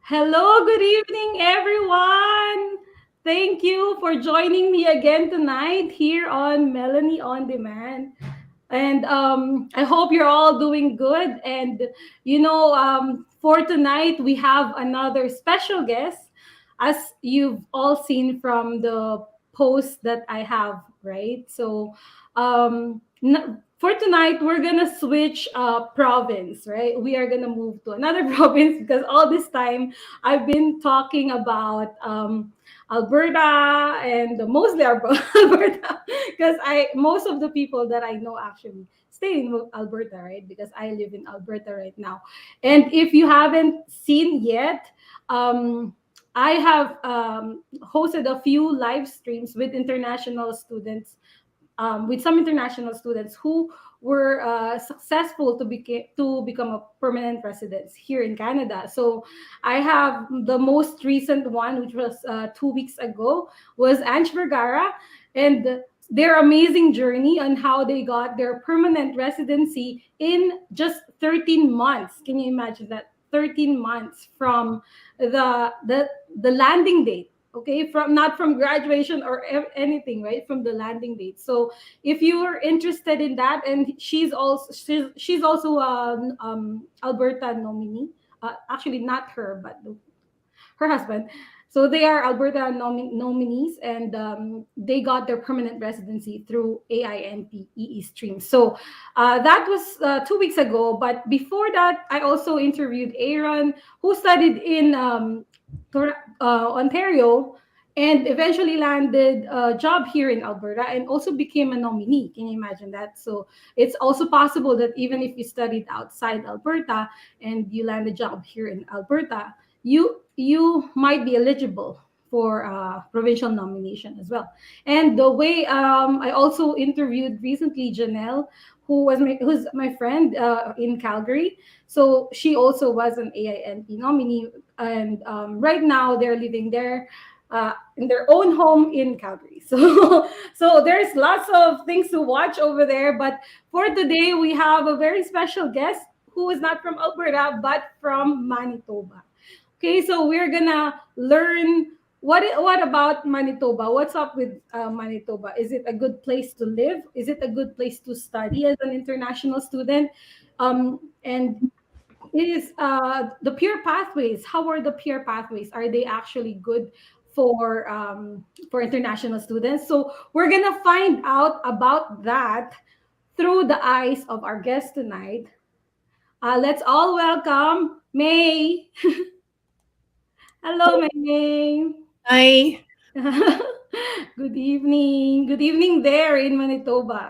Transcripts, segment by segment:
Hello, good evening, everyone. Thank you for joining me again tonight here on Melanie on Demand. And I hope you're all doing good. And for tonight, we have another special guest, as you've all seen from the post that I have, right? So, for tonight, we're gonna switch province, right? We are gonna move to another province because all this time I've been talking about Alberta and mostly Alberta because I most of the people that I know actually stay in Alberta, right? Because I live in Alberta right now. And if you haven't seen yet, I have hosted a few live streams with some international students who were successful to become a permanent residents here in Canada. So I have the most recent one, which was 2 weeks ago, was Ange Vergara, and their amazing journey on how they got their permanent residency in just 13 months. Can you imagine that? 13 months from the landing date, okay, from not from graduation or anything, right, from the landing date. So if you are interested in that, and she's also an Alberta nominee, actually not her but her husband. So they are Alberta nominees, and they got their permanent residency through AINP stream. So that was 2 weeks ago. But before that, I also interviewed Aaron, who studied in Ontario, and eventually landed a job here in Alberta and also became a nominee. Can you imagine that? So it's also possible that even if you studied outside Alberta and you land a job here in Alberta, you might be eligible for provincial nomination as well. And the way I also interviewed recently Janelle, who's my friend in Calgary. So she also was an AINP nominee, and right now they're living there in their own home in Calgary. So there's lots of things to watch over there. But for today, we have a very special guest who is not from Alberta but from Manitoba. Okay, so we're gonna learn what about Manitoba? What's up with Manitoba? Is it a good place to live? Is it a good place to study as an international student? And is the peer pathways? How are the peer pathways? Are they actually good for international students? So we're gonna find out about that through the eyes of our guest tonight. Let's all welcome May. Hello, May. Hi. Good evening. Good evening there in Manitoba.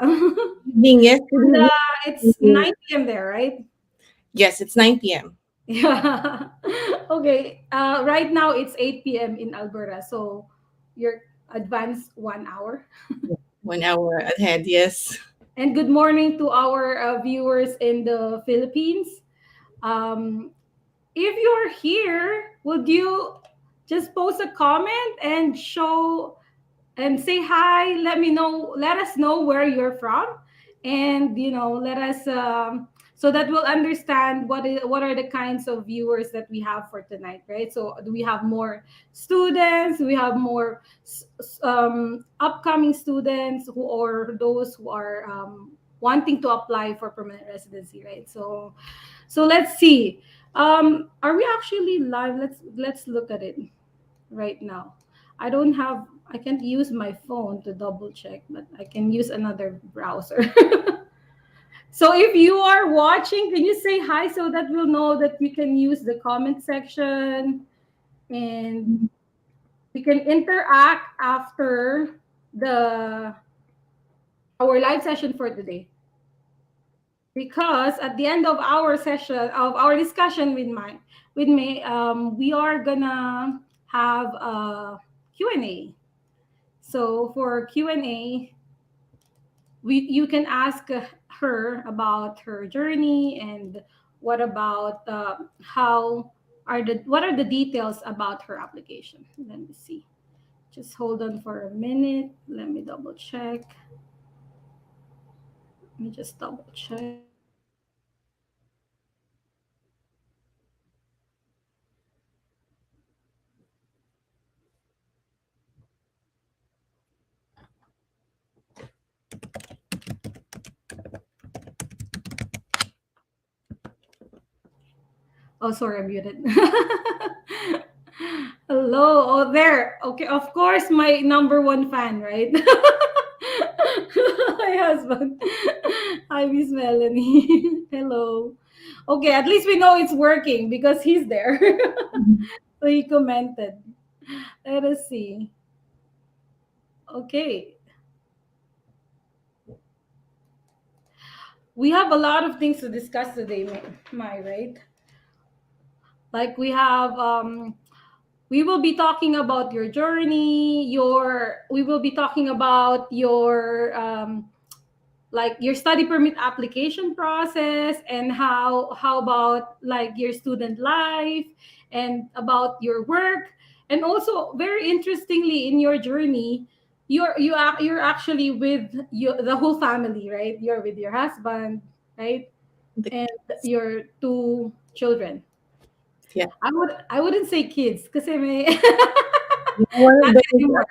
Evening. Yes, good And it's evening. 9 p.m. there, right? Yes, it's 9 p.m. Yeah. Okay. Right now it's 8 p.m. in Alberta, so you're advanced 1 hour. 1 hour ahead. Yes. And good morning to our viewers in the Philippines. Um, if you're here, would you just post a comment and show and say hi? Let us know where you're from, and let us so that we'll understand what are the kinds of viewers that we have for tonight, right? So do we have more students? Do we have more upcoming students who, or those who are wanting to apply for permanent residency, right? So let's see. Are we actually live? Let's look at it right now. I can't use my phone to double check, but I can use another browser. So if you are watching, can you say hi so that we'll know that we can use the comment section, and we can interact after the our live session for today. Because at the end of our session of our discussion with me, we are gonna have a Q&A. So for Q&A, you can ask her about her journey, and what about what are the details about her application. Let me see. Just hold on for a minute. Let me double check. Let me just double check. Oh, sorry, I muted. Hello. Oh, there. Okay, of course, my number one fan, right? My husband. Hi, Miss Melanie. Hello. Okay, at least we know it's working because he's there. So he commented. Let us see. Okay. We have a lot of things to discuss today, Mai, right? Like we will be talking about your journey, we will be talking about your like your study permit application process, and how about like your student life and about your work. And also very interestingly in your journey, you're actually with the whole family, right? You're with your husband, right? The And kids. your two children. Yeah. I wouldn't say kids kasi may One of not them is anymore.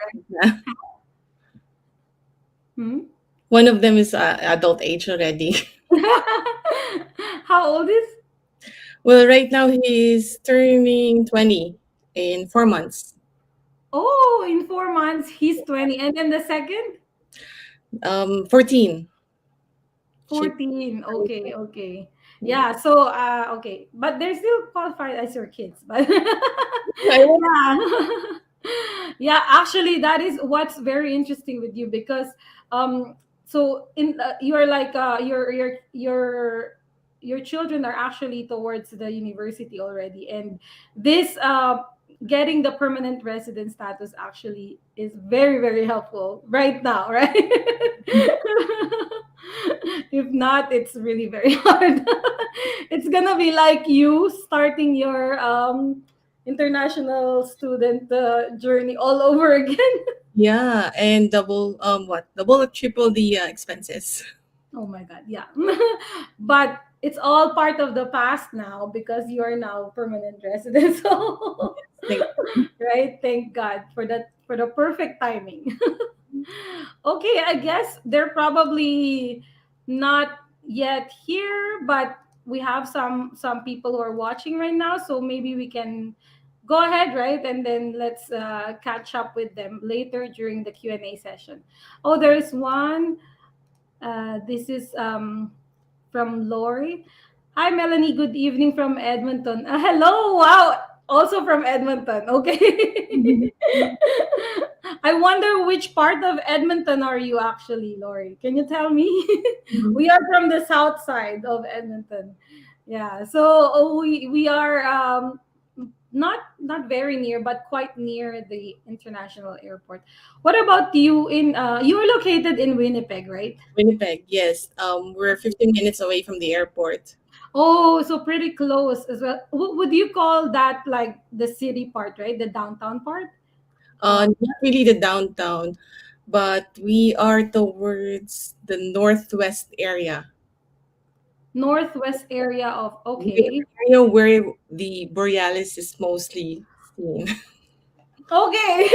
Hmm? one of them is adult age already. How old is? Well, right now he's turning 20 in 4 months. Oh, in 4 months he's 20, and then the second 14. She 14. Okay, okay. Yeah, so okay, but they're still qualified as your kids, but I was yeah. Yeah, actually that is what's very interesting with you because so in you're like your children are actually towards the university already, and this getting the permanent resident status actually is very very helpful right now, right? If not, it's really very hard. It's gonna be like you starting your international student journey all over again. yeah, and double or triple the expenses. Oh my god, yeah. But it's all part of the past now because you are now permanent resident. So Thank right, thank God for that, for the perfect timing. Okay, I guess they're probably not yet here, but we have some people who are watching right now, so maybe we can go ahead, right? And then let's catch up with them later during the Q&A session. Oh, there's one. This is from Lori. Hi, Melanie. Good evening from Edmonton. Hello. Wow. Also from Edmonton. Okay. I wonder which part of Edmonton are you actually, Lori? Can you tell me? you. We are from the south side of Edmonton. Yeah. So we are not very near, but quite near the international airport. What about you? You are located in Winnipeg, right? Winnipeg, yes. We're 15 minutes away from the airport. Oh, so pretty close as well. Would you call that like the city part, right? The downtown part? Uh, Not really the downtown, but we are towards the northwest area. Northwest area of, The okay. area where the Borealis is mostly seen. Okay.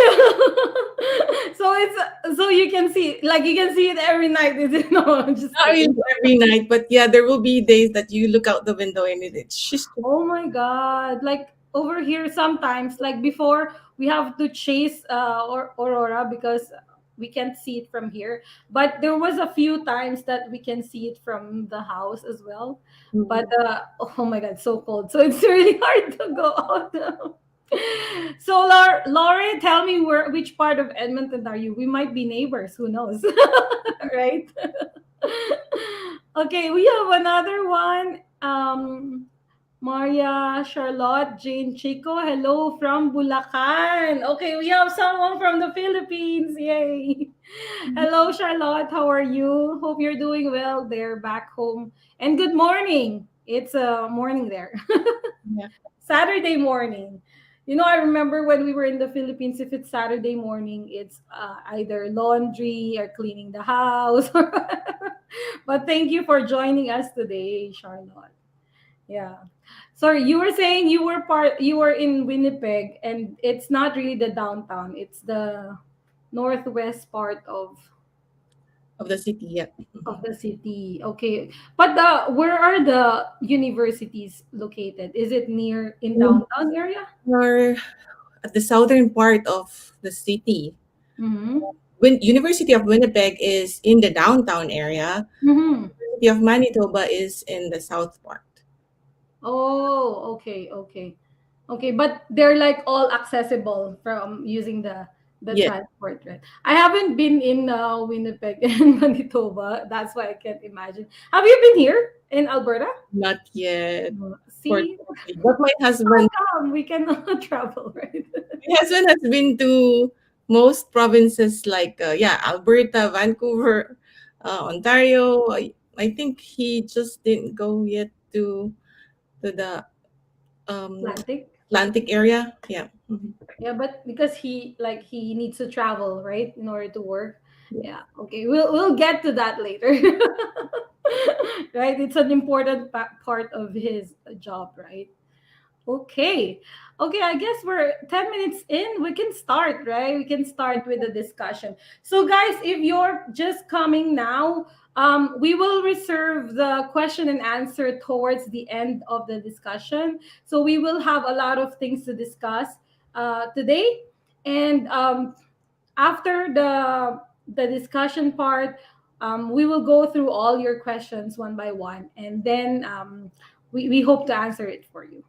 So it's so you can see, like you can see it every night, is it? No, I'm just Not really kidding. every night, but yeah, there will be days that you look out the window and it's just Oh my god. Like over here sometimes, like before we have to chase or Aurora because we can't see it from here. But there was a few times that we can see it from the house as well. But oh my god, so cold. So it's really hard to go out. So Laurie, tell me which part of Edmonton are you? We might be neighbors, who knows? Right? Okay, we have another one. Maria Charlotte Jane Chico, hello from Bulacan. Okay, we have someone from the Philippines. Yay. Hello, Charlotte. How are you? Hope you're doing well there back home. And good morning. It's a morning there. yeah. Saturday morning. I remember when we were in the Philippines, if it's Saturday morning, it's either laundry or cleaning the house. But thank you for joining us today, Charlotte. Yeah. Sorry, you were saying you were in Winnipeg, and it's not really the downtown. It's the northwest part of. of the city. Yeah. Of the city. Okay. But where are the universities located? Is it near in We downtown area? are at the southern part of the city. Mm-hmm. University of Winnipeg is in the downtown area. Mm-hmm. University of Manitoba is in the south part. Oh, okay, okay. Okay, but they're like all accessible from using the Yes, transport, right? I haven't been in Winnipeg and Manitoba. That's why I can't imagine. Have you been here in Alberta? not yet, See, fortunately. But how come we can travel, right? my husband has been to most provinces like yeah, Alberta, Vancouver, Ontario. I think he just didn't go yet to the um, Atlantic. Atlantic area. Yeah. Mhm. Yeah, but because he needs to travel, right, in order to work. Yeah. Yeah, okay. We'll get to that later. Right? It's an important part of his job, right? Okay. Okay, I guess we're 10 minutes in. We can start, right? We can start with the discussion. So, guys, if you're just coming now, we will reserve the question and answer towards the end of the discussion. So, we will have a lot of things to discuss today. And after the discussion part, we will go through all your questions one by one. And then we hope to answer it for you.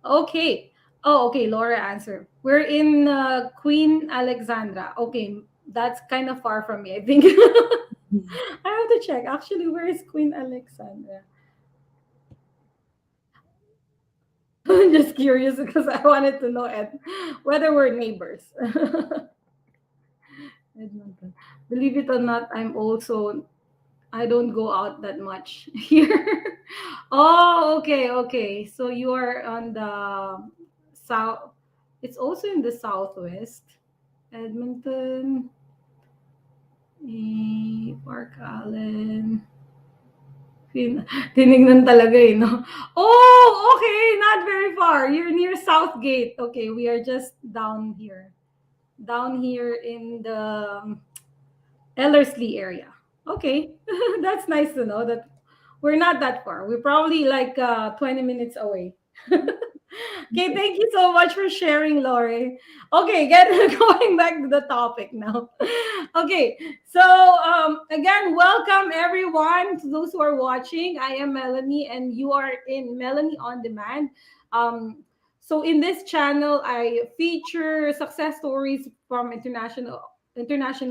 Okay. Oh, okay. Laura answer. We're in Queen Alexandra. Okay, that's kind of far from me, I think. I have to check. Actually, where is Queen Alexandra? I'm just curious because I wanted to know whether we're neighbors. Edmonton. Believe it or not, I don't go out that much here. Oh, okay, okay. So you are on the south. It's also in the southwest. Edmonton, Park Allen. Tinignan talaga eh, no? Oh, okay. Not very far. You're near Southgate. Okay, we are just down here. Down here in the Ellerslie area. Okay, that's nice to know that we're not that far. We're probably like 20 minutes away. Okay, thank you so much for sharing, Lori. Okay, get going back to the topic now. Okay, so again, welcome everyone to those who are watching. I am Melanie, and you are in Melanie on Demand. So in this channel, I feature success stories from international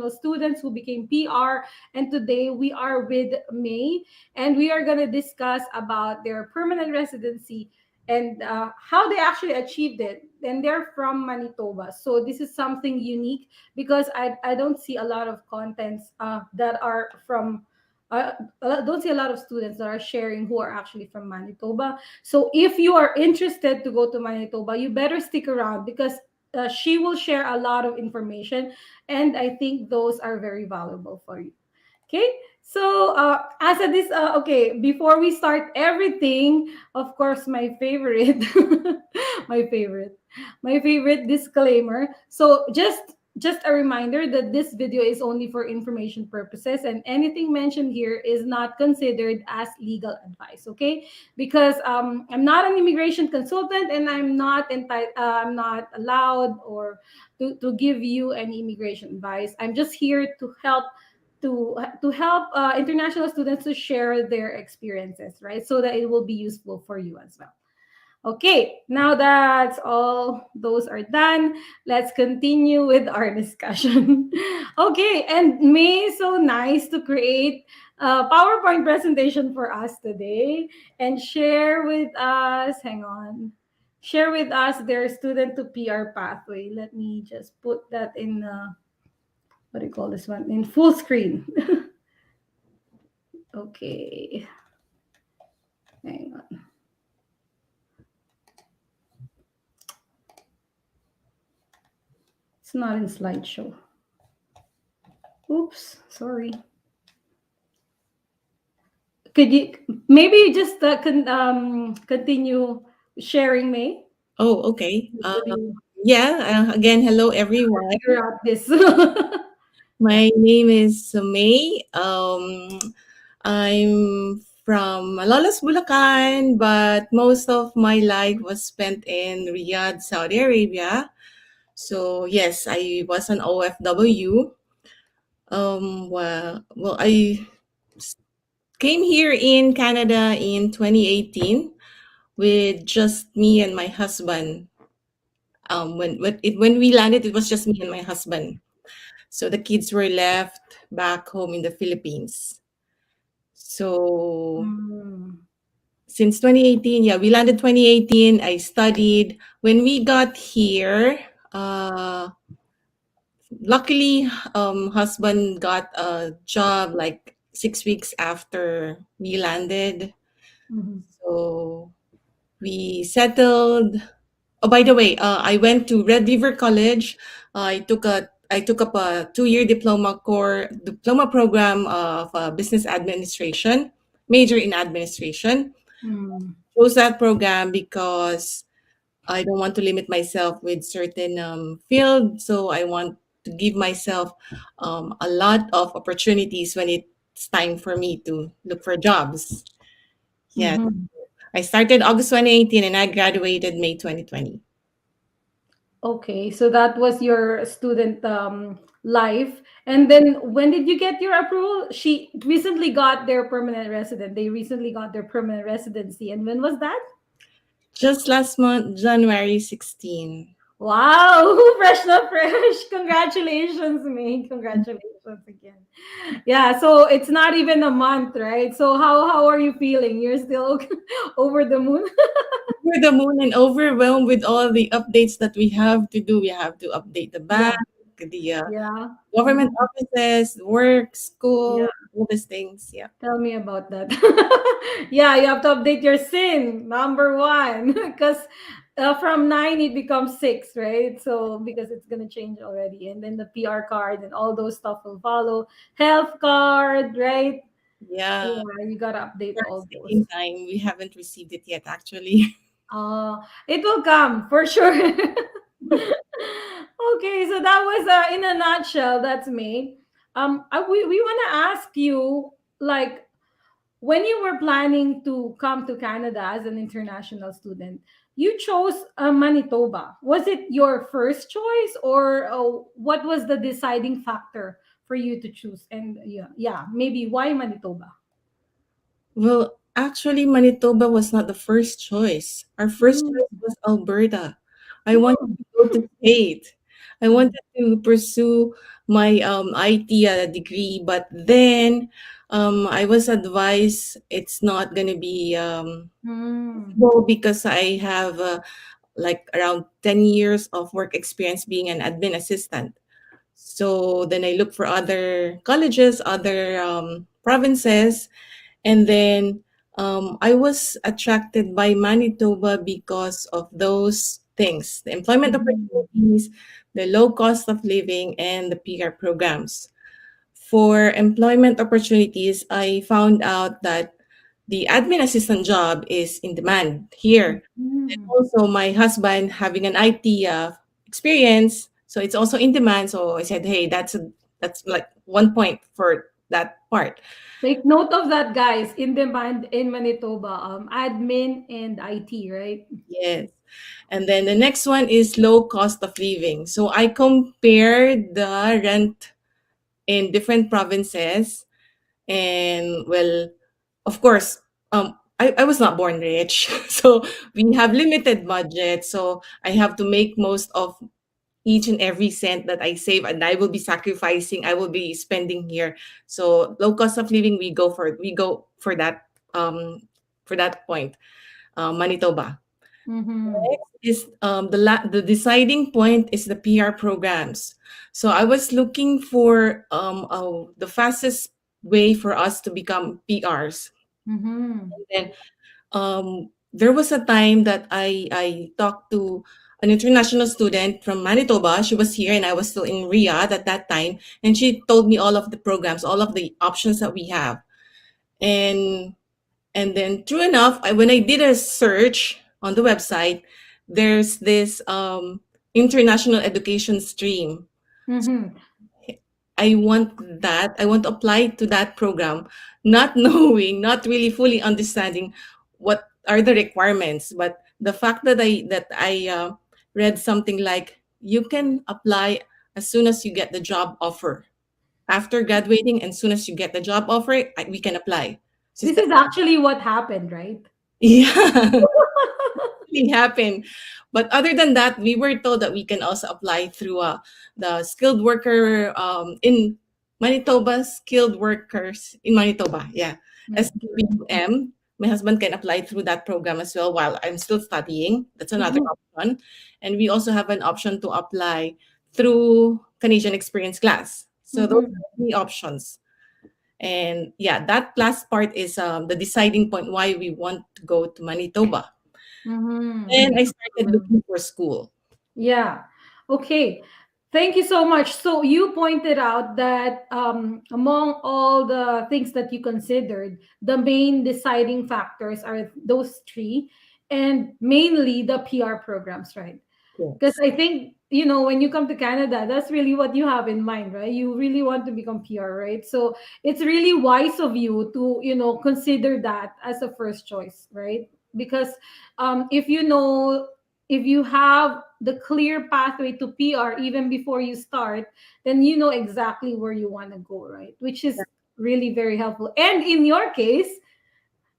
students who became PR. And today we are with May, and we are going to discuss about their permanent residency and how they actually achieved it. And they're from Manitoba. So this is something unique because I don't see a lot of contents that are from. I don't see a lot of students that are sharing who are actually from Manitoba. So if you are interested to go to Manitoba, you better stick around because she will share a lot of information, and I think those are very valuable for you. Okay, so as a this okay, before we start everything, of course, my favorite, my favorite, my favorite disclaimer. So just a reminder that this video is only for information purposes, and anything mentioned here is not considered as legal advice. Okay, because I'm not an immigration consultant, and I'm not allowed or to give you any immigration advice. I'm just here to help international students to share their experiences, right? So that it will be useful for you as well. Okay, now that's all those are done, let's continue with our discussion. Okay, and May is so nice to create a PowerPoint presentation for us today and share with us, hang on, share with us their student to PR pathway. Let me just put that in, what do you call this one? In full screen. Okay, hang on. It's not in slideshow. Oops, sorry. Could you maybe just continue sharing, May? Oh, okay. Would you Yeah. Again, hello everyone. figure out this? My name is May. I'm from Malolos, Bulacan, but most of my life was spent in Riyadh, Saudi Arabia. So yes, I was an OFW. I came here in Canada in 2018 with just me and my husband. When we landed, it was just me and my husband. So the kids were left back home in the Philippines. So Mm. since 2018, yeah, we landed 2018. I studied. When we got here, uh, luckily, husband got a job like 6 weeks after we landed. Mhm. So we settled. Oh, by the way, I went to Red River College. I took up a 2 year diploma program of business administration, major in administration. Mm. Chose that program because I don't want to limit myself with certain field. So I want to give myself a lot of opportunities when it's time for me to look for jobs. Yeah, Mhm. I started August 2018 and I graduated May 2020. Okay, so that was your student life. And then when did you get your approval? She recently got their permanent resident. They recently got their permanent residency. And when was that? Just last month, January 16. Wow, fresh na fresh. Congratulations, me. Congratulations again. Yeah, so it's not even a month, right? So how are you feeling? You're still over the moon? Over the moon and overwhelmed with all the updates that we have to do. We have to update the bank, Yeah, the yeah. government Mhm. offices, work, Yeah. school, all these things. Yeah. Tell me about that. Yeah, you have to update your SIN, number one, because from nine it becomes six, right? So because it's gonna change already, and then the PR card and all those stuff will follow. Health card, right? Yeah. Yeah, you gotta update It's all those. taking time. We haven't received it yet, actually. It will come for sure. Okay, so that was in a nutshell. That's me. We want to ask you, like, when you were planning to come to Canada as an international student, you chose Manitoba. Was it your first choice, or what was the deciding factor for you to choose? And yeah, maybe why Manitoba? Well, actually, Manitoba was not the first choice. Our first Mm. choice was Alberta. I wanted Mm. to go to state. I wanted to pursue my IT degree, but then I was advised it's not going to be Mm. possible because I have like around 10 years of work experience being an admin assistant. So then I looked for other colleges, other provinces, and then I was attracted by Manitoba because of those things: the employment Mhm. opportunities, the low cost of living, and the PR programs. For employment opportunities, I found out that the admin assistant job is in demand here. And Mhm. also, my husband having an IT experience, so it's also in demand. So I said, hey, that's like one point for that part. Take note of that, guys. In demand in Manitoba, admin and IT, right? Yes. And then the next one is low cost of living. So I compared the rent in different provinces. And well, of course, I was not born rich. So we have limited budget. So I have to make most of each and every cent that I save, and I will be sacrificing, I will be spending here. So low cost of living, we go for that point, Manitoba. Mm-hmm. Next is the deciding point is the PR programs. So I was looking for the fastest way for us to become PRs. Mm-hmm. And then there was a time that I talked to an international student from Manitoba. She was here and I was still in Riyadh at that time, and she told me all of the programs, all of the options that we have. And and then, true enough, when I did a search on the website, there's this international education stream. Mm-hmm. I want that. I want to apply to that program, not knowing, not really fully understanding what are the requirements. But the fact that I read something like you can apply as soon as you get the job offer. After graduating, and soon as you get the job offer, we can apply. So This is actually what happened, right? yeah, really happen. But other than that, we were told that we can also apply through the skilled worker in Manitoba, skilled workers in Manitoba. Yeah, SQM. My husband can apply through that program as well while I'm still studying. That's another Mhm, option. And we also have an option to apply through Canadian Experience Class. So those mhm, are three options. And yeah, that last part is the deciding point why we want to go to Manitoba. mhm. And I started looking for school. Yeah. Okay. Thank you so much. So you pointed out that among all the things that you considered, the main deciding factors are those three, and mainly the PR programs, right? Because Yes. I think, when you come to Canada, that's really what you have in mind, right? You really want to become PR, right? So it's really wise of you to, consider that as a first choice, right? Because if if you have the clear pathway to PR even before you start, then you know exactly where you want to go, right? Which is really very helpful. And in your case,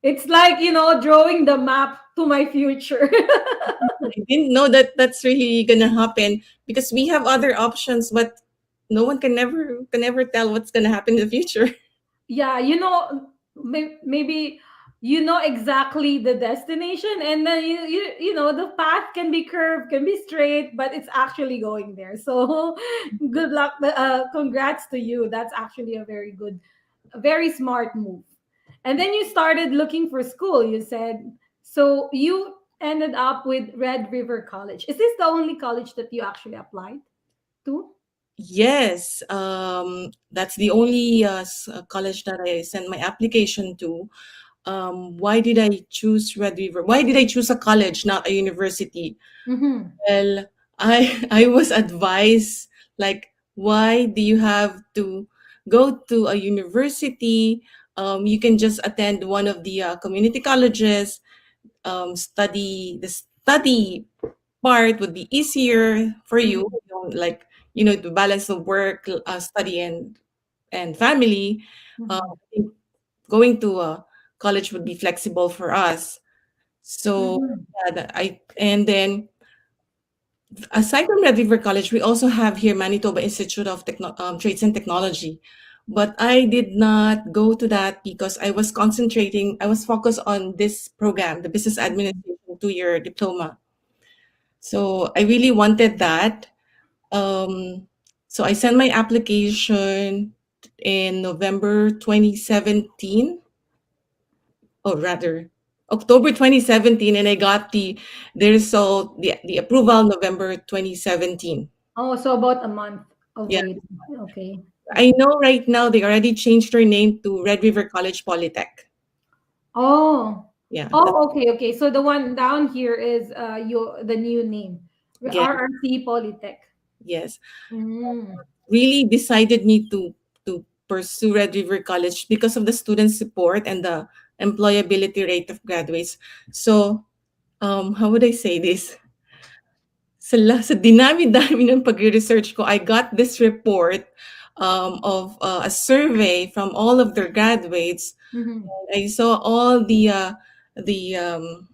it's like, drawing the map to my future. I didn't know that that's really gonna happen because we have other options, but no one can never tell what's gonna happen in the future. Yeah, maybe you know exactly the destination, and then the path can be curved, can be straight, but it's actually going there. So good luck, congrats to you. That's actually a very smart move. And then you started looking for school, you said. So you ended up with Red River College. Is this the only college that you actually applied to? Yes, that's the only college that I sent my application to. Why did I choose Red River? Why did I choose a college, not a university? Mm-hmm. Well, I was advised like, why do you have to go to a university? You can just attend one of the community colleges. The study part would be easier for you. Mm-hmm. You know, like to balance the work, study, and family. Mm-hmm. I think going to a college would be flexible for us. So Mm-hmm. yeah, and then aside from Red River College, we also have here Manitoba Institute of Trades and Technology. But I did not go to that because I was focused on this program, the Business Administration 2-year diploma. So I really wanted that. Um, so I sent my application in November 2017, or rather October 2017, and I got the result, the approval November 2017. Oh, so about a month of Yeah, waiting. Okay. I know right now they already changed their name to Red River College Polytech. Oh. Yeah, that's, Oh, okay, okay. So the one down here is the new name. yeah, RRC Polytech. yes. Mm. Really decided me to pursue Red River College because of the student support and the employability rate of graduates. So, how would I say this? Sa dinami-dami ng pagre-research ko, I got this report of a survey from all of their graduates. Mm-hmm. I saw all the um,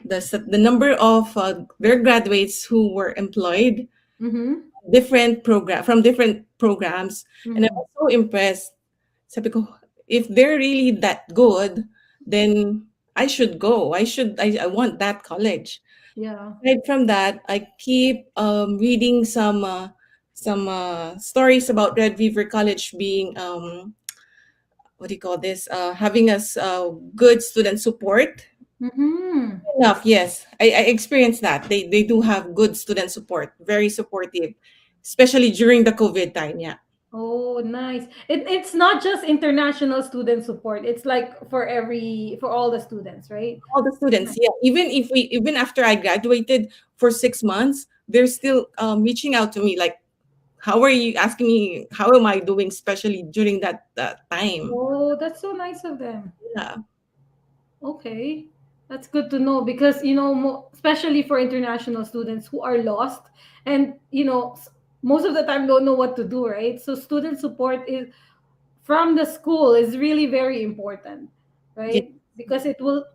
the number of their graduates who were employed Mm-hmm. different program from different programs, and I Mm-hmm. was so impressed. Sabi ko, if they're really that good, then I should go. I want that college. Yeah. Aside from that, I keep reading some stories about Red River College being what do you call this? Having us good student support. Mm-hmm. Enough, yes. I experienced that. They do have good student support, very supportive, especially during the COVID time. Yeah, Oh, nice. It's not just international student support. It's like for all the students, right? all the students. Nice. Yeah, even after I graduated for 6 months, they're still reaching out to me like, how are you asking me how am I doing, especially during that time? Oh, that's so nice of them. Yeah. Okay. That's good to know because, especially for international students who are lost and, most of the time don't know what to do, right? So student support is from the school is really very important, Yeah. right? Because it will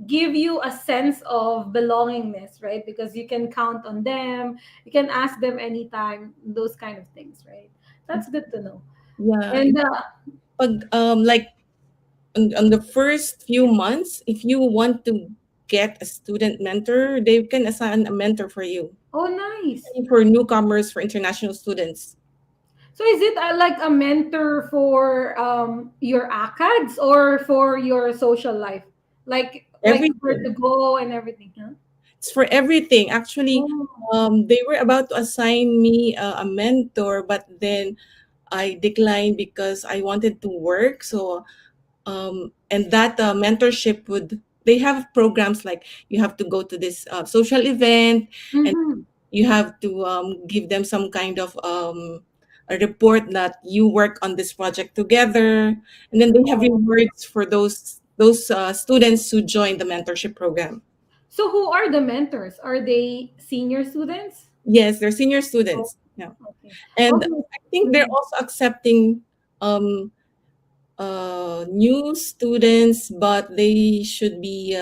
give you a sense of belongingness, right? Because you can count on them, you can ask them anytime, those kind of things, right? That's good to know. Yeah. And Pag, like on the first few months, if you want to get a student mentor, they can assign a mentor for you. oh, nice. For newcomers, for international students. So is it like a mentor for your ACADS or for your social life, like where to Everything. go and everything? Huh? It's for everything. Actually, Oh. they were about to assign me a mentor, but then I declined because I wanted to work. So, and that mentorship would, they have programs like you have to go to this social event, and Mm-hmm. you have to give them some kind of a report that you work on this project together, and then they have Oh. rewards for those students who join the mentorship program. So who are the mentors? Are they senior students? Yes, they're senior Oh, students. Yeah, okay. and Okay. I think they're Mhm. also accepting um, new students, but they should be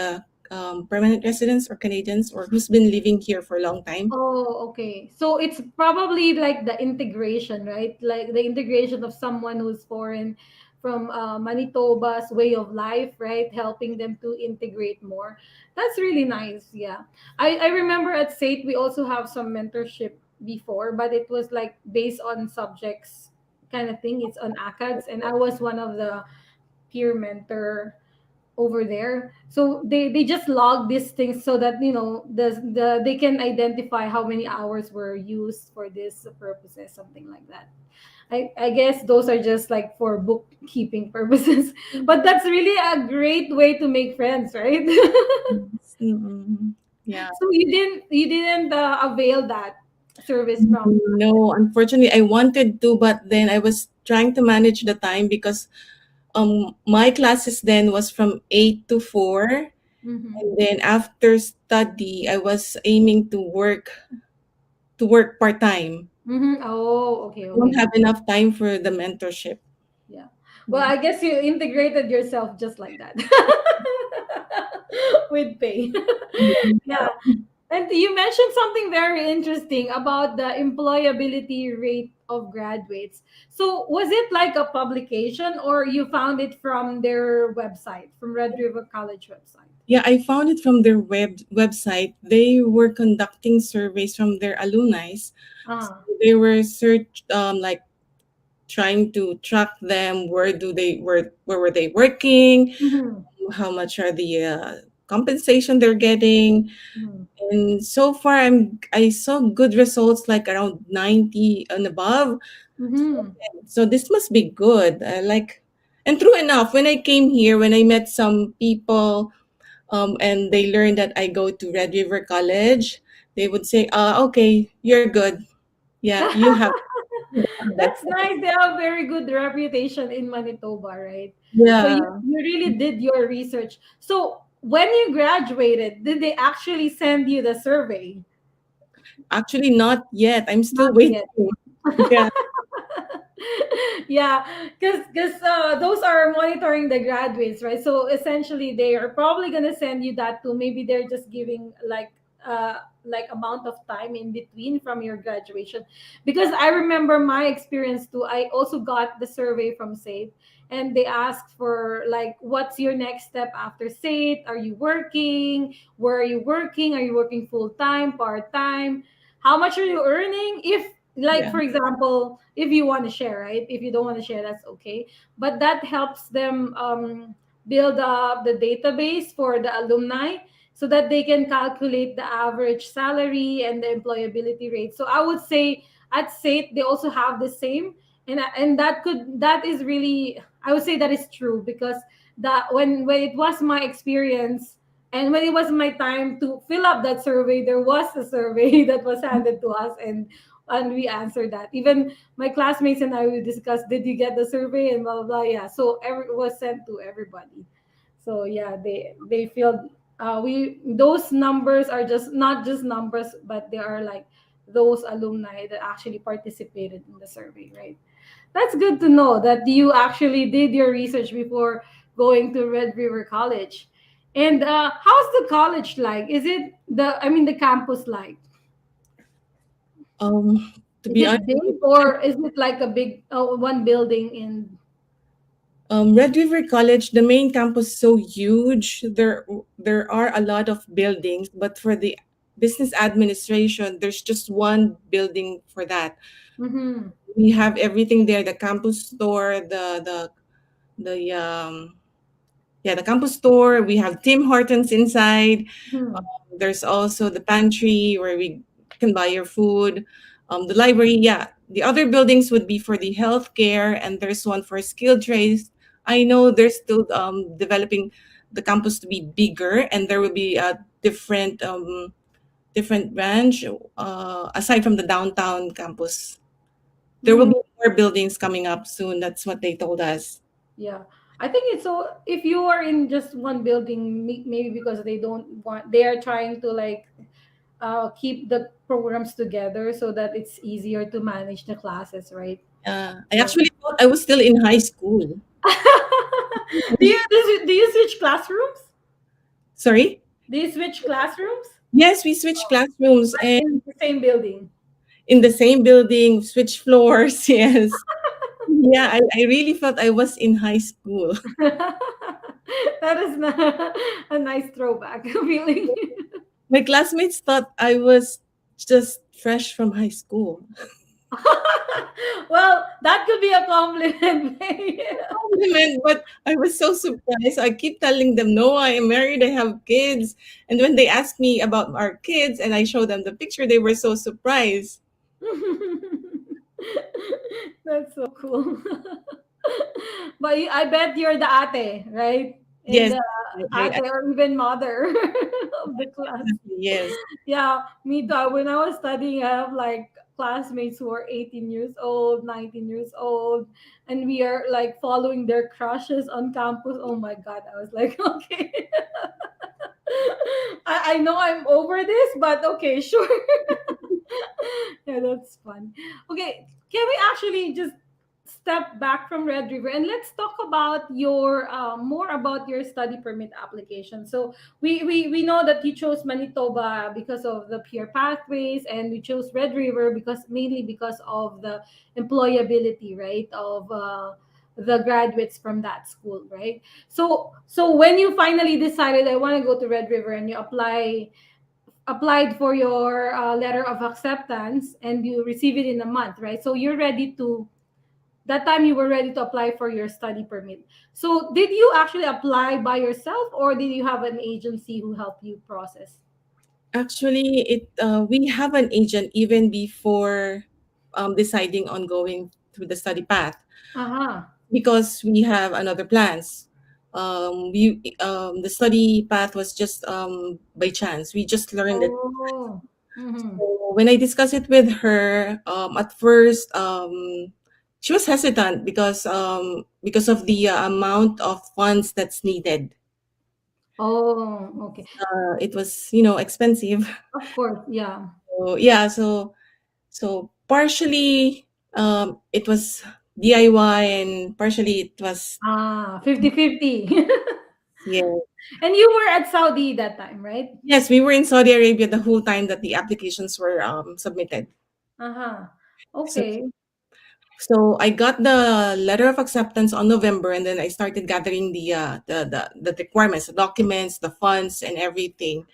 permanent residents or Canadians or who's been living here for a long time. Oh, okay. So it's probably like the integration, right? Like the integration of someone who's foreign from Manitoba's way of life, right? Helping them to integrate more. That's really nice. Yeah. I remember at SAIT, we also have some mentorship before, but it was like based on subjects kind of thing. It's on ACADS, and I was one of the peer mentor over there, so they just log these things so that they can identify how many hours were used for this purposes, something like that. I guess those are just like for bookkeeping purposes, but that's really a great way to make friends, right? Mm, yeah. So you didn't avail that service from. No, unfortunately, I wanted to, but then I was trying to manage the time because my classes then was from 8 to 4, Mm-hmm. and then after study, I was aiming to work part time. Mm-hmm. Oh, okay, I don't okay. have enough time for the mentorship. Yeah. Well, Yeah. I guess you integrated yourself just like that with pay. Yeah. And you mentioned something very interesting about the employability rate of graduates. So, was it like a publication or you found it from their website, from Red River College website? Yeah, I found it from their website. They were conducting surveys from their alumni. So Ah. they were like trying to track them. Where were they working? Mm-hmm. How much are the compensation they're getting? Mm-hmm. And so far, I saw good results, like around 90 and above. Mm-hmm. So this must be good. And true enough, when I came here, when I met some people, and they learned that I go to Red River College, they would say, okay, you're good. Yeah, you have that. That's nice. They have very good reputation in Manitoba, right? So you, Yeah, you really did your research. So when you graduated, did they actually send you the survey? actually, not yet. I'm still Not waiting. yet. Yeah, Yeah, because those are monitoring the graduates, right? So essentially they are probably going to send you that too. Maybe they're just giving like amount of time in between from your graduation, because I remember my experience too. I also got the survey from SAIT, and they asked for like, what's your next step after SAIT? Are you working? Where are you working? Are you working full time, part time? How much are you earning? If, like, yeah, for example, if you want to share, right? If you don't want to share, that's okay. But that helps them build up the database for the alumni so that they can calculate the average salary and the employability rate. So I would say at SAIT they also have the same, and that is really, I would say that is true, because that when it was my experience and when it was my time to fill up that survey, there was a survey that was handed to us, and and we answered that. Even my classmates and I would discuss, did you get the survey and blah blah blah. Yeah, so it was sent to everybody. So yeah, they feel we those numbers are just not just numbers, but they are like those alumni that actually participated in the survey, right? That's good to know that you actually did your research before going to Red River College. And how's the college like? Is it the campus like? To Is be it honest, big or is it like a big one building in? Red River College, the main campus is so huge. There are a lot of buildings, but for the business administration, there's just one building for that. Mm-hmm. We have everything there: the campus store, the yeah, the campus store. We have Tim Hortons inside. Hmm. There's also the pantry where we can buy your food. The library, yeah. The other buildings would be for the healthcare, and there's one for skilled trades. I know they're still developing the campus to be bigger, and there will be a different branch aside from the downtown campus. There will Hmm. be more buildings coming up soon. That's what they told us. Yeah. I think it's so if you are in just one building, maybe because they are trying to like keep the programs together so that it's easier to manage the classes, right? I So actually thought I was still in high school. do you switch classrooms? Sorry? Do you switch classrooms? Yes, we switched classrooms But and in the same building. in the same building, switch floors. Yes. Yeah, I really felt I was in high school. That is a nice throwback feeling. My classmates thought I was just fresh from high school. Well, that could be a compliment. Compliment, but I was so surprised. I keep telling them, no, I am married, I have kids. And when they ask me about our kids and I show them the picture, they were so surprised. That's so cool. But I bet you're the ate, right? And Yes, the ate or even mother of the class. yes. Yeah, me too. When I was studying, I have like classmates who are 18 years old, 19 years old, and we are like following their crushes on campus. Oh my God. I was like, okay. I know I'm over this, but okay, sure. Yeah, that's fun. Okay, can we actually just step back from Red River and let's talk about your more about your study permit application. So we know that you chose Manitoba because of the peer pathways, and we chose Red River because mainly because of the employability, right, of the graduates from that school, right? So when you finally decided I want to go to Red River and you applied for your letter of acceptance and you receive it in a month, right? So you're ready to that time you were ready to apply for your study permit. So did you actually apply by yourself or did you have an agency who helped you process? Actually, it we have an agent even before deciding on going through the study path Uh-huh. because we have another plans. We The study path was just by chance. We just learned it. Oh. Mm-hmm. So when I discussed it with her, at first she was hesitant because of the amount of funds that's needed. Oh, okay. It was expensive. Of course, yeah. So yeah, so partially it was DIY and partially it was 50-50. yeah. And you were at Saudi that time, right? Yes, we were in Saudi Arabia the whole time that the applications were submitted. Uh-huh. So Okay. so I got the letter of acceptance on November, and then I started gathering the requirements, the documents, the funds, and everything.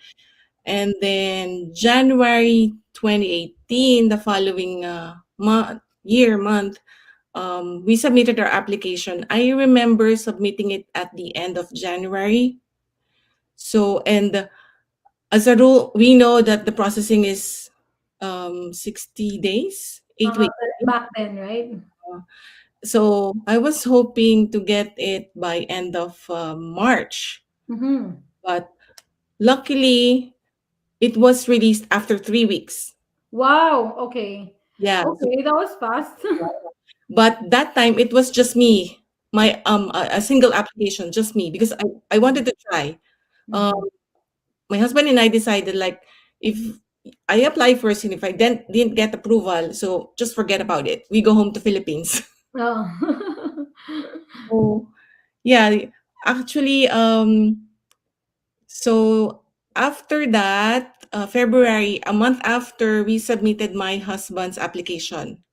And then January 2018, the following month, we submitted our application. I remember submitting it at the end of January. So, and as a rule, we know that the processing is 60 days, 8 weeks. Back then, right? So I was hoping to get it by end of March, Mm-hmm. but luckily it was released after 3 weeks. Wow, okay. Yeah. So, Okay, that was fast. but that time it was just me, my a single application, just me, because I wanted to try. Um, Mhm. my husband and I decided like if I apply first and if I didn't get approval, so just forget about it. We go home to Philippines. Oh. So yeah, actually, so after that, February, a month after we submitted my husband's application.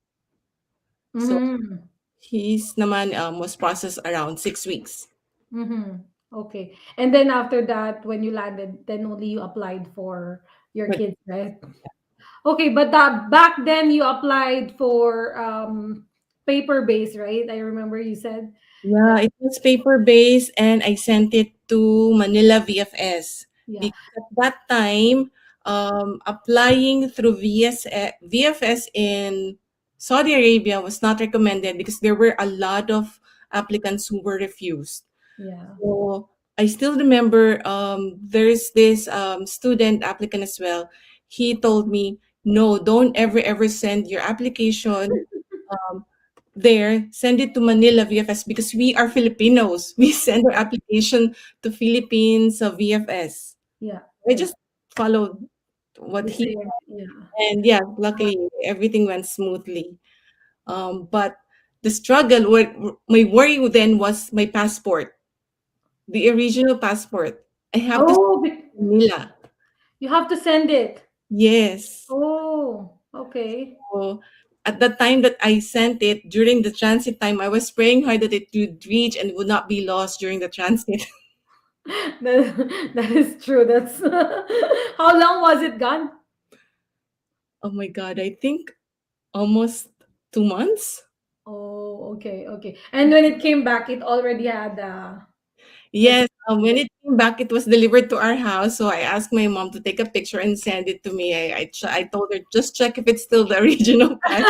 So Mhm. his naman was processed around 6 weeks. Mhm. Okay. And then after that, when you landed, then only you applied for your But kids, right? Okay, but that back then you applied for paper based, right? I remember you said. yeah, Yeah. it was paper-based and I sent it to Manila VFS Yeah. because at that time, applying through VFS in Saudi Arabia was not recommended because there were a lot of applicants who were refused. Yeah. So I still remember there's this student applicant as well. He told me, no, don't ever send your application um, there. Send it to Manila VFS because we are Filipinos. We send our application to Philippines VFS. Yeah. I Yeah. just followed what The he same. Yeah. and yeah, luckily everything went smoothly. But the struggle, what my worry then was my passport, the original passport. I have to send Oh, it to Manila. you have to send it. Yes. Oh, okay. So at the time that I sent it, during the transit time, I was praying hard that it would reach and would not be lost during the transit. That is true. That's how long was it gone? Oh my God, I think almost 2 months. Oh, okay, okay. And when it came back, it already had like Yes, when it came back, it was delivered to our house. So I asked my mom to take a picture and send it to me. I told her just check if it's still the original pass.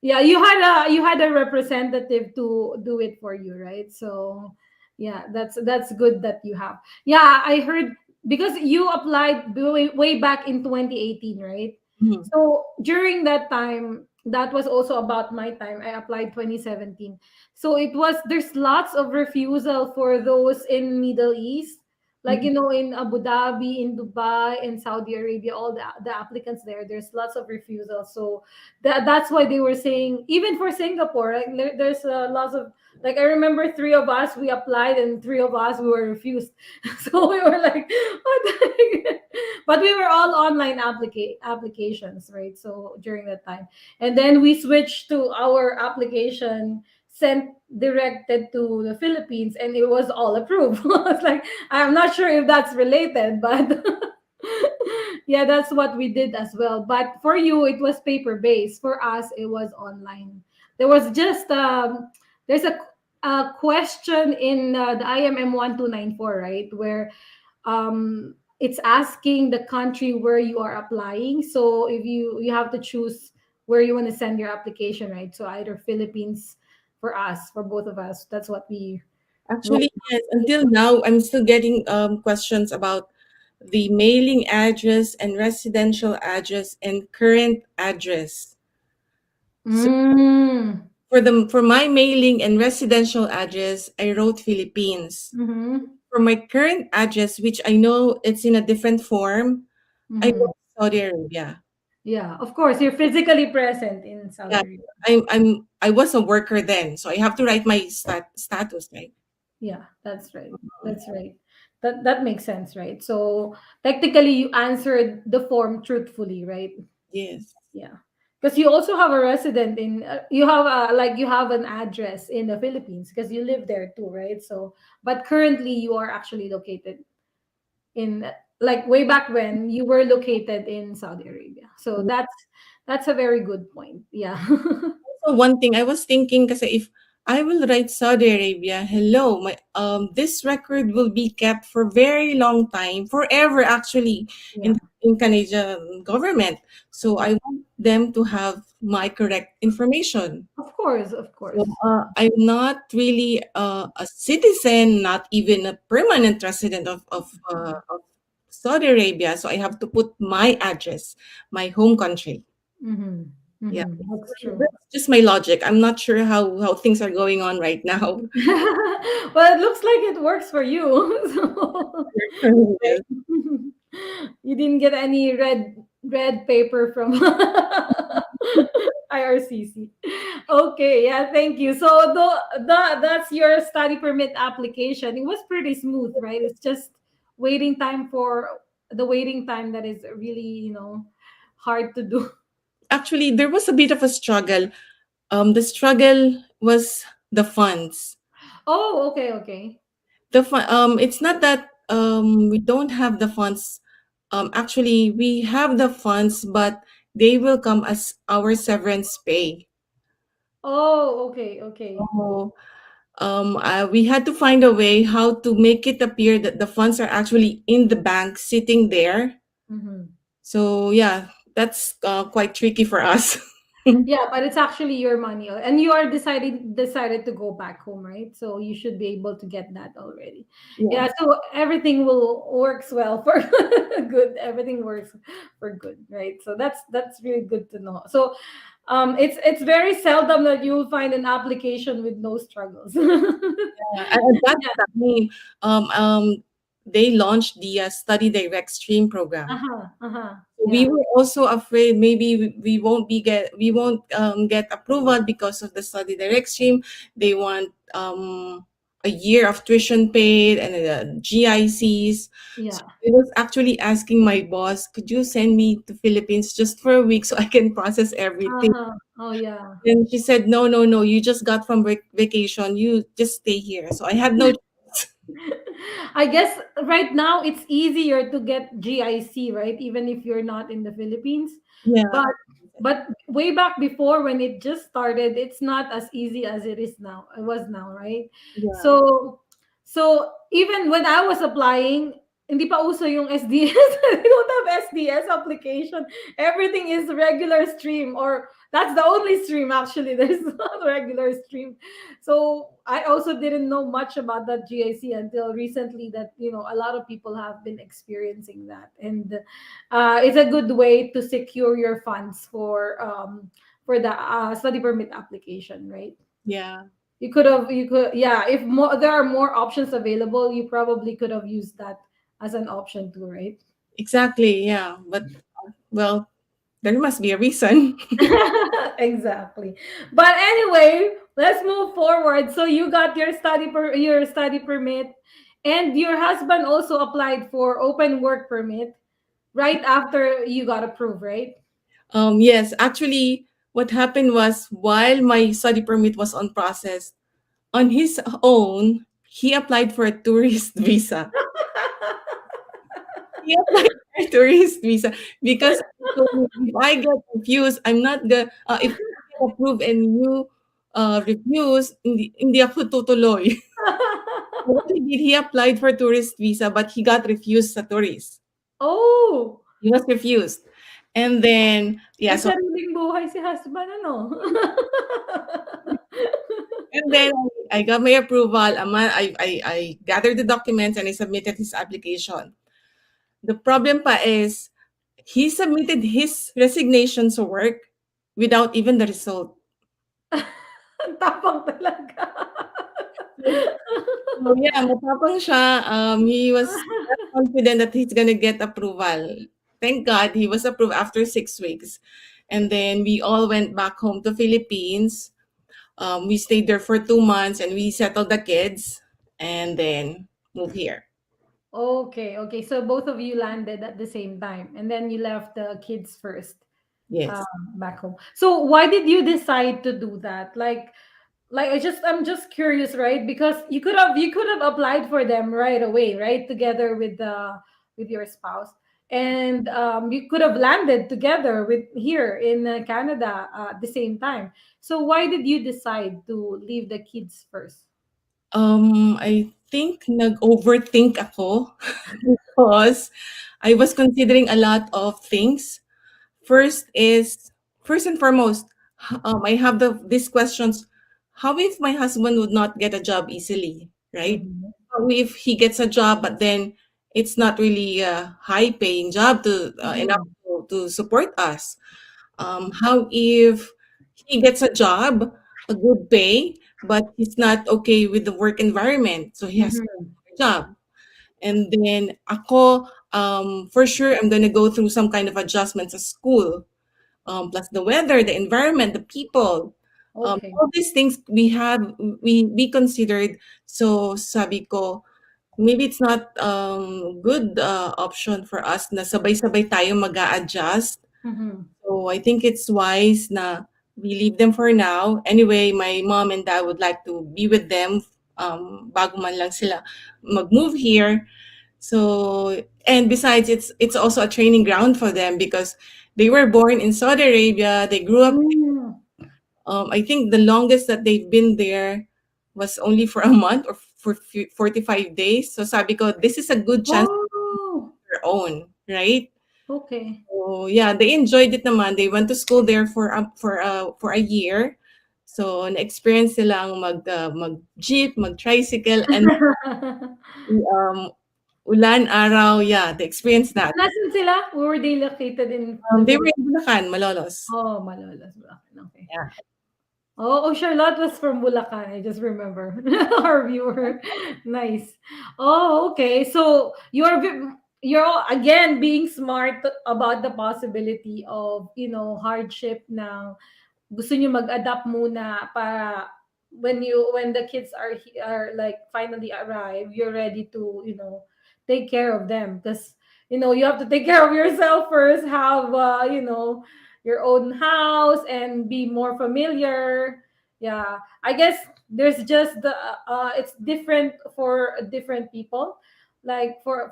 yeah, you had a representative to do it for you, right? So yeah, that's good that you have. Yeah, I heard because you applied way back in 2018, right? Mhm. So during that time, that was also about my time. I applied 2017. So it was there's lots of refusal for those in Middle East, like Mhm. in Abu Dhabi, in Dubai, in Saudi Arabia, all the applicants there's lots of refusal. So that's why they were saying even for Singapore, like there's lots of, like I remember three of us we applied and three of us we were refused. So we were like, what the heck? But we were all online applications, right? So during that time, and then we switched to our application sent directed to the Philippines, and it was all approved. I was like, I'm not sure if that's related, but yeah, that's what we did as well. But for you, it was paper based. For us, it was online. There was just there's a question in the IMM 1294, right, where it's asking the country where you are applying. So if you have to choose where you want to send your application, right? So either Philippines for us, for both of us. That's what we wrote. Actually, yes, until now, I'm still getting questions about the mailing address and residential address and current address. So Mm. for my mailing and residential address, I wrote Philippines. Mm-hmm. For my current address, which I know it's in a different form, I Mm-hmm. wrote Saudi Arabia. Yeah, of course, you're physically present in Saudi Yeah, Arabia. I was a worker then, so I have to write my status, right? Yeah, that's right. That's right. That makes sense, right? So technically, you answered the form truthfully, right? Yes. Yeah, because you also have a resident in you have a like you have an address in the Philippines because you live there too, right? So, but currently you are actually located in like way back when you were located in Saudi Arabia. So that's a very good point. Yeah. So one thing I was thinking kasi if I will write Saudi Arabia, hello, my this record will be kept for very long time, forever actually Yeah. in Canadian government. So Yeah. I want them to have my correct information. Of course, of So course. I'm not really a citizen, not even a permanent resident of Saudi Arabia, so I have to put my address, my home country. Mm-hmm. Yeah, Mm-hmm. That's true. that's just my logic. I'm not sure how things are going on right now. Well, it looks like it works for you. So Yes. you didn't get any red paper from IRCC. Okay, yeah, thank you. So that's your study permit application. It was pretty smooth, right? It's just waiting time for the waiting time that is really, hard to do. Actually, there was a bit of a struggle. The struggle was the funds. Oh, okay, okay. It's not that we don't have the funds. Actually, we have the funds, but they will come as our severance pay. Oh, okay, okay. So, we had to find a way how to make it appear that the funds are actually in the bank, sitting there. Mm-hmm. So yeah, that's quite tricky for us. Yeah, but it's actually your money, and you are decided to go back home, right? So you should be able to get that already. Yeah. Yeah, so everything will works well for good. Everything works for good, right? So that's really good to know. So, it's very seldom that you will find an application with no struggles. At that Yeah. time, um, um, they launched the Study Direct Stream program. Uh-huh. Uh-huh. We Yeah. were also afraid maybe we won't get approval because of the study direct stream. They want a year of tuition paid and GICs. So Yeah. I was actually asking my boss, could you send me to Philippines just for a week so I can process everything? Uh-huh. Oh yeah. And she said, no, no, no, you just got from vacation, you just stay here. So I had no choice. I guess right now it's easier to get GIC, right? Even if you're not in the Philippines. Yeah, But way back before when it just started, it's not as easy as it is now. It was now, right? yeah, So even when I was applying, hindi pa uso yung SDS. We don't have SDS application. Everything is regular stream, or that's the only stream actually. There's not regular stream. So I also didn't know much about that GIC until recently, that a lot of people have been experiencing that. And it's a good way to secure your funds for the study permit application, right? yeah, You could, yeah, if there are more options available, you probably could have used that as an option too, right? exactly. Yeah. But well, there must be a reason. Exactly. But anyway, let's move forward. So you got your study permit, and your husband also applied for open work permit right after you got approved, right? Yes, actually, what happened was while my study permit was on process, on his own, he applied for a tourist visa. He applied for a tourist visa because he told me, if I get confused, I'm not the if I get approved and you refuse, hindi ako tutuloy. So what he did, he applied for tourist visa, but he got refused sa tourist. Oh, He was refused. And then, yeah, may so sariling buhay si husband, ano? and then I got my approval. I gathered the documents and I submitted his application. The problem pa is he submitted his resignation to work without even the result. Ang tapang talaga. So yeah, matapang siya. He was not confident that he's gonna get approval. Thank God he was approved after 6 weeks. And then we all went back home to Philippines. We stayed there for 2 months and we settled the kids and then moved here. Okay, okay. So both of you landed at the same time, and then you left the kids first, Yes. back home. So why did you decide to do that? Like I'm just curious, right? Because you could have applied for them right away, right? Together with your spouse, and you could have landed together with here in Canada at the same time. So why did you decide to leave the kids first? I think nag-overthink ako because I was considering a lot of things. First is first and foremost, I have these questions. How if my husband would not get a job easily, right? Mhm. How if he gets a job but then it's not really a high paying job to enough Mhm. to support us. How if he gets a job, a good pay, but he's not okay with the work environment, so he has to Mhm. get a job. And then ako, for sure, I'm gonna go through some kind of adjustments at school, plus the weather, the environment, the people, Okay. all these things we considered. So sabi ko, maybe it's not good option for us na sabay-sabay tayo mag-a-adjust. Mhm. So I think it's wise na we leave them for now. Anyway, my mom and dad would like to be with them bago man lang sila mag-move here. So and besides, it's also a training ground for them because they were born in Saudi Arabia. They grew up. Mm. I think the longest that they've been there was only for a month or for 45 days. So sabi ko, this is a good chance Oh, of their own, right? okay. So yeah, they enjoyed it naman. They went to school there for a year. So na-experience nilang mag jeep, mag tricycle, and um, ulan araw. Yeah, they experienced that. Nasaan sila? Where were they located in the They were Philippines? in Bulacan, Malolos. Oh, Malolos, Bulacan. Okay. Yeah. Oh, Charlotte was from Bulacan. I just remember our viewer. Nice. Oh, okay. So you're again being smart about the possibility of hardship ng gusto niyo mag-adapt muna para when the kids are like finally arrive, you're ready to take care of them because you have to take care of yourself first, have your own house and be more familiar. Yeah, I guess there's just the it's different for different people, like for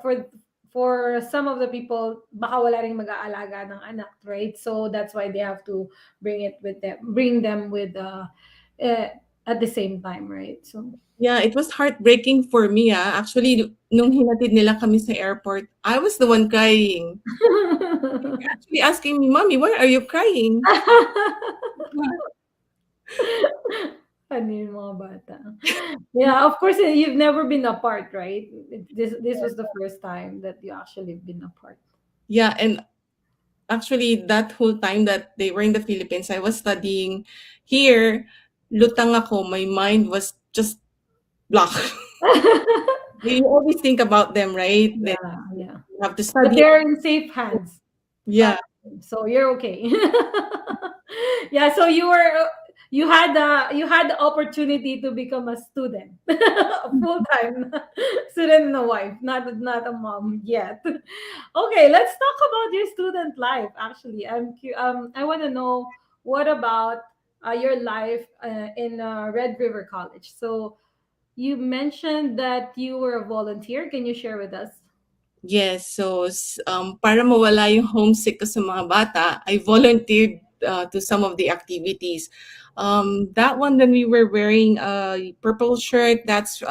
some of the people baka wala ring mag-aalaga ng anak, right? So that's why they have to bring them with uh at the same time, right? So Yeah, it was heartbreaking for me, ah. Actually, nung hinatid nila kami sa airport, I was the one crying. Actually asking me, "Mommy, why are you crying?" Ano yung mga bata. Yeah, of course, you've never been apart, right? This was the first time that you actually been apart. Yeah, and actually that whole time that they were in the Philippines, I was studying here. Lutang ako, my mind was just block. You always think about them, right? Then Yeah, yeah. you have to But study. they're in safe hands. Yeah, So you're okay. Yeah, so you had the opportunity to become a student, a full-time student and a wife, not a mom yet. Okay, let's talk about your student life. Actually, I want to know what about your life in Red River College. So you mentioned that you were a volunteer. Can you share with us? yes. So, para mawala yung homesick ko sa mga bata, I volunteered to some of the activities. That one, when we were wearing a purple shirt, that's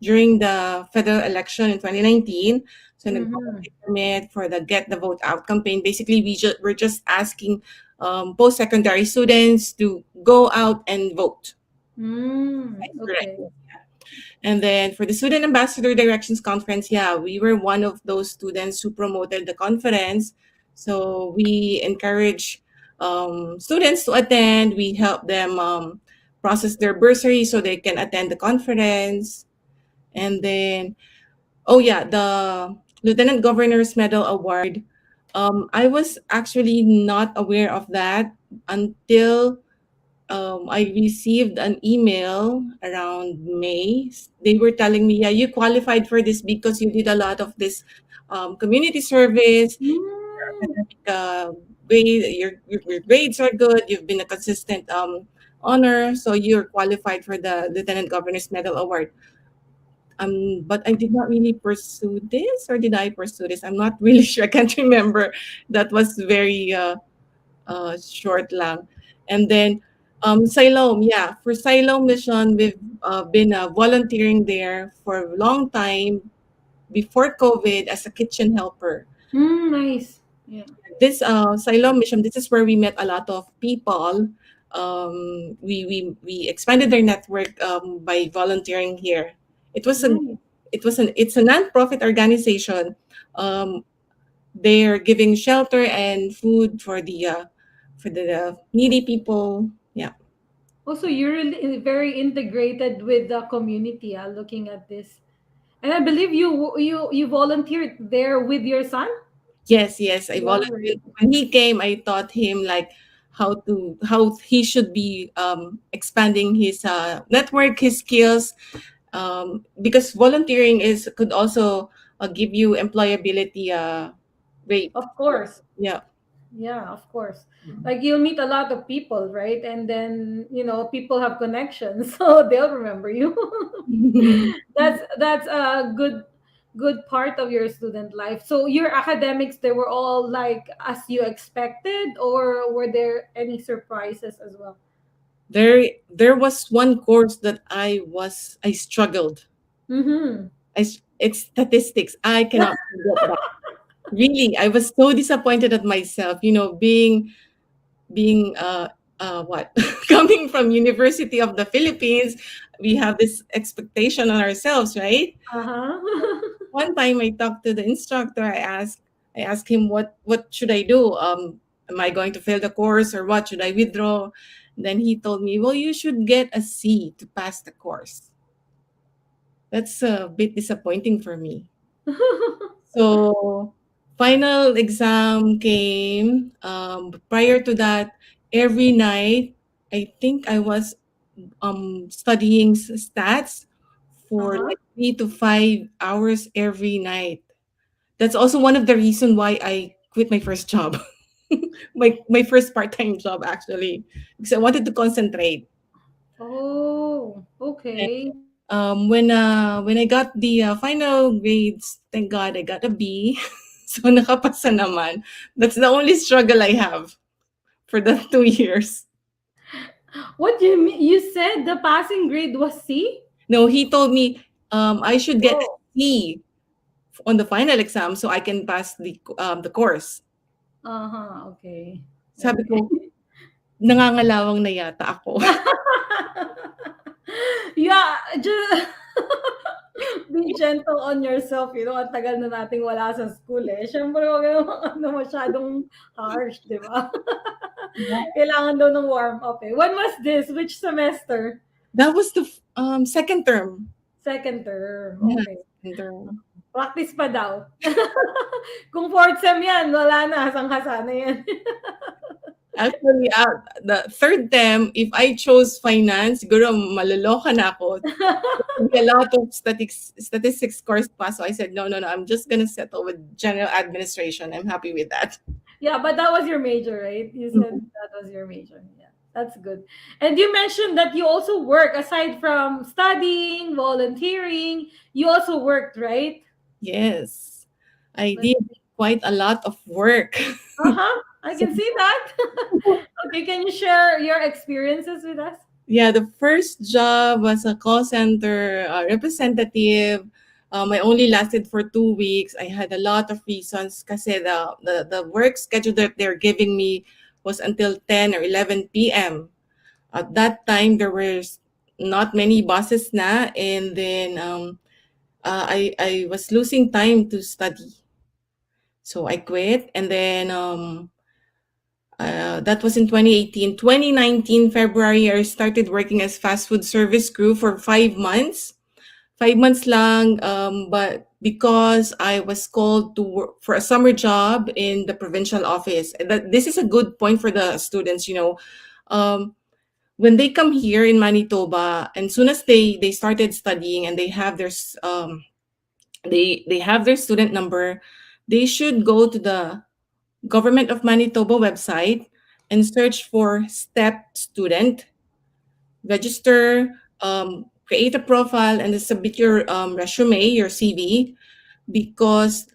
during the federal election in 2019. So, Mm-hmm. nag-volunteer kami for the Get the Vote Out campaign. Basically, we're just asking post-secondary students to go out and vote. Okay. And then for the Student Ambassador Directions Conference, yeah, we were one of those students who promoted the conference. So we encourage students to attend. We help them process their bursary so they can attend the conference. And then, oh yeah, the Lieutenant Governor's Medal Award. I was actually not aware of that until I received an email around May. They were telling me, yeah, you qualified for this because you did a lot of this community service. Mm. Academic grade, your grades are good. You've been a consistent honor, so you're qualified for the Lieutenant Governor's Medal Award. But I did not really pursue this, or did I pursue this? I'm not really sure. I can't remember. That was very short lang. And then Siloam, yeah, for Siloam Mission, we've been volunteering there for a long time before COVID as a kitchen helper. Nice. Yeah. This Siloam Mission, this is where we met a lot of people. We expanded their network by volunteering here. It was a Nice. it's a non-profit organization. Um, they're giving shelter and food for the needy people. Yeah. Also, you're really very integrated with the community. Looking at this, and I believe you volunteered there with your son. Yes, yes. I Yeah, volunteered. right. When he came, I taught him like how he should be expanding his network, his skills. Because volunteering is could also give you employability rate. Of course. Yeah. Yeah, of course. Like you'll meet a lot of people, right? And then, people have connections, so they'll remember you. That's a good part of your student life. So your academics, they were all like as you expected, or were there any surprises as well? There was one course that I struggled. Mm-hmm. It's statistics. I cannot forget that. Really, I was so disappointed at myself. Being what coming from University of the Philippines, we have this expectation on ourselves, right? Uh-huh. One time I talked to the instructor. I asked him what should I do. Am I going to fail the course or what? Should I withdraw? Then he told me, well, you should get a C to pass the course. That's a bit disappointing for me. So final exam came. Prior to that, every night, I think I was studying stats for Uh-huh. like 3 to 5 hours every night. That's also one of the reason why I quit my first job, my first part time job actually, because I wanted to concentrate. Oh, okay. When I got the final grades, thank God I got a B. So nakapasa naman. That's the only struggle I have for the 2 years. What do you mean? You said the passing grade was C? No, he told me I should get a Oh. C on the final exam so I can pass the course. Uh-huh. Okay. Sabi ko, Okay. nangangalawang na yata ako. Yeah, just be gentle on yourself. Ang tagal na nating wala sa school eh. Siyempre, huwag naman masyadong harsh, di ba? Kailangan daw ng warm up eh. When was this? Which semester? That was the second term. Second term. Yeah, Okay. second term. Practice pa daw. Kung fourth sem yan, wala na. Hasang-hasa na yan. Actually, the third term, if I chose finance, siguro maloloka na ako. There'd be a lot of statistics course pa. So I said, no, no, no. I'm just gonna settle with general administration. I'm happy with that. Yeah, but that was your major, right? You said Mhm. that was your major. Yeah, that's good. And you mentioned that you also work aside from studying, volunteering. You also worked, right? Yes, I did quite a lot of work. Uh-huh. I So can see that. Okay, can you share your experiences with us? yeah, the first job was a call center representative. I only lasted for 2 weeks. I had a lot of reasons kasi the work schedule that they're giving me was until 10 or 11 p.m. At that time, there was not many buses na, and then I was losing time to study. So I quit, and then that was in 2018. 2019, February, I started working as fast food service crew for 5 months. 5 months lang, but because I was called to work for a summer job in the provincial office. And this is a good point for the students, Um, when they come here in Manitoba, and soon as they started studying and they have their student number, they should go to the Government of Manitoba website and search for STEP student, register, create a profile, and then submit your resume, your CV, because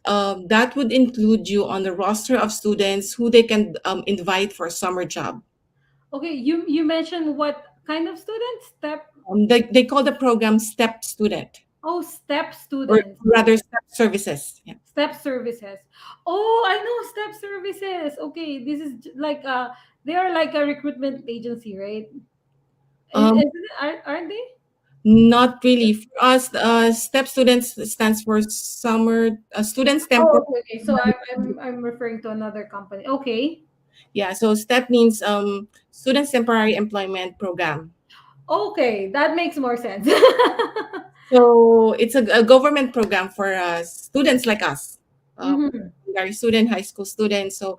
that would include you on the roster of students who they can invite for a summer job. Okay, you mentioned what kind of student? Step. They call the program STEP student, Oh, step or students. rather Okay. STEP services. Yeah. Step services. Oh, I know step services. Okay, this is they are like a recruitment agency, right? Um, Isn't it, aren't they? Not really. For us, STEP students stands for summer students Oh, temporary. okay, okay. So I'm referring to another company. Okay. Yeah, so STEP means students temporary employment program. Okay, that makes more sense. So it's a government program for students like us, Mm-hmm. secondary student, high school students. So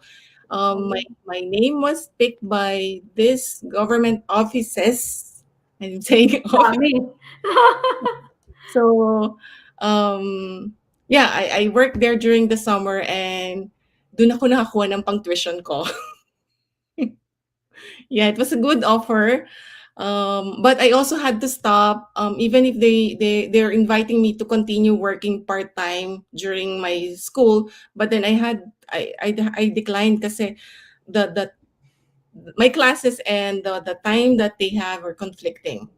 my Oh, my name was picked by this government offices. I'm saying office. dami. So yeah, I worked there during the summer and doon ako nakakuha ng pang tuition ko. Yeah, it was a good offer. But I also had to stop, even if they're inviting me to continue working part-time during my school. But then I declined kasi the my classes and the time that they have are conflicting.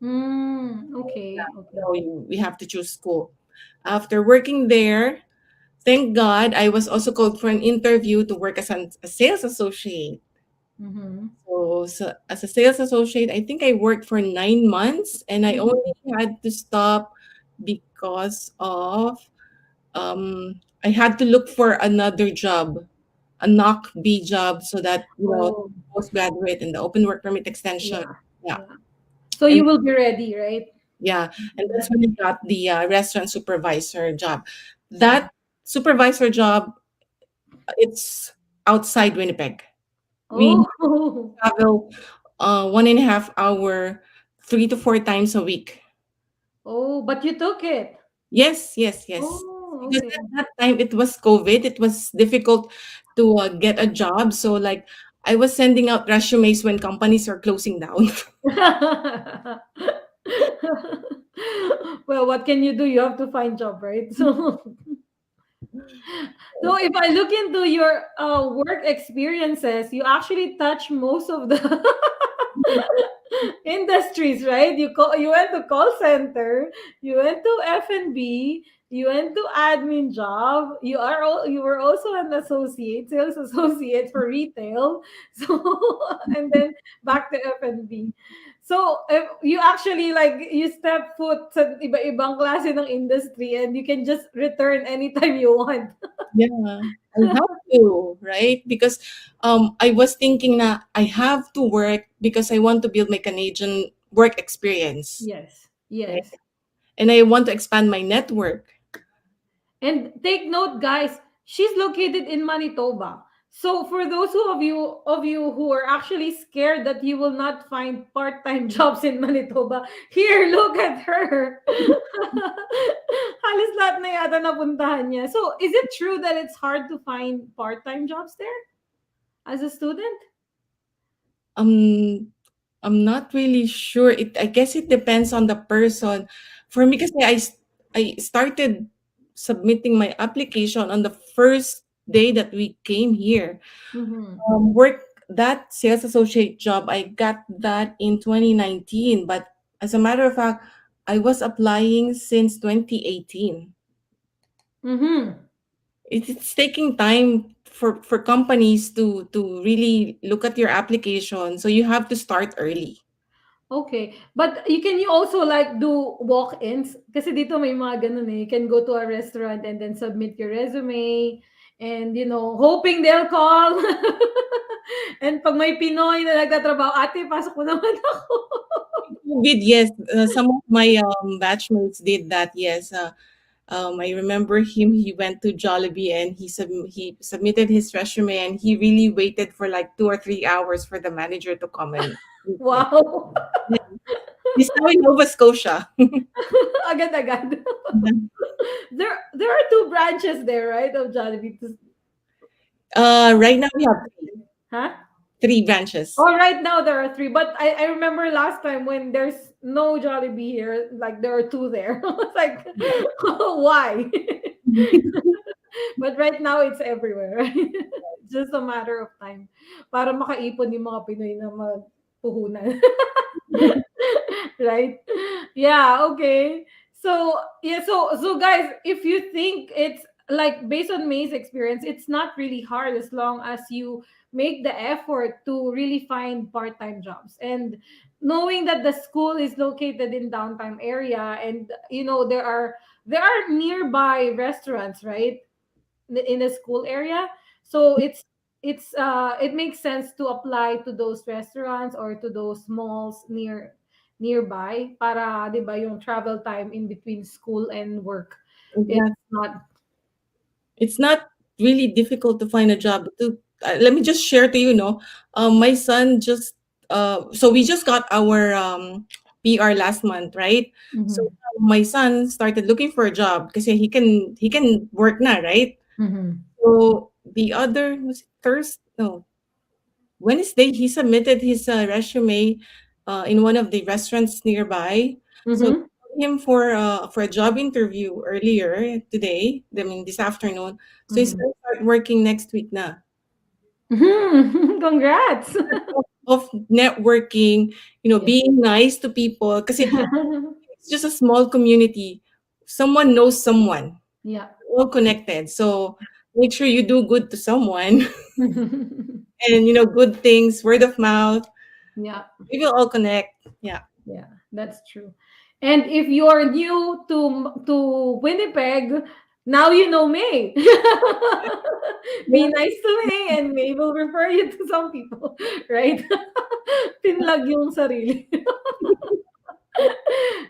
Okay, okay. So we have to choose school. After working there, thank God, I was also called for an interview to work as a sales associate. Mm-hmm. So as a sales associate, I think I worked for 9 months, and I only Mm-hmm. had to stop because of I had to look for another job, a knock B job, so that Oh, postgraduate and the open work permit extension. yeah, Yeah, yeah. So and you will be ready, right? yeah, and that's when I got the restaurant supervisor job. That supervisor job, it's outside Winnipeg. We Oh, travel 1.5 hour, 3 to 4 times a week. oh, but you took it. Yes, yes, yes. Oh, Because okay. at that time it was COVID. It was difficult to get a job. So like I was sending out resumes when companies are closing down. Well, what can you do? You have to find job, right? So if I look into your work experiences, you actually touch most of the industries, right? You went to call center, you went to F&B, you went to admin job. You were also an associate, sales associate for retail. So and then back to F&B. So if you actually like you step foot sa iba-ibang klase ng industry and you can just return anytime you want. Yeah, I have to, right? Because I was thinking na I have to work because I want to build my Canadian work experience, Yes. right? Yes. And I want to expand my network. And take note, guys, she's located in Manitoba. So for those of you who are actually scared that you will not find part-time jobs in Manitoba, here, look at her. Halos lahat na yata napuntahan niya. So is it true that it's hard to find part-time jobs there as a student? Um, I'm not really sure. I guess it depends on the person. For me, kasi I started submitting my application on the first day that we came here. Mm-hmm. Work that sales associate job, I got that in 2019, but as a matter of fact, I was applying since 2018. Mm-hmm. It's taking time for companies to really look at your application, so you have to start early. Okay. But you also like do walk-ins? Kasi dito may mga ganun eh. You can go to a restaurant and then submit your resume and hoping they'll call. And pag may Pinoy na nagtatrabaho, ate, pasok mo naman ako. COVID, yes, some of my batchmates did that. Yes, I remember him. He went to Jollibee and he submitted his resume and he really waited for like 2 or 3 hours for the manager to come and meet him. Wow. Yeah. He's now in Nova Scotia. Agad-agad. There are two branches there, right, of Jollibee. Right now we have Huh? three branches. Oh, right now there are three. But I remember last time when there's no Jollibee here, like there are two there. I was like, why? But right now it's everywhere. Right? It's just a matter of time. Para makaipon yung mga Pinoy na magpuhunan. Right? Yeah, okay. So yeah, so guys, if you think it's like based on May's experience, it's not really hard as long as you make the effort to really find part-time jobs. And knowing that the school is located in downtown area, and there are nearby restaurants, right, in the school area. So it makes sense to apply to those restaurants or to those malls nearby, para 'di ba yung travel time in between school and work, it's Exactly. not. It's not really difficult to find a job. Let me just share to you, know, my son just so we just got our PR last month, right? So Mhm. my son started looking for a job because he can work now, right? Mhm. So the other was it Thursday, no, Wednesday, he submitted his resume in one of the restaurants nearby. So Mhm. him for a job interview earlier today. I mean this afternoon. So he's Mhm. gonna start working next week na. Mhm. Congrats. Of networking, Yeah. being nice to people. Kasi it's just a small community. Someone knows someone. Yeah. All connected. So make sure you do good to someone and good things, word of mouth. Yeah. We will all connect. Yeah. Yeah, that's true. And if you're new to Winnipeg, now you know May. Be nice to May, and May will refer you to some people, right? Pinlag yung sarili.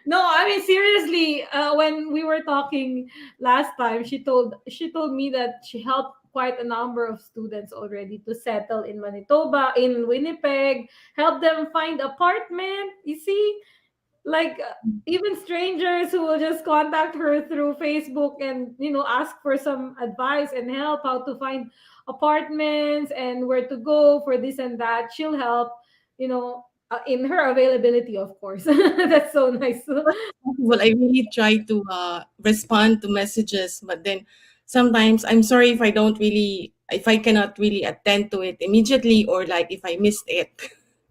No, I mean seriously. When we were talking last time, she told me that she helped quite a number of students already to settle in Manitoba, in Winnipeg, help them find apartment. You see, like even strangers who will just contact her through Facebook and ask for some advice and help how to find apartments and where to go for this and that. She'll help, in her availability, of course. That's so nice. Well, I really try to respond to messages, but then sometimes I'm sorry if I cannot really attend to it immediately or like if I missed it.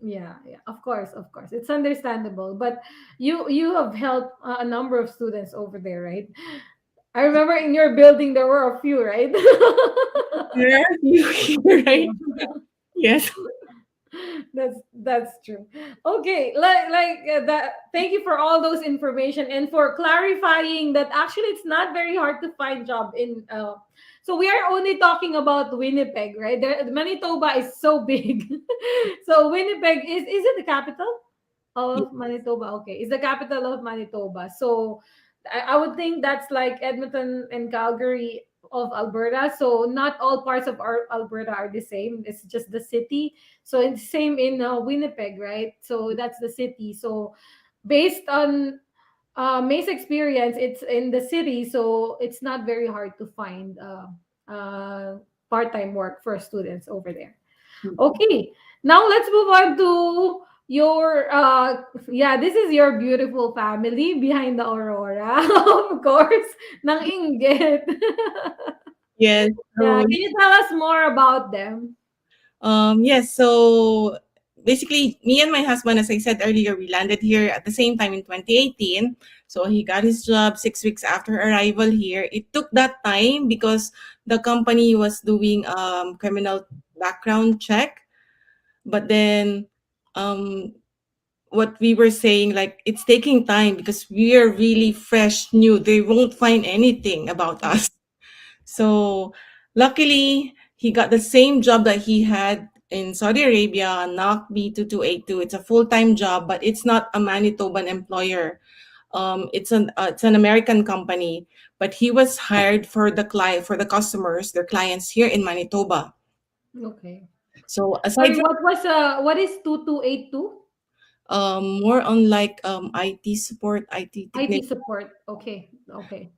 Yeah, yeah, of course, it's understandable. But you have helped a number of students over there, right? I remember in your building there were a few, right? There are you here, right? Yes. That's true. Okay, that. Thank you for all those information and for clarifying that actually it's not very hard to find job in. So we are only talking about Winnipeg, right? Manitoba is so big. So Winnipeg is it the capital Ye- of Manitoba? Okay, it's the capital of Manitoba. So I would think that's like Edmonton and Calgary of Alberta. So not all parts of our Alberta are the same. It's just the city. So it's same in Winnipeg, right? So that's the city. So based on May's experience, it's in the city, so it's not very hard to find part-time work for students over there. Okay, now let's move on to your yeah, this is your beautiful family behind the Aurora, of course, ng Inggit. Yes. Yeah, So can you tell us more about them? yes, so basically, me and my husband, as I said earlier, we landed here at the same time in 2018. So he got his job 6 weeks after arrival here. It took that time because the company was doing criminal background check. But then, um, what we were saying, like, it's taking time because we are really fresh, new. They won't find anything about us. So luckily, he got the same job that he had in Saudi Arabia, NOC B2282. It's a full-time job, but it's not a Manitoban employer. It's an American company, but he was hired for the client for the customers, their clients here in Manitoba. Okay. So aside Sorry, from what is 2282? more on like IT support, IT IT technician. support. Okay. Okay.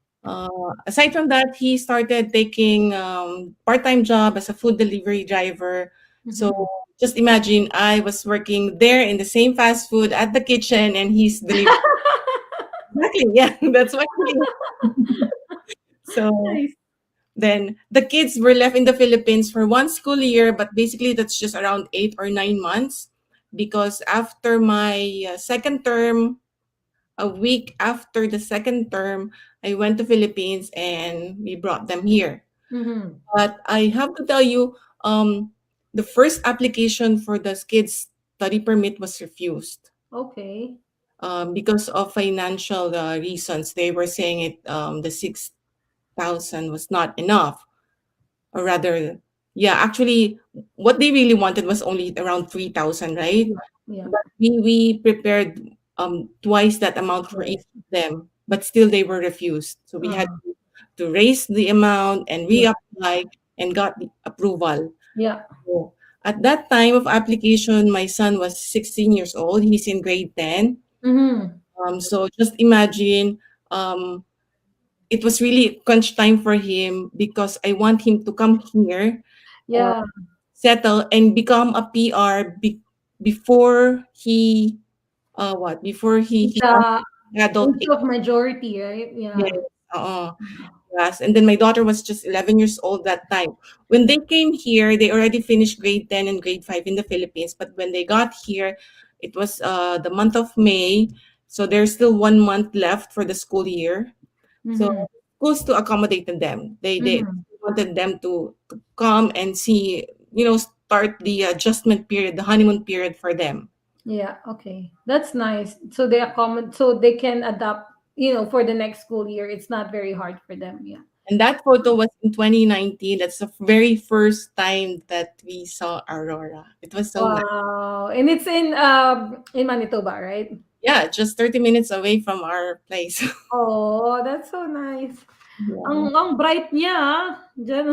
Aside from that, he started taking part-time job as a food delivery driver. So Mhm. just imagine I was working there in the same fast food at the kitchen, and he's delivering. Exactly, yeah, that's what he is. So Nice. then the kids were left in the Philippines for one school year, but basically that's just around 8 or 9 months because after my second term, a week after the second term, I went to Philippines and we brought them here. Mm-hmm. But I have to tell you, the first application for the kids study permit was refused Okay. because of financial reasons. They were saying the 6,000 was not enough, or rather, yeah, actually, what they really wanted was only around 3,000, right? Yeah. Yeah. But we prepared twice that amount for each Yes. of them, but still they were refused. So we had Uh-huh. to raise the amount and Yeah. reapply and got the approval. Yeah. So at that time of application, my son was 16 years old. He's in grade 10. Mm-hmm. So just imagine, um, it was really crunch time for him because I want him to come here, uh, Yeah. settle, and become a PR before he before he passed The adult age age. of majority, right? Yes, Yeah. oo. Yes, and then my daughter was just 11 years old that time. When they came here, they already finished grade 10 and grade 5 in the Philippines. But when they got here, it was the month of May. So there's still 1 month left for the school year. So Mm-hmm. schools to accommodate them. They Mm-hmm. wanted them to come and see, start the adjustment period, the honeymoon period for them. Yeah. Okay. That's nice. So they accommodate, so they can adapt, for the next school year. It's not very hard for them. Yeah. And that photo was in 2019. That's the very first time that we saw Aurora. It was so magic. Wow. And it's in Manitoba, right? Yeah, just 30 minutes away from our place. Oh, that's so nice. Yeah. Ang bright niya, ah. Diyan.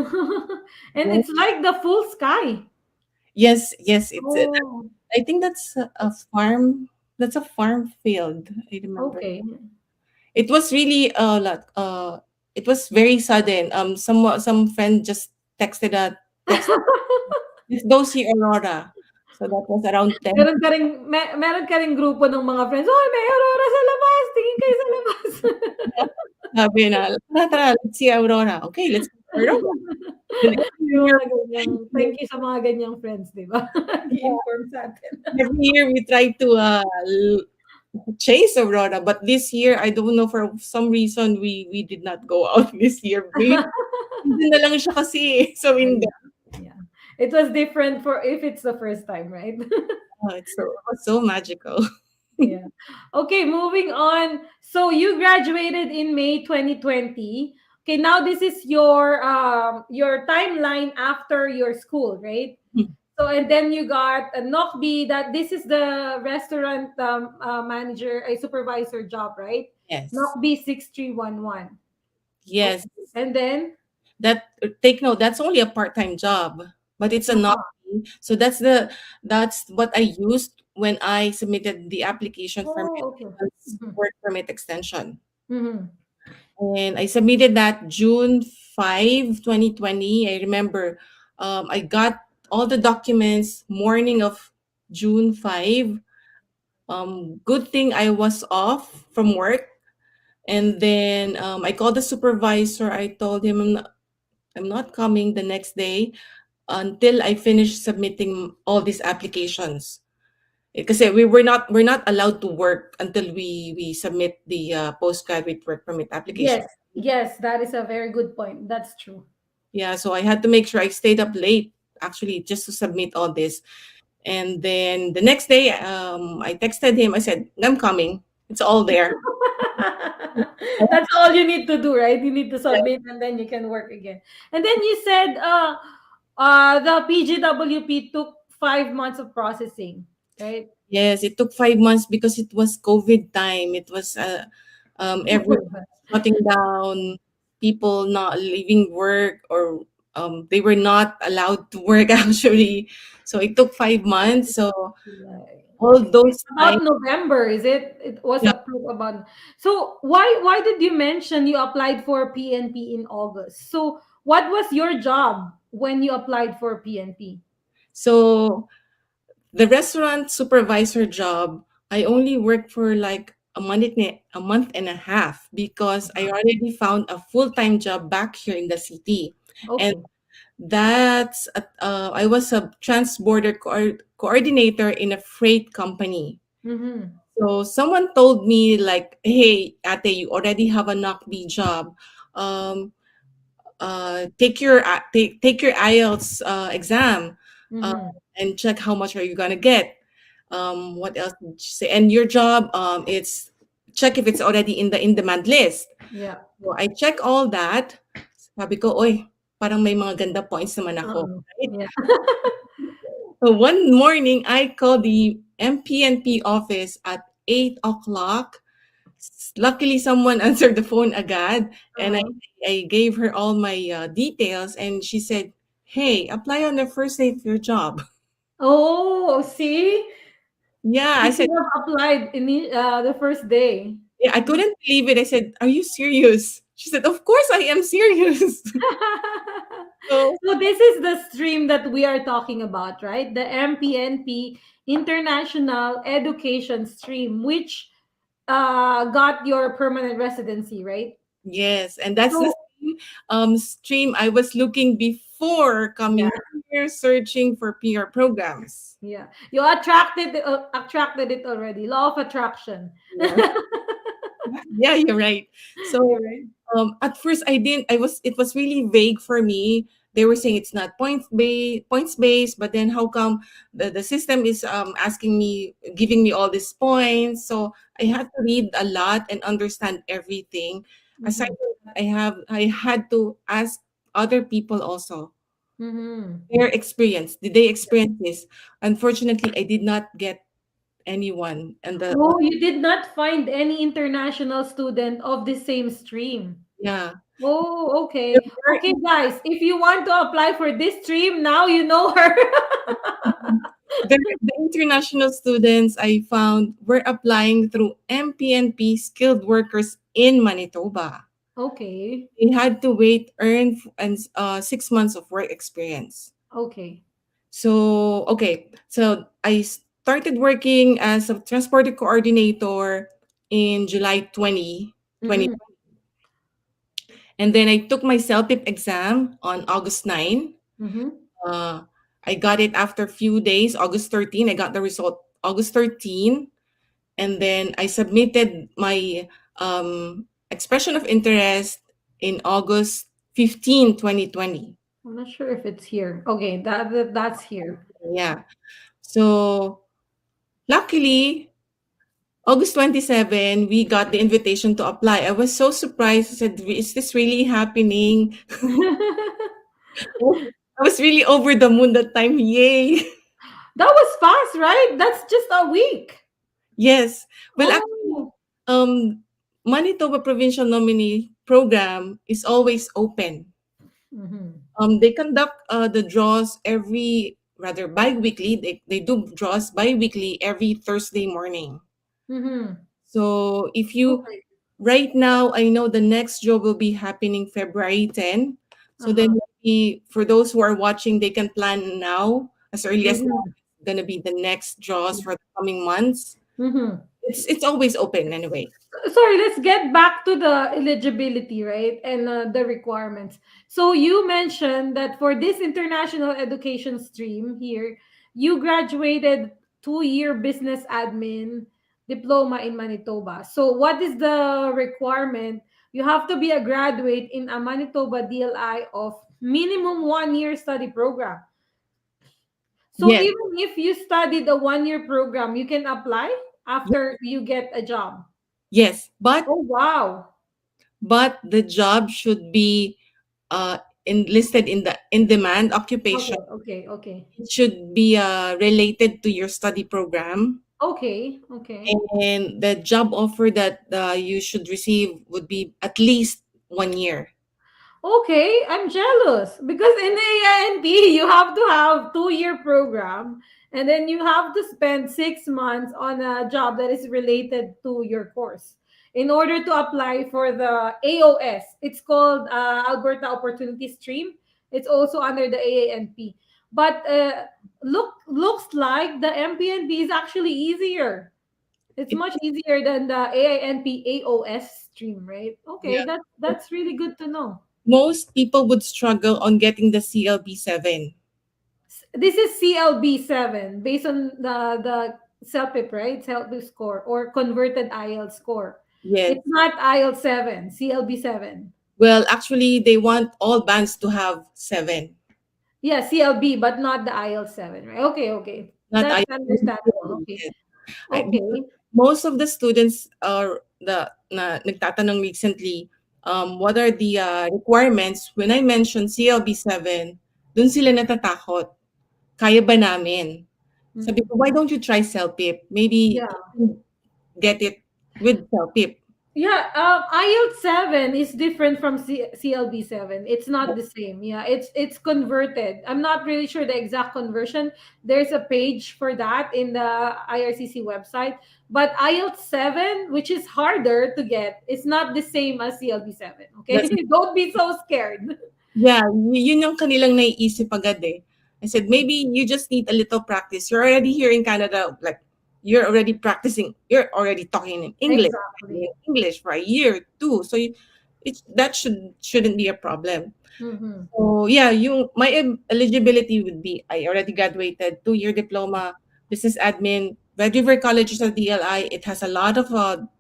And Oh, it's like the full sky. yes, yes, Oh, I think that's a farm. That's a farm field. I remember. okay. It was really it was very sudden. Some friend just texted a text. Let's go see Aurora. So that was around 10. Meron ka ring grupo ng mga friends, "Hoy, may aurora sa labas, tingin kayo sa labas." Sabi na, "Tara, tara, let's see Aurora." Okay, let's go to Aurora. The next Yung year, mga ganyang thank you sa mga ganyang friends, 'di ba? Nag-i-inform sa'tin. every year we try to chase Aurora, but this year I don't know, for some reason we did not go out this year. Maybe hindi na lang siya kasi sa Oh, window. yeah. Yeah. It was different for if it's the first time, right? It was so magical. Yeah. Okay, moving on. So you graduated in May 2020. Okay, now this is your timeline after your school, right? So and then you got a Nokbi, that this is the restaurant manager, a supervisor job, right? Yes. Nokbi 6311. Yes. Okay. And then That take note, that's only a part-time job, but it's a not. uh-huh. So that's what I used when I submitted the application for my Oh, okay. Mm-hmm. work permit extension. Mm-hmm. And I submitted that June 5, 2020. I remember I got all the documents morning of June 5. Good thing I was off from work. And then I called the supervisor. I told him I'm not coming the next day until I finish submitting all these applications. Because we're not allowed to work until we submit the postgraduate work permit application. Yes, yes, that is a very good point. That's true. Yeah, so I had to make sure I stayed up late actually just to submit all this. And then the next day, I texted him. I said, "I'm coming. It's all there." That's all you need to do, right? You need to submit and then you can work again. And then you said the PGWP took 5 months of processing, right? Yes, it took 5 months because it was COVID time. It was everyone shutting down, people not leaving work, or they were not allowed to work actually. So it took 5 months. So July. all Okay. those time, About November, is it? It was yeah. approved about. So why did you mention you applied for PNP in August? So what was your job when you applied for PNP? So the restaurant supervisor job, I only worked for like a month and a half because I already found a full-time job back here in the city. And Okay. I was a trans-border coordinator in a freight company. Mm-hmm. So someone told me like, "Hey, Ate, you already have a knock B job. Um, take your IELTS exam, uh, Mm-hmm. and check how much are you gonna get. What else did she say? And your job, it's check if it's already in the in demand list." Yeah. So I check all that. Sabi ko, oy, parang may mga ganda points naman ako. Uh-uh. Right? Yeah. So one morning, I called the MPNP office at 8 o'clock. Luckily, someone answered the phone agad, and Uh-huh. I gave her all my details, and she said, "Hey, apply on the first day of your job." Oh, see? Yeah, I You said, should have applied in the first day. yeah, I couldn't believe it. I said, "Are you serious?" She said, "Of course I am serious." So So this is the stream that we are talking about, right? The MPNP International Education Stream, which got your permanent residency, right? yes, and that's the So same stream I was looking before yeah, coming here, searching for PR programs. yeah, you attracted it already. Law of attraction. Yeah, yeah, you're right. So You're right. at first I didn't I was it was really vague for me. They were saying it's not points based, but then how come the system is asking me, giving me all these points? So I had to read a lot and understand everything. Aside Mm-hmm. from that, I had to ask other people also Mm-hmm. their experience. Did they experience this? Unfortunately, I did not get anyone and the Oh, you did not find any international student of the same stream. yeah. Oh, There okay. were Okay, guys, if you want to apply for this stream, now you know her. the international students I found were applying through MPNP skilled workers in Manitoba. Okay. They had to wait, earn, and 6 months of work experience. Okay. So, okay. So, I started working as a transport coordinator in July 2020. Mm-hmm. And then I took my CELPIP exam on August 9. Mm-hmm. Uh, I got it after a few days, August 13. I got the result August 13. And then I submitted my expression of interest in August 15, 2020. I'm not sure if it's here. Okay, that's here. Yeah. So luckily, August 27, we got the invitation to apply. I was so surprised. I said, is this really happening? That I was really over the moon that time. Yay. was fast, right? That's just a week. Yes. Well, actually, Oh. Manitoba Provincial Nominee Program is always open. Mm-hmm. They conduct the draws rather bi-weekly. They do draws bi-weekly every Thursday morning. Mm-hmm. So if you Okay. right now, I know the next draw will be happening February 10. So then Uh-huh. maybe for those who are watching, they can plan now as early as now. Mm-hmm. It's gonna be the next draws for the coming months. Mm-hmm. It's always open anyway. Sorry, let's get back to the eligibility, right? And the requirements. So you mentioned that for this international education stream here, you graduated 2-year business admin diploma in Manitoba. So what is the requirement? You have to be a graduate in a Manitoba DLI of minimum 1-year study program. So Yes, even if you studied a 1-year program, you can apply after you get a job. yes, Oh, wow. but the job should be listed in the in demand occupation. Okay, okay, okay. It should be related to your study program, Okay, okay. and the job offer that you should receive would be at least 1 year. Okay, I'm jealous because in the AINP you have to have 2-year program and then you have to spend 6 months on a job that is related to your course in order to apply for the AOS. It's called Alberta Opportunity Stream. It's also under the AANP. But looks like the MPNP is actually easier. It's It, much easier than the AINP AOS stream, right? Okay, yeah, that's really good to know. most people would struggle on getting the CLB 7. This is CLB 7 based on the CELPIP, right? CELPIP score or converted IELTS score. Yes. It's not IELTS 7, CLB 7. Well, actually, they want all bands to have 7, Yeah, CLB, but not the IELTS 7, right? Okay, okay. not That's understandable. IELTS. Okay. Yes. Because Okay. most of the students are nagtatanong recently, what are the requirements? When I mentioned CLB 7, dun sila natatakot. Kaya ba namin? Sabi Mhm. ko, why don't you try CELPIP? Maybe you Yeah. can get it with CELPIP. Yeah, IELTS 7 is different from CLB 7. It's not the same. Yeah, it's converted. I'm not really sure the exact conversion. There's a page for that in the IRCC website. But IELTS 7, which is harder to get, is not the same as CLB 7. Okay? That's Don't be so scared. Yeah, yun yung kanilang naiisip agad eh. I said, maybe you just need a little practice. You're already here in Canada, like you're already practicing, you're already talking in English, Exactly. in English for a year, too. So that shouldn't be a problem. Mm-hmm. So yeah, my eligibility would be I already graduated, 2-year diploma, business admin, Red River College is a DLI. It has a lot of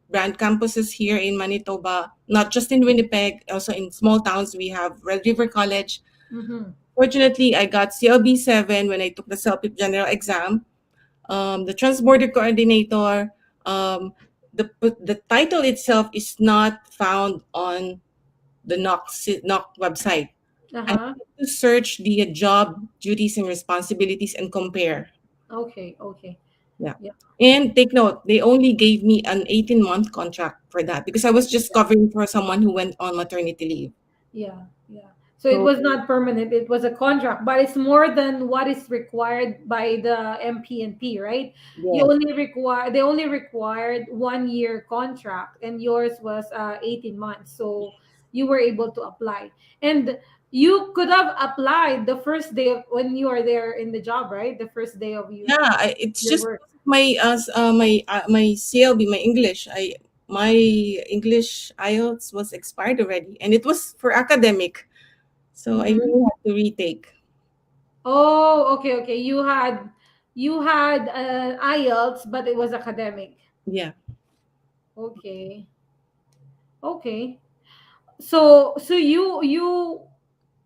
brand campuses here in Manitoba, not just in Winnipeg, also in small towns. We have Red River College. Mm-hmm. Fortunately, I got CLB 7 when I took the CELPIP general exam. The Transborder Coordinator. Um, the title itself is not found on the NOC website. I Uh-huh. had to search the job duties and responsibilities and compare. Okay, okay. Yeah. Yeah. And take note, they only gave me an 18-month contract for that because I was just covering for someone who went on maternity leave. Yeah, yeah. So it So, was not permanent, it was a contract, but it's more than what is required by the MPNP, right? You yes. only require they only required 1 year contract and yours was 18 months. So you were able to apply. And you could have applied the first day of when you are there in the job, right? The first day of Yeah, it's your just work. my CLB, my English. My English IELTS was expired already, and it was for academic, so I Mhm. really had to retake. Oh, okay, okay. You had IELTS, but it was academic. Yeah. Okay. Okay. So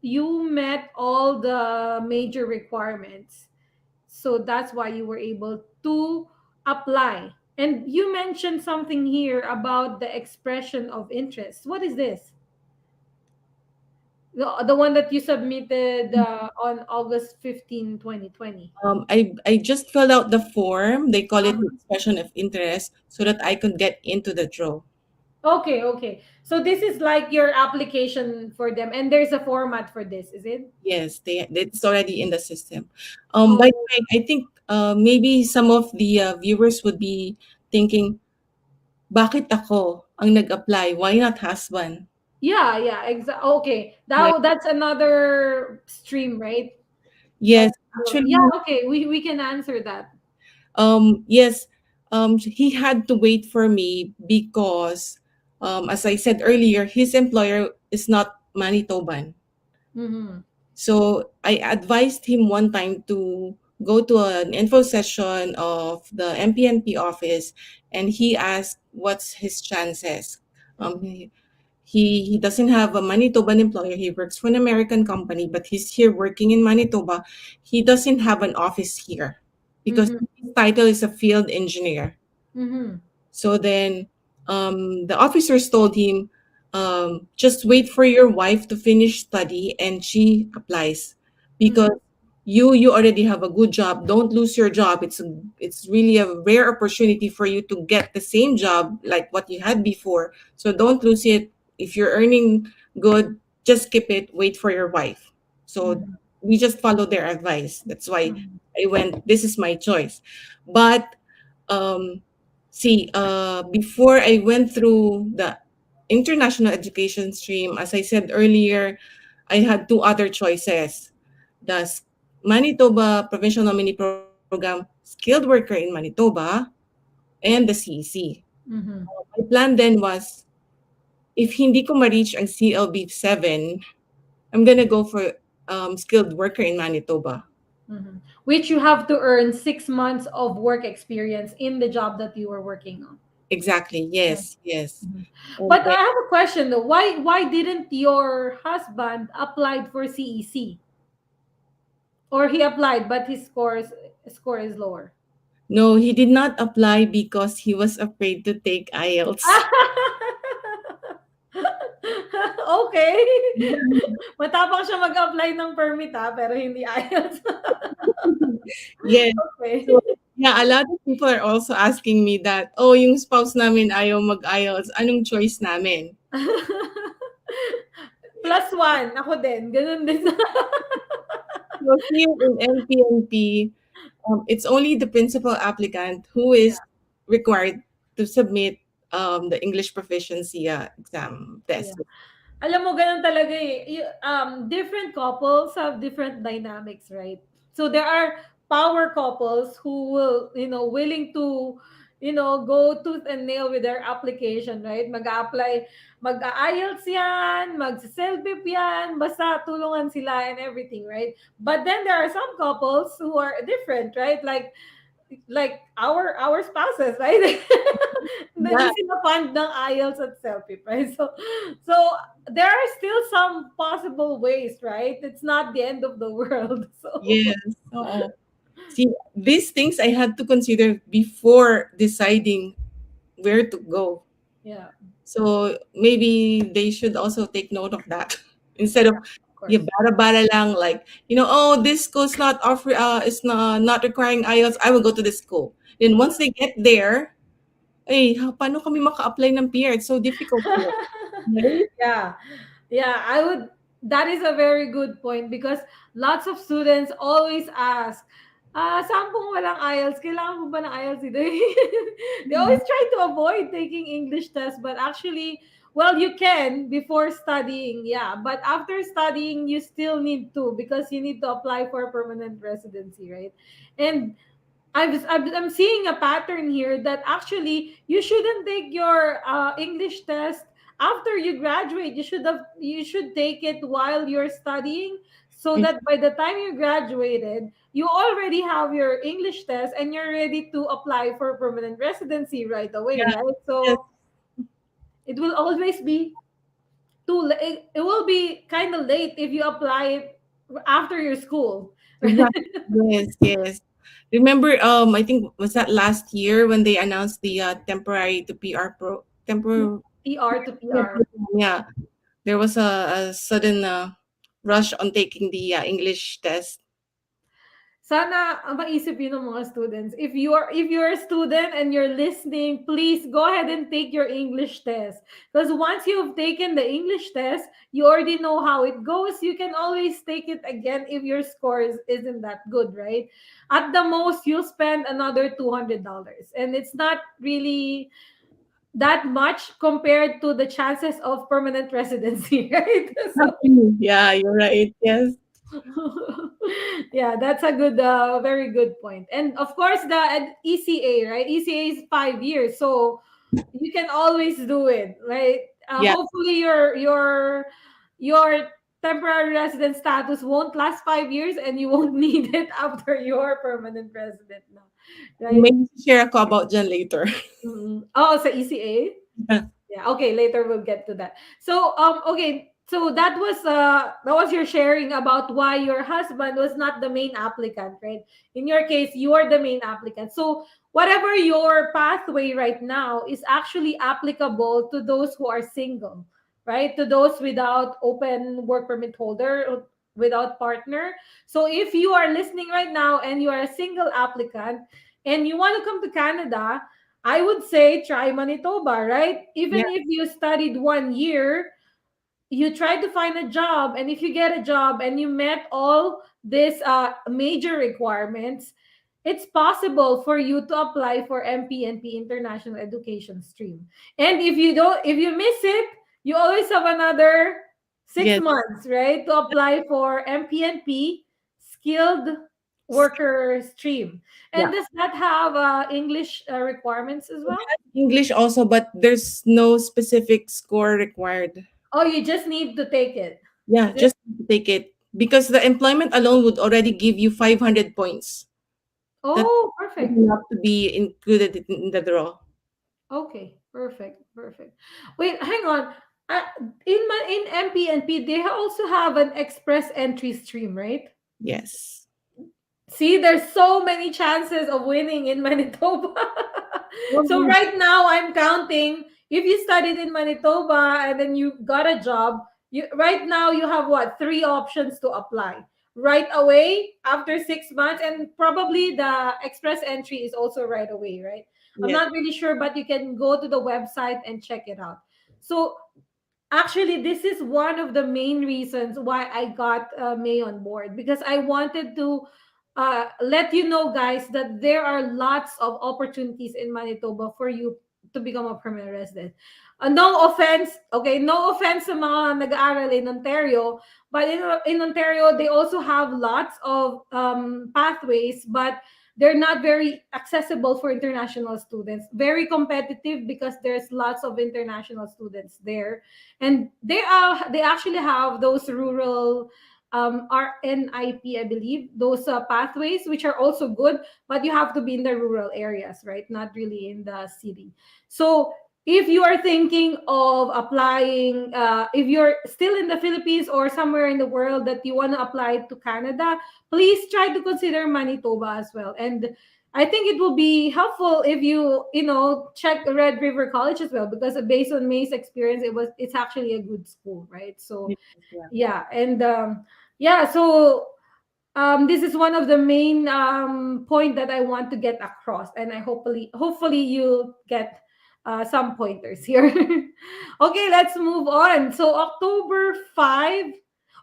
you met all the major requirements. So that's why you were able to apply. And you mentioned something here about the expression of interest. What is this? The one that you submitted on August 15, 2020. I just filled out the form. They call it the Uh-huh. expression of interest, so that I could get into the draw. Okay, okay. So this is like your application for them, and there's a format for this, is it? Yes, it's already in the system. By the Oh, way, I think maybe some of the viewers would be thinking, bakit ako ang nag-apply? Why not husband? yeah, yeah, exactly. Okay, Right. that's another stream, right? Of Yes, yeah, actually, okay, we can answer that. yes, he had to wait for me because, as I said earlier, his employer is not Manitoban. Mm-hmm. So I advised him one time to go to an info session of the MPNP office, and he asked what's his chances. He doesn't have a Manitoban employer. He works for an American company, but he's here working in Manitoba. He doesn't have an office here because Mm-hmm. his title is a field engineer. Mm-hmm. So then the officers told him, just wait for your wife to finish study and she applies because Mm-hmm. you already have a good job. Don't lose your job. It's really a rare opportunity for you to get the same job like what you had before. So don't lose it. If you're earning good, just keep it. Wait for your wife. So Mm-hmm. we just follow their advice. That's why Mm-hmm. I went. This is my choice. But um, see, before I went through the international education stream, as I said earlier, I had two other choices: the Manitoba Provincial Nominee Program, skilled worker in Manitoba, and the CEC. Mm-hmm. My plan then was, if hindi ko ma-reach ang CLB 7, I'm gonna go for skilled worker in Manitoba. Mhm. Which you have to earn 6 months of work experience in the job that you were working on. Exactly. Right. Yes. Yes. Mhm. And But I have a question though. Why didn't your husband applied for CEC? Or he applied but his score is lower? no, he did not apply because he was afraid to take IELTS. Okay. Matapang siya mag-apply ng permit pero hindi IELTS. Yes. Okay. So, yeah, a lot of people are also asking me that, oh, yung spouse namin ayaw mag-IELTS, anong choice namin? Plus one. Ako din. Ganun din. So here in MPNP, it's only the principal applicant who is Yeah. required to submit the English proficiency exam Yeah. test. Alam mo, ganun talaga eh. Different couples have different dynamics, right? So there are power couples who will, willing to, go tooth and nail with their application, right? Mag-a-apply, mag-a-IELTS yan, mag-self-pip yan, basta tulungan sila and everything, right? But then there are some couples who are different, right? Like our spouses, right? Hindi Yeah, sila fond ng IELTS at selfie, right? So there are still some possible ways, right? It's not the end of the world. So yes. Oo. See, these things I had to consider before deciding where to go. yeah, So maybe they should also take note of that instead of of yeah, course. bara-bara lang like oh this school's not offer is not requiring IELTS. I will go to this school. Then once they get there, paano kami maka-apply ng PR? It's so difficult here. Right? Yeah. Yeah, I would. That is a very good point because lots of students always ask, saan pong walang IELTS? Kailangan po ba ng IELTS dito? They always try to avoid taking English test, but actually, well, you can before studying, yeah. But after studying, you still need to because you need to apply for permanent residency, right? And I'm seeing a pattern here that actually you shouldn't take your English test after you graduate. You should take it while you're studying so Yes. that by the time you graduated, you already have your English test and you're ready to apply for permanent residency right away, Yeah. right? Yes. So it will always be too late. It will be kind of late if you apply it after your school, right? Exactly. Yes, yes. Remember, I think was that last year when they announced the temporary to PR temporary PR to PR. yeah. There was a sudden rush on taking the English test. Sana maisip yun ng mga students. If you're a student and you're listening, please go ahead and take your English test. Because once you've taken the English test, you already know how it goes. You can always take it again if your score isn't that good, right? At the most, you'll spend another $200. And it's not really that much compared to the chances of permanent residency, right? So Exactly. Yeah, you're right. Yes. yeah, that's a very good point. And of course, the ECA, right? ECA is 5 years, so you can always do it, right? Yeah. Hopefully, your temporary resident status won't last 5 years, and you won't need it after your permanent resident now, right? Maybe share ako about Jan later. Oh, sa ECA. Yeah, okay, later we'll get to that. So okay, so that was your sharing about why your husband was not the main applicant, right? In your case, you are the main applicant. So whatever your pathway right now is actually applicable to those who are single, right? To those without open work permit holder or without partner. So if you are listening right now and you are a single applicant and you want to come to Canada, I would say try Manitoba, right? Yeah. Even if you studied 1 year, you try to find a job, and if you get a job and you met all these major requirements, it's possible for you to apply for MPNP International Education Stream. And if you miss it, you always have another six Yes. months, right, to apply for MPNP Skilled Worker Stream. Yeah. And does that have English requirements as well? English also, but there's no specific score required. Oh, you just need to take it. Yeah, Is it? just take it. because the employment alone would already give you 500 points. That's Oh, perfect. enough to be included in the draw. Okay, perfect, perfect. Wait, hang on. Uh, in MPNP, they also have an express entry stream, right? Yes. See, there's so many chances of winning in Manitoba. So Oh, right now, I'm counting. If you studied in Manitoba and then you got a job, you right now you have what, three options to apply right away after 6 months, and probably the express entry is also right away, right? I'm yes. not really sure, but you can go to the website and check it out. So actually, this is one of the main reasons why I got May on board, because I wanted to let you know, guys, that there are lots of opportunities in Manitoba for you to become a permanent resident. No offense, okay, no offense sa mga nag-aaral in Ontario, but in Ontario, they also have lots of pathways, but they're not very accessible for international students. Very competitive because there's lots of international students there, and they actually have those rural RNIP, I believe, those pathways, which are also good, but you have to be in the rural areas, right? Not really in the city. So if you are thinking of applying, if you're still in the Philippines or somewhere in the world that you want to apply to Canada, please try to consider Manitoba as well. And I think it will be helpful if you check Red River College as well, because based on May's experience, it's actually a good school, right? So Yes, yeah. yeah, and yeah, so this is one of the main point that I want to get across, and I hopefully you get some pointers here. Okay, let's move on. So October 5.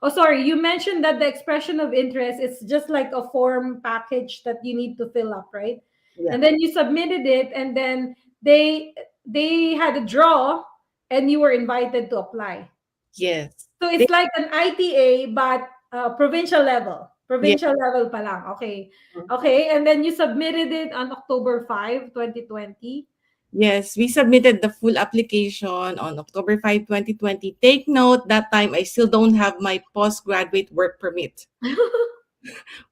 Oh, sorry, you mentioned that the expression of interest is just like a form package that you need to fill up, right? Yeah. And then you submitted it, and then they had a draw, and you were invited to apply. Yes. So They, it's like an ITA, but provincial level. yeah. Provincial level pa lang. Okay. Okay. And then you submitted it on October 5, 2020. Yes, we submitted the full application on October 5, 2020. Take note, that time I still don't have my postgraduate work permit.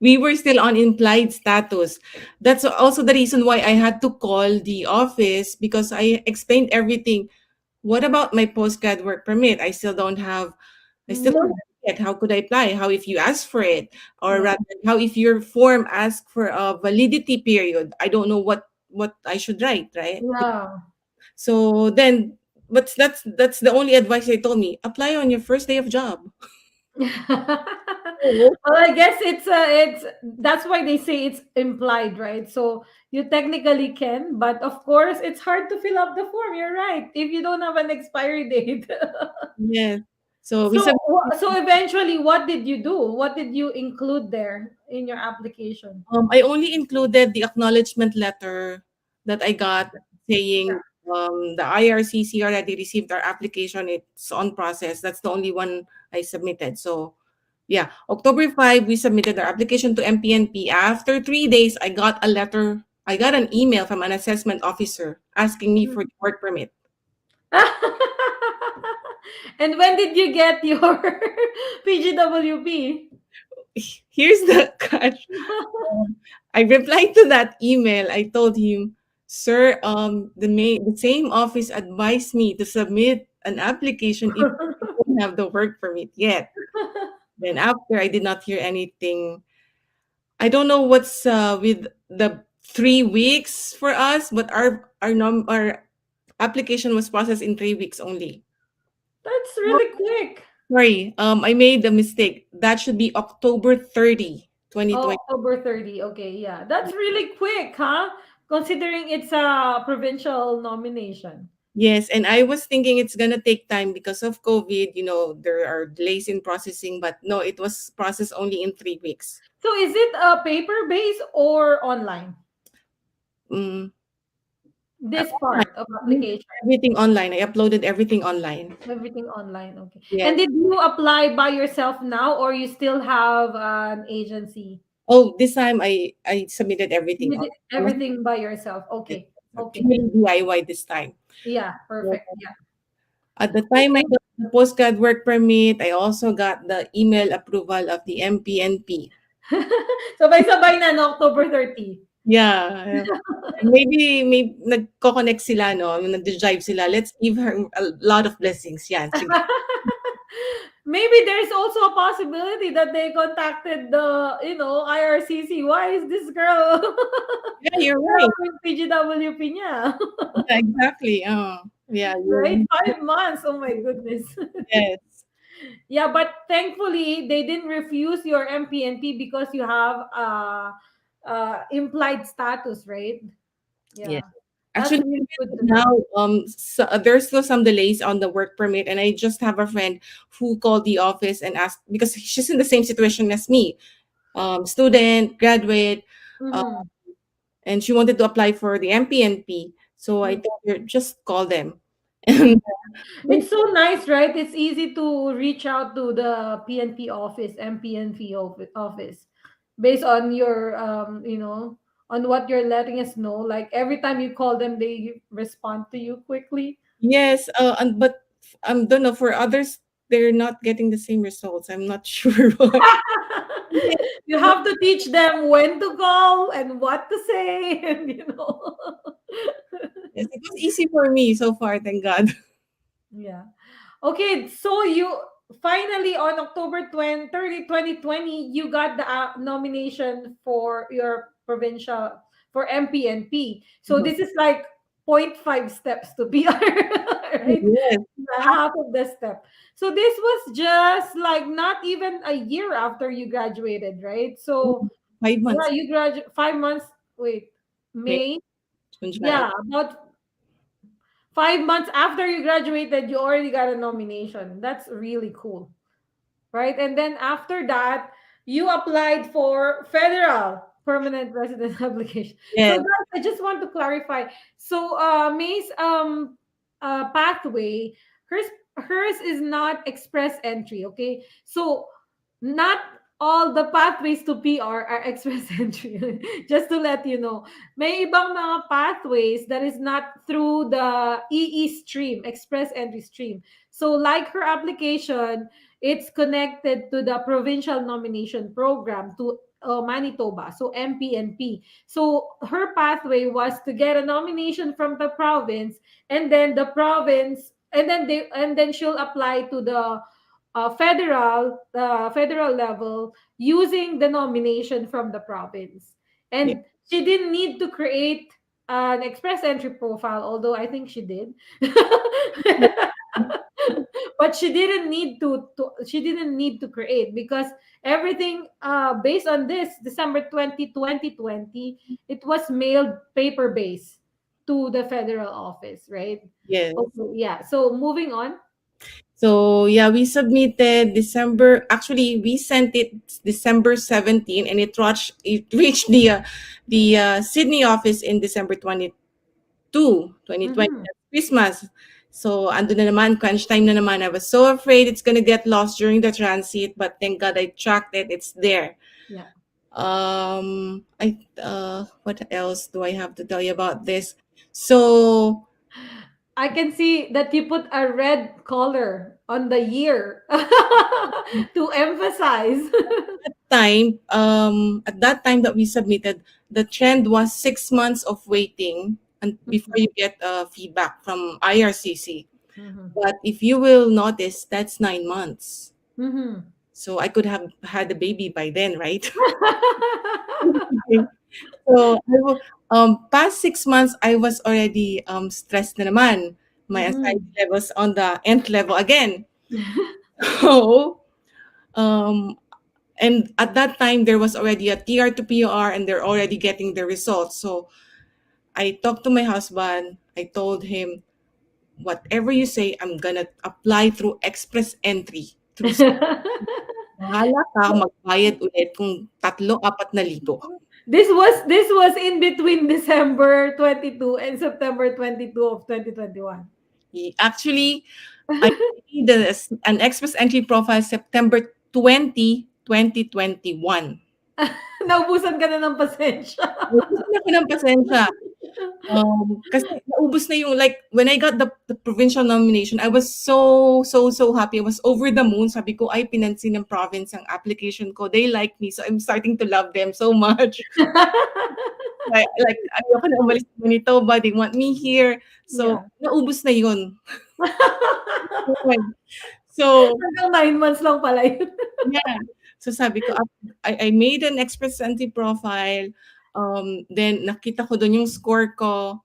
We were still on implied status. That's also the reason why I had to call the office, because I explained everything. What about my postgrad work permit? I still don't Mm, have it yet. How could I apply? How if you ask for it? Or yeah. rather, how if your form asks for a validity period? I don't know what I should write, right? Yeah. So then, but that's the only advice they told me. Apply on your first day of job. Oh. Well, I guess it's that's why they say it's implied, right? So you technically can, but of course it's hard to fill up the form. You're right. If you don't have an expiry date. Yes. So we So, submitted. so eventually, what did you do? What did you include there in your application? I only included the acknowledgement letter that I got saying the IRCC already received our application. It's on process. That's the only one I submitted. So, yeah, October 5, we submitted our application to MPNP. After 3 days, I got a letter. I got an email from an assessment officer asking me for the work permit. And when did you get your PGWP? Here's the catch. I replied to that email. I told him, "Sir, the same office advised me to submit an application if I don't have the work permit yet." Then after, I did not hear anything. I don't know what's with the 3 weeks for us, but our application was processed in 3 weeks only. That's Oh, really quick. sorry, I made a mistake. That should be October 30, Oh, 2020. October 30. Okay, yeah. That's really quick, huh? Considering it's a provincial nomination. Yes, and I was thinking it's gonna take time because of COVID. There are delays in processing, but no, it was processed only in 3 weeks. So is it a paper based or online? Mm, This Online. part of application. Everything online. I uploaded everything online. Everything online. Okay. And Yes. did you apply by yourself now, or you still have an agency? Oh, this time I submitted everything You on did everything by yourself. Okay. Okay. purely DIY this time. Yeah, So, perfect. Yeah. at the time I Okay. got the postgrad work permit. I also got the email approval of the MPNP. Sabay-sabay na no, October 30. Yeah. Maybe nagko-connect sila, no? Nagde-drive sila. Let's give her a lot of blessings. Yan, sige. Maybe there's also a possibility that they contacted the, IRCC. Why is this girl Yeah, you're right. PGWP niya? Yeah, exactly. Yeah, Right? 5 months. Oh my goodness. yes. Yeah, but thankfully they didn't refuse your MPNP because you have implied status, right? Yeah. Yeah. That's Actually, really good to now know. there's still some delays on the work permit, and I just have a friend who called the office and asked because she's in the same situation as me, student, graduate, uh, Mm-hmm. and she wanted to apply for the MPNP. So I Mm-hmm. told her just call them, and It's so nice, right? It's easy to reach out to the PNP office, MPNP office, based on your, on what you're letting us know. Like every time you call them, they respond to you quickly. yes, but don't know for others they're not getting the same results. I'm not sure why. You have to teach them when to call and what to say, and Yes, it was easy for me so far, thank God. yeah. Okay, so you finally on October 2020, you got the nomination for your provincial for MPNP. So this is like point 0.5 steps to PR, right? Yes, Half of the step. So this was just like not even a year after you graduated, right? So 5 months. yeah, you graduate 5 months. Wait, May, May. June, July. Yeah, about 5 months after you graduated, you already got a nomination. That's really cool, right? And then after that, you applied for federal permanent resident application. So Yes, guys, I just want to clarify. So May's pathway, hers hers is not express entry. Okay, so not all the pathways to PR are express entry. Just to let you know, may ibang mga pathways that is not through the EE stream, express entry stream. So like her application, it's connected to the provincial nomination program to Manitoba, so MPNP. So her pathway was to get a nomination from the province, and then the province, and then she'll apply to the federal level using the nomination from the province. yes. And she didn't need to create an express entry profile, although I think she did. But she didn't need to create because everything based on this December 2020, it was mailed paper based to the federal office, right? Yes. Okay, yeah, so moving on. So yeah, we submitted December. Actually, we sent it December 17, and it reached the Sydney office in December 22, 2020, Mm-hmm. Christmas. So ando na naman, crunch time na naman. I was so afraid it's gonna get lost during the transit, but thank God I tracked it. It's there. Yeah. I what else do I have to tell you about this? So I can see that you put a red color on the year to emphasize. at that time that we submitted, the trend was 6 months of waiting and before you get feedback from IRCC. Mhm. But if you will notice, that's 9 months. Mhm. So I could have had a baby by then, right? So past 6 months, I was already stressed na naman. My anxiety Mhm. levels on the nth level again. So um, and at that time there was already a TR to POR and they're already getting the results. So I talked to my husband. I told him, whatever you say, I'm gonna apply through express entry. Bahala ka magbayad ulit kung 3,000-4,000. This was in between December 22 and September 22 of 2021. Actually, I made an express entry profile September 20, 2021. Naubusan ka na ng pasensya. Naubusan ako ng pasensya. Kasi naubos na yung like, when I got the provincial nomination, I was so, so, so happy. I was over the moon. Sabi ko, ay, pinansin ng province ang application ko. They like me. So I'm starting to love them so much. Like ayoko na umalis sa Manitoba. They want me here. So, Yeah. naubos na yun. So, Hanggang 9 months lang pala yun. yeah. So sabi ko, I made an express entry profile. Then nakita ko doon yung score ko.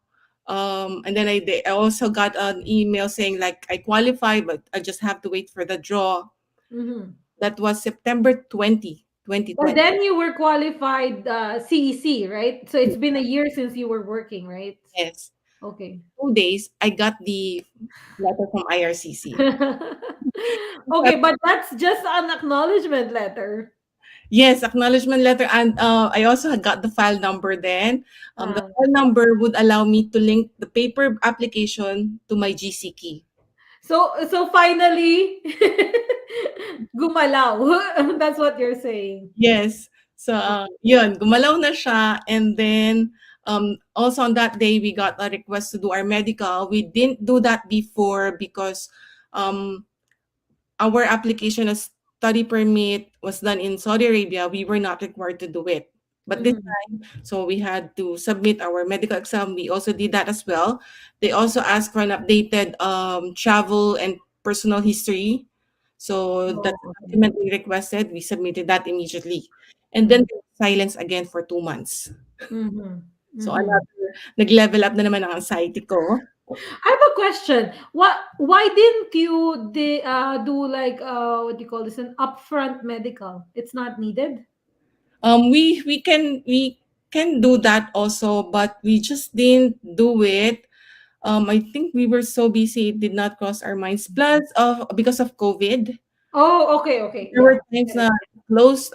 And then I also got an email saying like I qualified, but I just have to wait for the draw. Mhm. That was September 20, But 2020. then you were qualified CEC, right? So it's been a year since you were working, right? Yes. Okay. 2 days, I got the letter from IRCC. Okay, but that's just an acknowledgement letter. Yes, acknowledgement letter, and I also had got the file number then. The Uh, file number would allow me to link the paper application to my GC key. so finally gumalaw. That's what you're saying. Yes. So, yun, gumalaw na siya, and then, also on that day, we got a request to do our medical. We didn't do that before because, um, our application as study permit was done in Saudi Arabia. We were not required to do it. But this Mhm. time, so we had to submit our medical exam. We also did that as well. They also asked for an updated travel and personal history. So that's Oh, the okay. document we requested. We submitted that immediately. And then Mhm. there was silence again for 2 months. Mhm. So Mhm. another, nag-level up na naman ang anxiety ko. I have a question. Why didn't you do like what do you call this, an upfront medical? It's not needed. We can do that also, but we just didn't do it. I think we were so busy it did not cross our minds. Plus, because of COVID, Oh, okay, okay. there were Yeah. times Get it. na closed,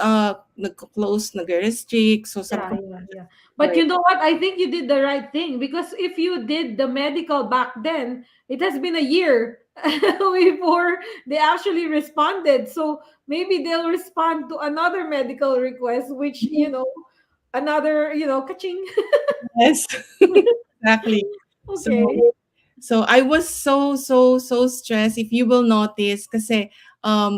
nag-close, nag-restrict. So sabi Yeah, ko, yeah, yeah. But sorry. you know what? I think you did the right thing because if you did the medical back then, it has been a year before they actually responded. So maybe they'll respond to another medical request, which, another, kaching. Yes, exactly. So Okay. So I was so, so, so stressed. If you will notice, kasi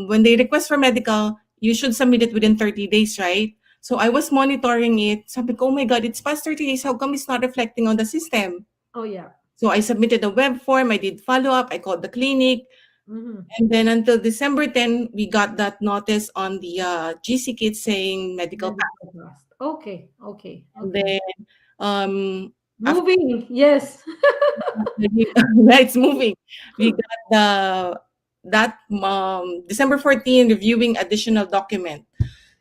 when they request for medical, you should submit it within 30 days, right? So I was monitoring it. Sabi ko, oh my God, it's past 30 days. How come it's not reflecting on the system? Oh, yeah. So I submitted a web form. I did follow up. I called the clinic. Hmm. And then until December 10, we got that notice on the GC kit saying medical pass. Medical trust. Okay, okay, And okay. then after Moving, yes. yeah, it's moving. We got that December 14 reviewing additional document.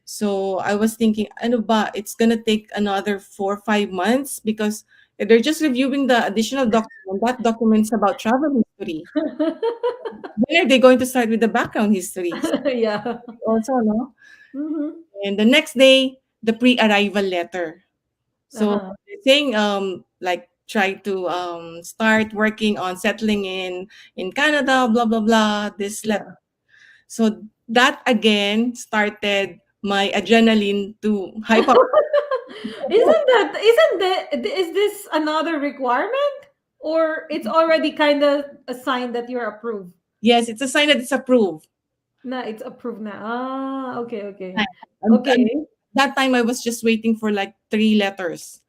So I was thinking, ano ba, it's gonna take another 4 or 5 months because they're just reviewing the additional document. That document's about travel history. When are they going to start with the background history? So Yeah. also, no? Hmm. And the next day, the pre-arrival letter. So Uh-huh. they're saying like try to start working on settling in Canada, blah blah blah. This let Yeah. so that again started my adrenaline to hype up. Is this another requirement? Or it's already kind of a sign that you're approved? Yes, it's a sign that it's approved. Na, it's approved na. Ah, okay, okay. And Okay. that time I was just waiting for like 3 letters.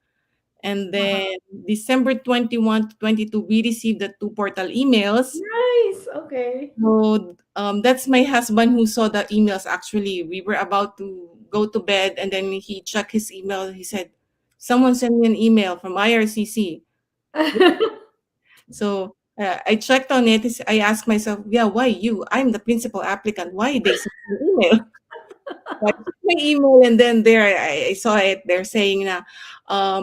And Uh-huh. then December 21 to 22, we received the two portal emails. Nice. Okay. So that's my husband who saw the emails. Actually, we were about to go to bed, and then he checked his email. He said, "Someone sent me an email from IRCC." So I checked on it. I asked myself, "Yeah, why you? I'm the principal applicant. Why they sent me an email?" So I checked my email, and then there I saw it. They're saying na,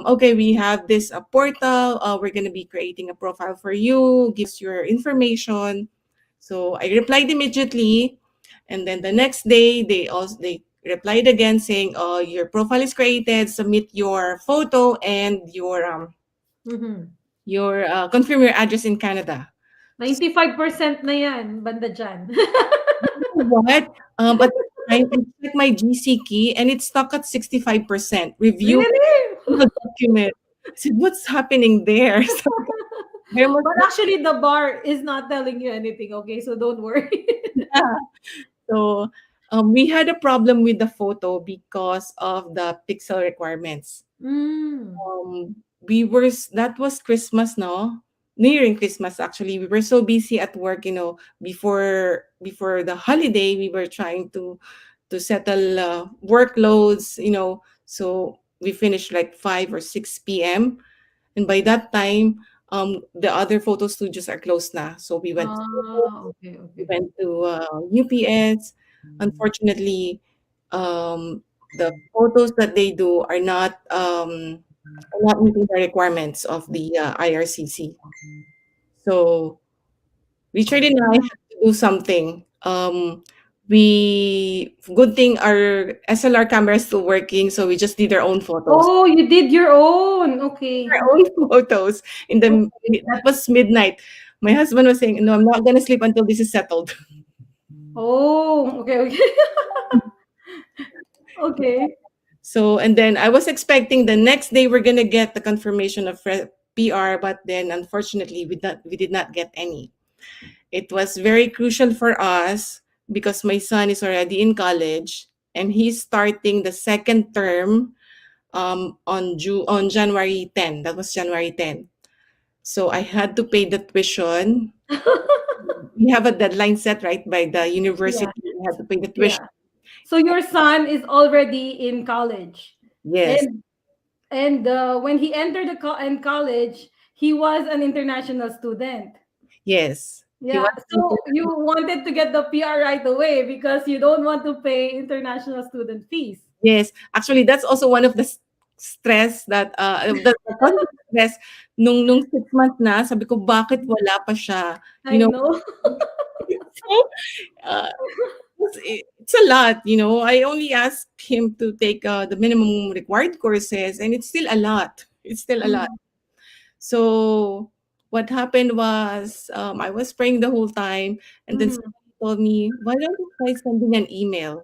okay, we have this portal. We're gonna be creating a profile for you. Give us your information. So I replied immediately, and then the next day they replied again saying, "Oh, your profile is created. Submit your photo and Mhm. your confirm your address in Canada." 95% na yan, banda dyan. You know what? At the time, I checked my GC key and it's stuck at 65%. Review Really? the document. I said, what's happening there? So there must But actually, the bar is not telling you anything. Okay, so don't worry. yeah. So we had a problem with the photo because of the pixel requirements. Mm. That was Christmas, no? Nearing Christmas, actually. We were so busy at work, before the holiday, we were trying to settle workloads, so we finished like 5 or 6 p.m. And by that time, the other photo studios are closed now. So Okay, we okay. went to UPS. Unfortunately, the photos that they do are not meeting the requirements of the IRCC. So Richard and I had to do something. We Good thing our SLR camera is still working, so we just did our own photos. Oh, you did your own. Okay. Our own photos Okay. that was midnight. My husband was saying, "No, I'm not gonna sleep until this is settled." Oh, okay, okay. Okay. So, and then I was expecting the next day we're gonna get the confirmation of PR, but then unfortunately we did not get any. It was very crucial for us because my son is already in college and he's starting the second term on January 10. That was January 10. So I had to pay the tuition. We have a deadline set right by the Yeah, university. We had to pay the tuition. yeah. So your son is already in college, Yes, and when he entered in college, he was an international student. yes. He was Yeah. So you wanted to get the PR right away because you don't want to pay international student fees. Yes, actually that's also one of the stress that, the cause of stress nung 6 months na sabi ko bakit wala pa siya, you I know? know. So, uh, it's a lot, I only asked him to take, the minimum required courses and it's still a lot. It's still a lot. Mhm, So, what happened was, I was praying the whole time and then mhm. somebody told me, "Why don't you try sending an email?"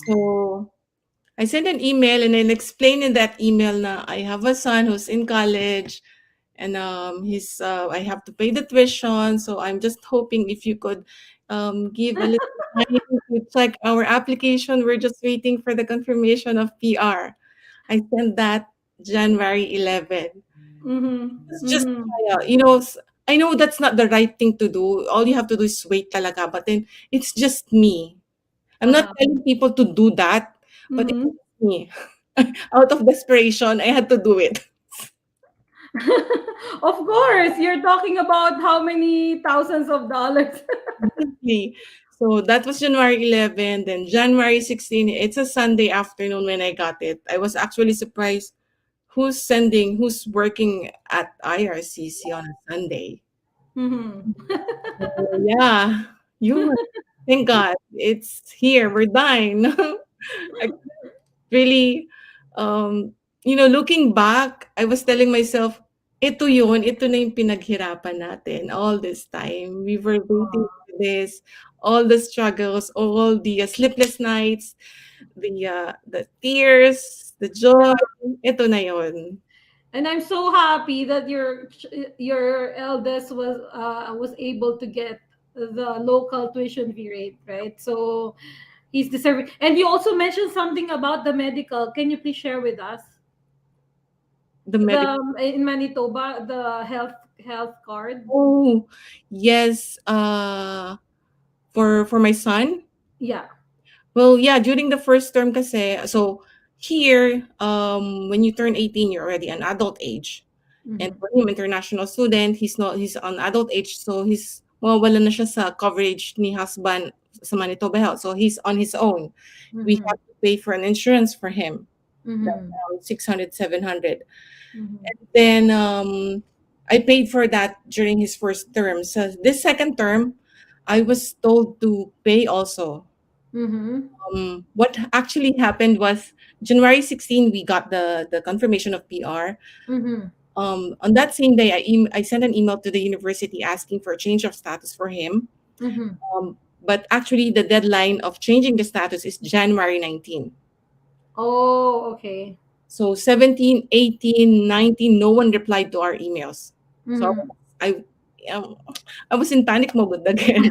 So I sent an email and then explained in that email na I have a son who's in college and I have to pay the tuition. So I'm just hoping if you could give a little time to check our application. We're just waiting for the confirmation of PR. I sent that January 11. Mhm, It's just, mhm. I know that's not the right thing to do. All you have to do is wait talaga. But then it's just me. I'm not Uh-huh. telling people to do that, but it's Mhm. me. Out of desperation, I had to do it. Of course, you're talking about how many thousands of dollars. Exactly. So that was January 11. Then January 16, it's a Sunday afternoon when I got it. I was actually surprised who's working at IRCC on a Sunday. Mhm. So yeah, you thank God it's here. We're dying. I really, looking back, I was telling myself, ito na yung pinaghirapan natin all this time. We were waiting for this, all the struggles, all the sleepless nights, the tears, the joy. Ito na yon. And I'm so happy that your eldest was able to get the local tuition fee rate, right? So he's deserving. And you also mentioned something about the medical. Can you please share with us The the medical. in Manitoba the health card? Oh, yes. For my son. Yeah. Well, yeah, during the first term kasi, so here, when you turn 18, you're already an adult age. And Mm-hmm. for him, international student, he's on adult age, so mawawala na siya sa coverage ni husband sa Manitoba Health. So he's on his own. We Mm-hmm. have to pay for an insurance for him, like Mm-hmm. around 600, 700. Mm-hmm. And then I paid for that during his first term. So this second term, I was told to pay also. Mm-hmm. What actually happened was January 16, we got the confirmation of PR. Mm-hmm. On that same day, I sent an email to the university asking for a change of status for him. Mm-hmm. But actually, the deadline of changing the status is January 19. Oh, okay. So 17, 18, 19, no one replied to our emails. So Mm-hmm. I um, I was in panic mode again.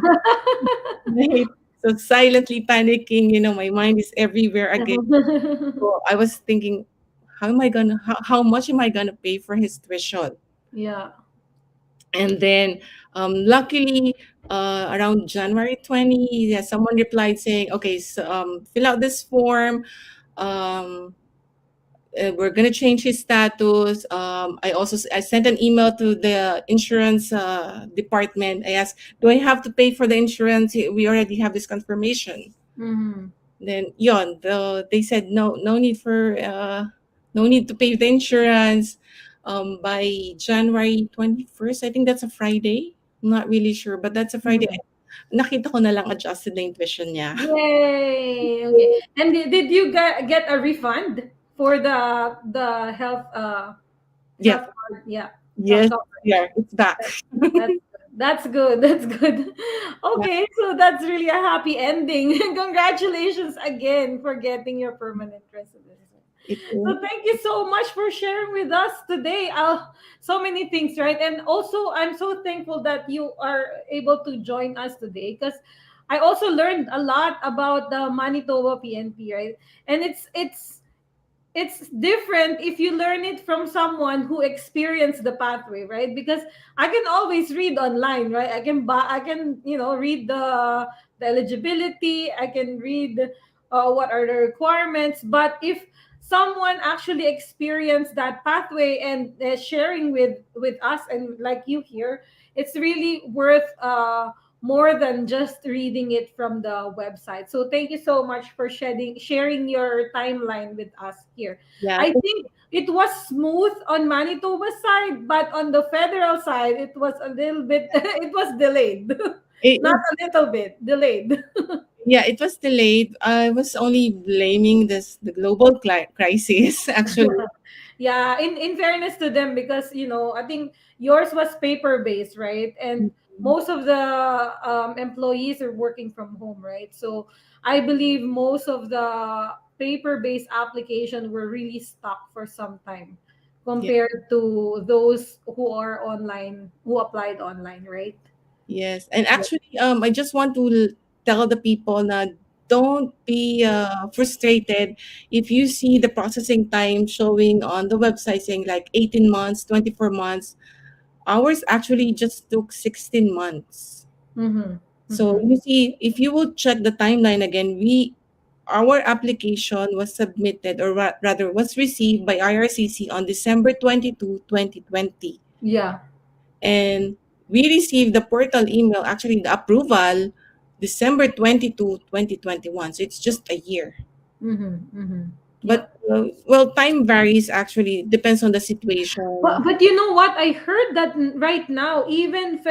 Right? So silently panicking, my mind is everywhere again. So I was thinking, how much am I gonna pay for his tuition? Yeah. And then luckily around January 20, yeah, someone replied saying, okay, so, fill out this form. Um, we're gonna change his status. I sent an email to the insurance department. I asked, do I have to pay for the insurance? We already have this confirmation. Mm-hmm. Then yon, they said no need to pay the insurance. By January 21st, I think that's a Friday. I'm not really sure, but that's a Friday. Mm-hmm. Nakita ko na lang adjusted na yung tuition niya. Yay! Okay. And did you get a refund for the health Yep. card? Yeah, health Yes. coverage. Yeah. It's back. That's that's good. That's good. Yeah. Okay, so that's really a happy ending. Congratulations again for getting your permanent residency. It, So thank you so much for sharing with us today. So many things, right? And also, I'm so thankful that you are able to join us today because I also learned a lot about the Manitoba PNP, right? And it's different if you learn it from someone who experienced the pathway, right? Because I can always read online, right? I can read the eligibility. I can read what are the requirements. But if someone actually experienced that pathway and sharing with us and like you here, it's really worth more than just reading it from the website. So thank you so much for sharing your timeline with us here. yeah. I think it was smooth on Manitoba's side, but on the federal side, it was a little bit it was delayed. Not It, a little bit, delayed. yeah, it was delayed. I was only blaming the global crisis actually. Yeah, in fairness to them, because I think yours was paper based, right? And most of the employees are working from home, right? So I believe most of the paper based application were really stuck for some time Yeah. compared to those who are online, who applied online, right? Yes, and actually, I just want to tell the people na don't be frustrated if you see the processing time showing on the website saying like 18 months, 24 months. Ours actually just took 16 months. Mm-hmm. So Mm-hmm. you see, if you will check the timeline again, our application was submitted, or rather was received by IRCC on December 22, 2020. Yeah. And we received the portal email, actually the approval, December 22, 2021. So it's just a year. Mm-hmm. Mm-hmm. Yeah. But well, time varies actually, depends on the situation. But you know what? I heard that right now, even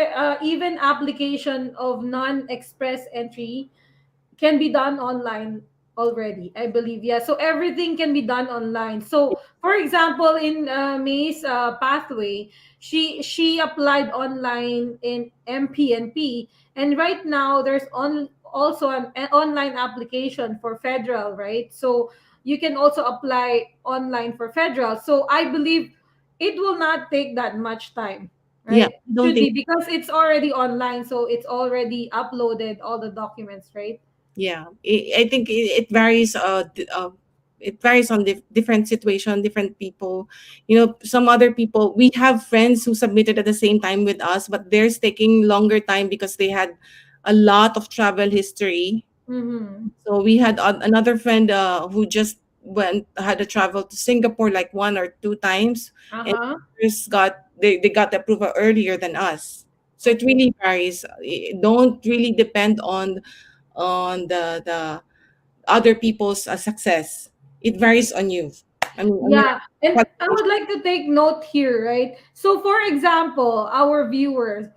application of non-express entry can be done online already, I believe. Yeah, so everything can be done online. So for example, in May's pathway, she applied online in MPNP, and right now there's also an online application for federal, right? So you can also apply online for federal. So I believe it will not take that much time, Yeah, right? I don't Should think. be, because it's already online, so it's already uploaded all the documents, right? Yeah, I think it varies. It varies on different situation, different people. Some other people. We have friends who submitted at the same time with us, but theirs taking longer time because they had a lot of travel history. Mm-hmm. So we had another friend who just had a travel to Singapore like one or two times, and Uh-huh. they got the approval earlier than us. So it Okay. really varies. It don't really depend on the other people's success. It varies on you. I mean, on your Yeah, and I would qualification. like to take note here, right? So, for example, our viewers,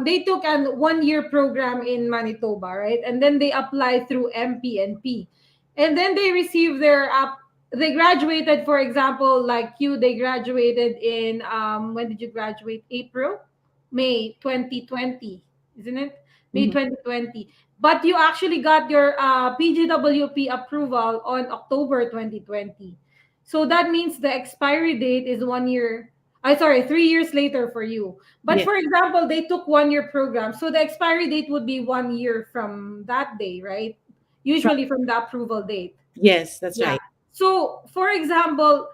they took an 1 year program in Manitoba, right? And then they applied through MPNP, and then they received their app. They graduated, for example, like you, they graduated in when did you graduate? April, May 2020, isn't it? May Mhm. 2020. But you actually got your PGWP approval on October 2020. So that means the expiry date is 1 year. I sorry, 3 years later for you. But Yes, for example, they took 1 year program, so the expiry date would be 1 year from that day, right? from Usually from the approval date. yes, that's Yeah. right. So for example,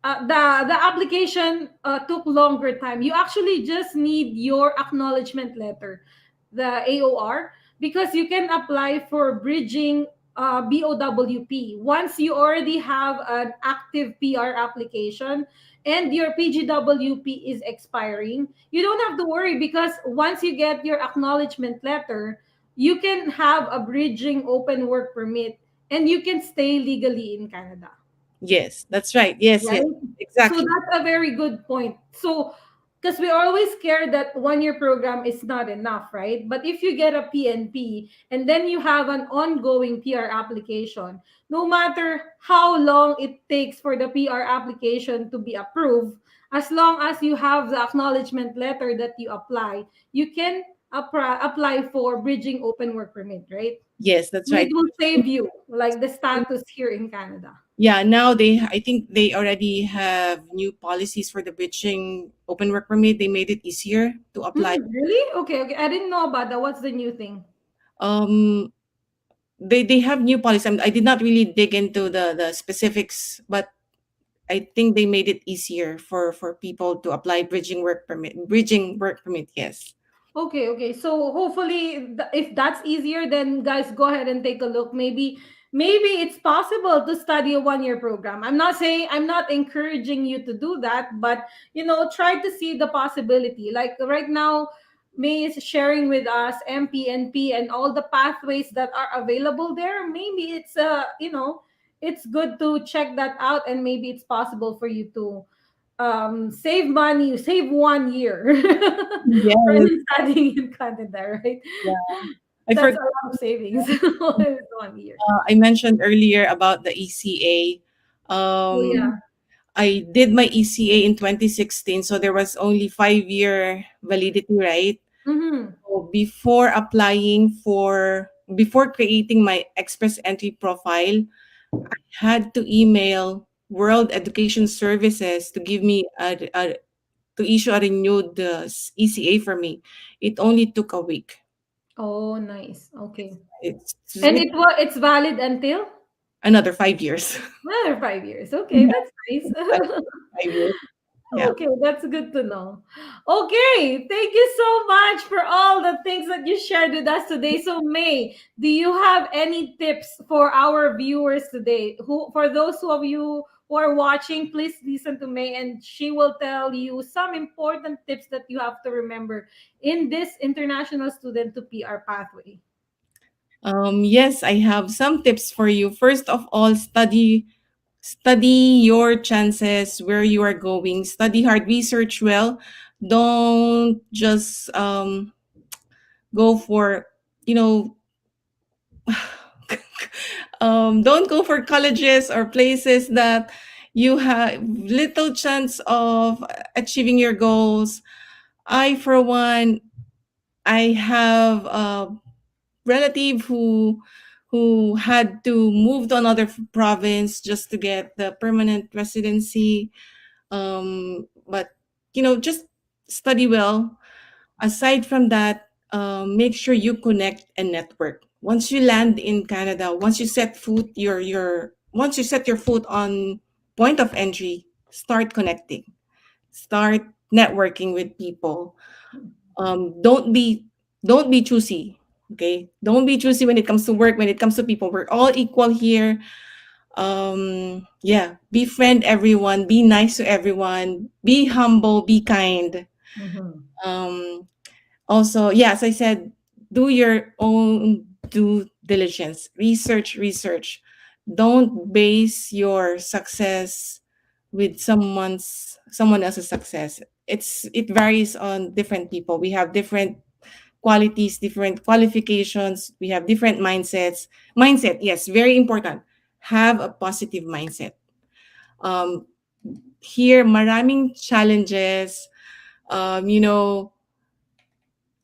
the application took longer time. You actually just need your acknowledgement letter, the AOR, because you can apply for bridging BOWP once you already have an active PR application and your PGWP is expiring. You don't have to worry because once you get your acknowledgement letter, you can have a bridging open work permit and you can stay legally in Canada, Yes, that's right. Yes, yes, right? So exactly. that's a very good point. So, because we're always scared that 1 year program is not enough, right? But if you get a PNP and then you have an ongoing PR application, no matter how long it takes for the PR application to be approved, as long as you have the acknowledgement letter that you apply, you can apply for bridging open work permit, right? Yes, that's So it right. will save you like the status here in Canada. Yeah, now I think they already have new policies for the bridging open work permit. They made it easier to apply. Really? Okay, okay. I didn't know about that. What's the new thing? Um, they have new policies. I did not really dig into the specifics, but I think they made it easier for people to apply bridging work permit. Bridging work permit, yes. Okay, okay. So hopefully, if that's easier, then guys, go ahead and take a look. Maybe it's possible to study a 1 year program. I'm not saying I'm not encouraging you to do that, but try to see the possibility. Like right now, May is sharing with us MPNP and all the pathways that are available there. Maybe it's good to check that out, and maybe it's possible for you to save money, save 1 year Yes. from studying in Canada, right? Yeah. I That's forgot. a lot of savings. It's 1 year. I mentioned earlier about the ECA. Oh Um, yeah. I did my ECA in 2016, so there was only 5 year validity, right? Mm-hmm. So before creating my Express Entry profile, had to email World Education Services to give me to issue a renewed ECA for me. It only took a week. Oh, nice. Okay. And It's it's valid until another 5 years. another 5 years. Okay, Yeah, that's nice. five 5 years. Yeah. Okay, that's good to know. Okay, thank you so much for all the things that you shared with us today. So, May, do you have any tips for our viewers today? Who, for those of you who are watching, please listen to May, and she will tell you some important tips that you have to remember in this international student to PR pathway. Yes, I have some tips for you. First of all, study your chances where you are going. Study hard, research well. Don't just go for you know don't go for colleges or places that you have little chance of achieving your goals. I for one, I have a relative who had to move to another province just to get the permanent residency. But just study well. Aside from that, make sure you connect and network. Once you land in Canada, once you set your foot on point of entry, start connecting, start networking with people. Don't be choosy. Okay, don't be choosy when it comes to work. When it comes to people, we're all equal here. Yeah, befriend everyone, be nice to everyone, be humble, be kind. Mm-hmm. um Also, yeah, as I said, do your own due diligence, research. Don't base your success with someone else's success. It varies on different people. We have different qualities, different qualifications, we have different mindset. Yes, very important. Have a positive mindset. um Here, maraming challenges, you know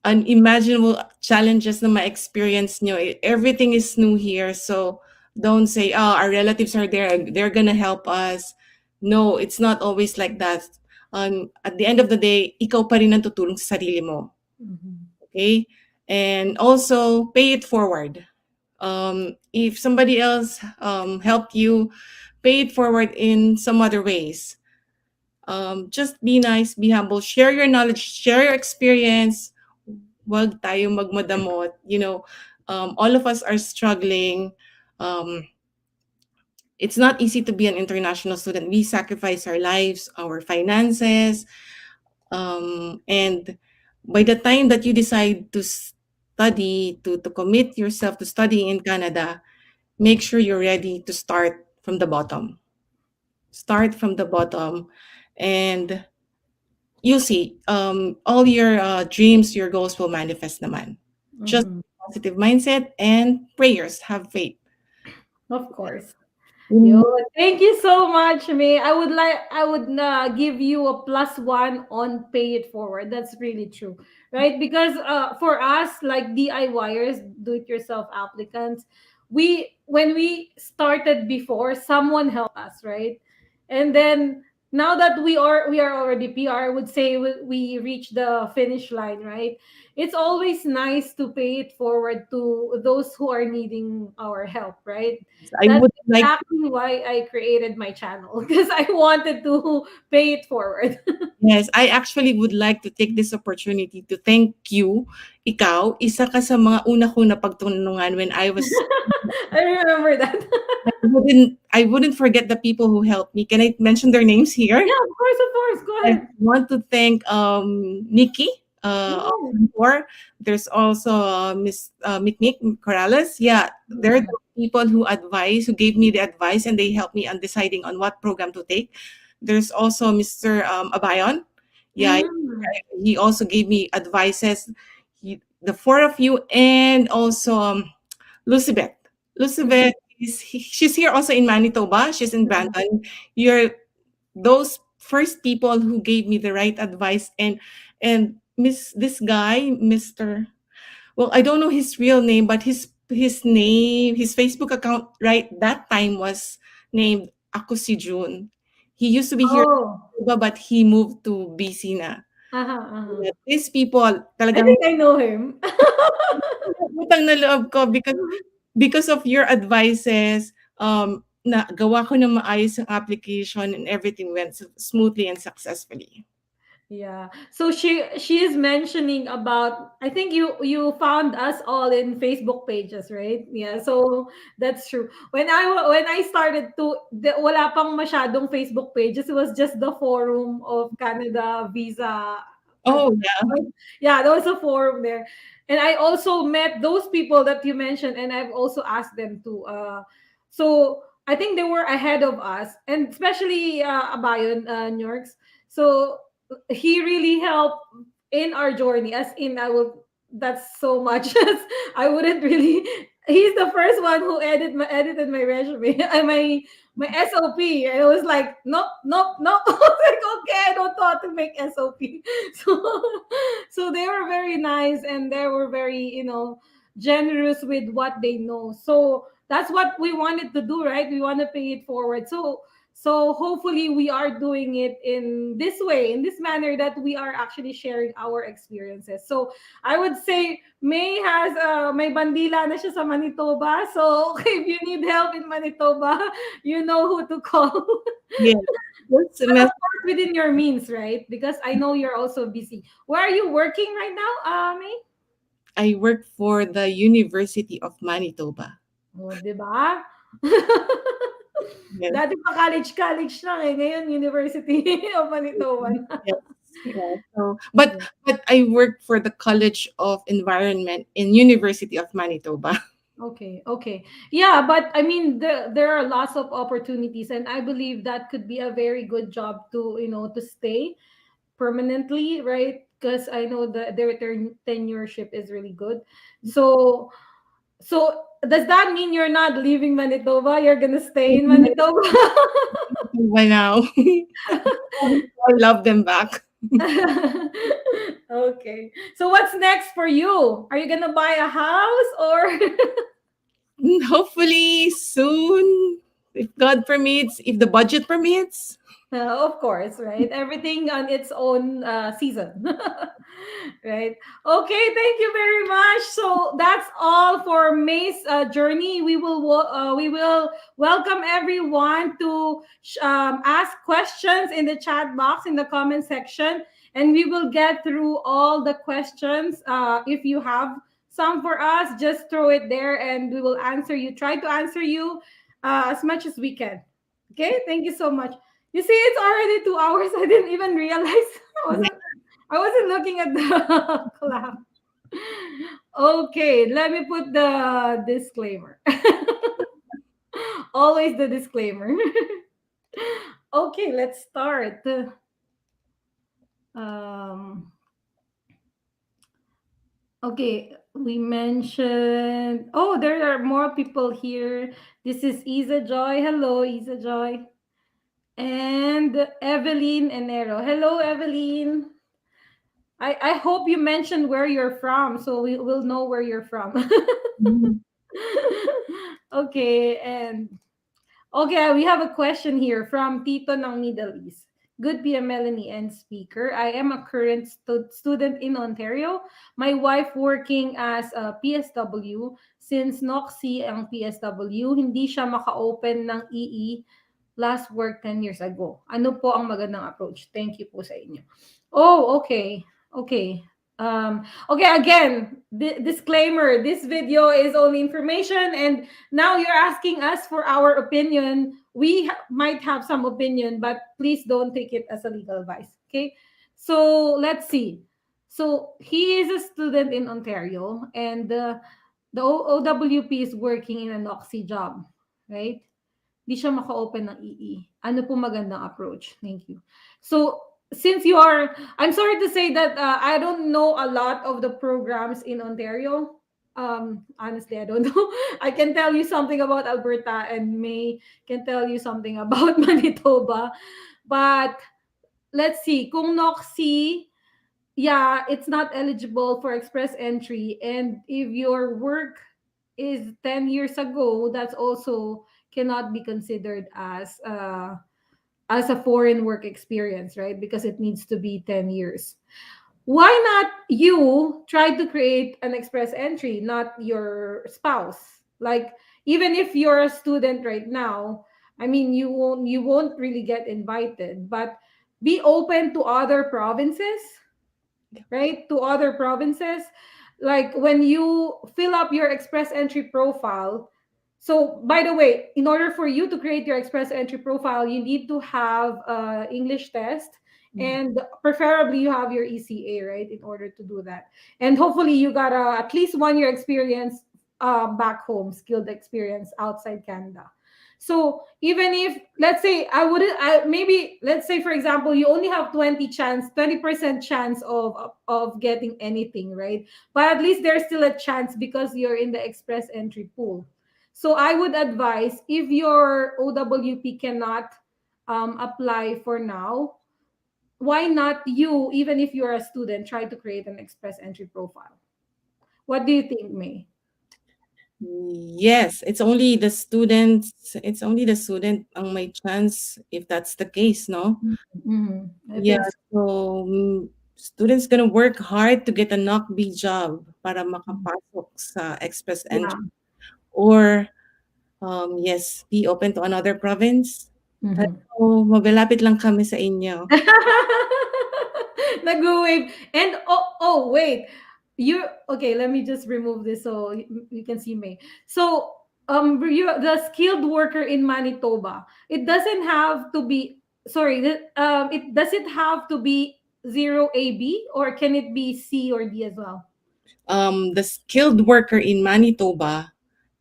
unimaginable challenges na ma-experience nyo. Everything is new here. So don't say, oh, our relatives are there, they're gonna help us. No, it's not always like that. At the end of the day, ikaw pa rin ang tutulong sa sarili mo. Mhm. Okay? And also, pay it forward. If somebody else helped you, pay it forward in some other ways. Just be nice, be humble, share your knowledge, share your experience. Wag tayo magmadamot. All of us are struggling. Um, it's not easy to be an international student. We sacrifice our lives, our finances, and by the time that you decide to study, to commit yourself to studying in Canada, make sure you're ready to start from the bottom. Start from the bottom, and you'll see all your dreams, your goals will manifest naman. Just Mhm. positive mindset and prayers. Have faith. Of course. Yo, Mm. thank you so much, May. I would give you a +1 on pay it forward. That's really true, right? Because for us, like DIYers, do it yourself applicants, we when we started before, someone helped us, right? And then now that we are already PR, would say we reach the finish line, right? It's always nice to pay it forward to those who are needing our help, right? I That's would like exactly why I created my channel because I wanted to pay it forward. Yes, I actually would like to take this opportunity to thank you. Ikaw, isa ka sa mga una kong napagtulungan when I was I remember that. I wouldn't forget the people who helped me. Can I mention their names here? Yeah, of course, of course. Go I ahead. want to thank Nikki of Mm, Mentor. There's also Miss Mikmik Corrales. Yeah, they're mm, the people who gave me the advice, and they helped me on deciding on what program to take. There's also Mr. Abayon. Yeah, mm, he also gave me advices. The four of you, and also Lucibeth. mm, Lucibeth she's here also in Manitoba. She's in Brandon. You're those first people who gave me the right advice, and this guy, Mr. Well, I don't know his real name, but his Facebook account right that time was named Ako si June. He used to be here in Oh, Manitoba, but he moved to BC na. uh-huh. Yeah, these people I talagang think I know him. utang na loob ko because of your advices, na gawa ko ng maayos ang application and everything went smoothly and successfully. Yeah. So she is mentioning about, I think you found us all in Facebook pages, right? Yeah. So that's true. When I started to wala pang masyadong Facebook pages. It was just the forum of Canada visa. Oh, yeah. Yeah, there was a forum there. And I also met those people that you mentioned, and I've also asked them to so I think they were ahead of us, and especially Abayon, New York's. So he really helped in our journey, as in I will that's so much as I wouldn't really. He's the first one who edited my resume and my SOP. And I was like, nope, nope, nope. I was like, okay, I don't know how to make SOP. So so they were very nice, and they were very, generous with what they know. So that's what we wanted to do, right? We want to pay it forward. So hopefully we are doing it in this way, in this manner, that we are actually sharing our experiences. So I would say May has may bandila na siya sa Manitoba. So if you need help in Manitoba, you know who to call. Yes. This But of semester, course within your means, right? Because I know you're also busy. Where are you working right now, May? I work for the University of Manitoba. Oh, 'di ba? Yes, Dati pa college lang, eh, ngayon University of Manitoba na. yes, yeah. But I work for the College of Environment in University of Manitoba. Okay, okay. Yeah, but I mean there are lots of opportunities, and I believe that could be a very good job to, to stay permanently, right? Because I know that their tenureship is really good. So so does that mean you're not leaving Manitoba? You're gonna stay in Manitoba? By now, I love them back. Okay. So what's next for you? Are you gonna buy a house or Hopefully soon, if God permits, if the budget permits. Of course, right? Everything on its own season. Right. Okay, thank you very much. So that's all for May's journey. We will welcome everyone to ask questions in the chat box in the comment section, and we will get through all the questions. If you have some for us, just throw it there, and we will answer you. Try to answer you as much as we can. Okay, thank you so much. You see, it's already 2 hours. I didn't even realize. I wasn't. I wasn't looking at the clock. Okay, let me put the disclaimer. Always the disclaimer. Okay, let's start. Um, okay, we mentioned. Oh, there are more people here. This is Isa Joy. Hello, Isa Joy. And Evelyn Enero. Hello, Evelyn. I hope you mentioned where you're from so we will know where you're from. Mhm. Okay, and okay, we have a question here from Tito ng Middle East. Good PM Melanie and speaker. I am a current student in Ontario. My wife working as a PSW. Since NOXI ang PSW, hindi siya maka-open ng EE last work 10 years ago. Ano po ang magandang approach? Thank you po sa inyo. Oh, okay. Okay. Okay, again, disclaimer, this video is only information and now you're asking us for our opinion. We might have some opinion, but please don't take it as a legal advice. Okay. So let's see. So he is a student in Ontario and the OWP is working in an OXI job, right? Di siya maka-open ng EE. Ano po magandang approach? Thank you. So, since you are, I'm sorry to say that I don't know a lot of the programs in Ontario. Honestly, I don't know. I can tell you something about Alberta and May can tell you something about Manitoba. But let's see, kung NOXI, yeah, it's not eligible for express entry. And if your work is 10 years ago, that's also cannot be considered as a foreign work experience, right? Because it needs to be 10 years. Why not you try to create an express entry, not your spouse? Like even if you're a student right now, I mean you won't really get invited, but be open to other provinces, right? To other provinces. Like when you fill up your express entry profile. So, by the way, in order for you to create your express entry profile, you need to have English test and preferably you have your ECA, right? In order to do that. And hopefully you got at least 1 year experience back home, skilled experience outside Canada. So even if let's say maybe let's say for example you only have 20% chance of getting anything, right? But at least there's still a chance because you're in the express entry pool. So I would advise if your OWP cannot apply for now, why not you, even if you're a student, try to create an express entry profile? What do you think, May? Yes, it's only the student ang may chance if that's the case, no? Mm-hmm. I think Yeah, so. so students gonna work hard to get a knock-B job para makapasok sa express Yeah. entry. Or, yes, be open to another province. Mm-hmm. Pero mabalapit lang kami sa inyo. Nag-wave. And wait. You okay, let me just remove this so you can see me. So you the skilled worker in Manitoba. It doesn't have to be sorry, it does it have to be 0 AB or can it be C or D as well? The skilled worker in Manitoba,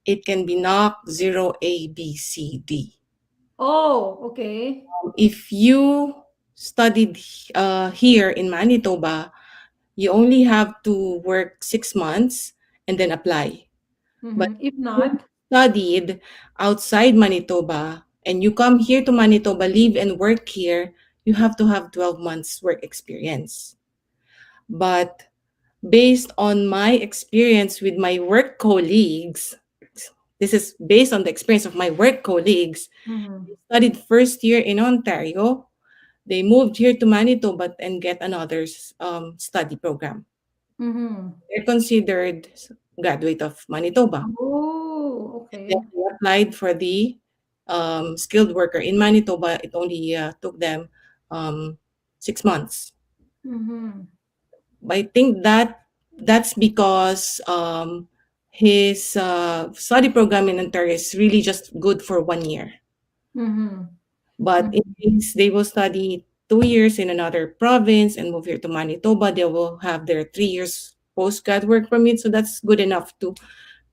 it can be knock 0 A, B, C, D. Oh, okay. If you studied here in Manitoba, you only have to work 6 months and then apply. But Mm-hmm. If if you not, studied outside Manitoba and you come here to Manitoba, live and work here, you have to have 12 months work experience. But based on my experience with my work colleagues, this is based on the experience of my work colleagues, mm-hmm. studied first year in Ontario. they moved here to Manitoba and get another study program. Mm-hmm. They're considered graduate of Manitoba. Oh, And then okay. they applied for the skilled worker in Manitoba. It only took them um, 6 months. Mm-hmm. I think that's because his study program in Ontario is really just good for 1 year. Mm-hmm. But in Mm-hmm. case they will study 2 years in another province and move here to Manitoba, they will have their 3 years postgrad work permit. So that's good enough to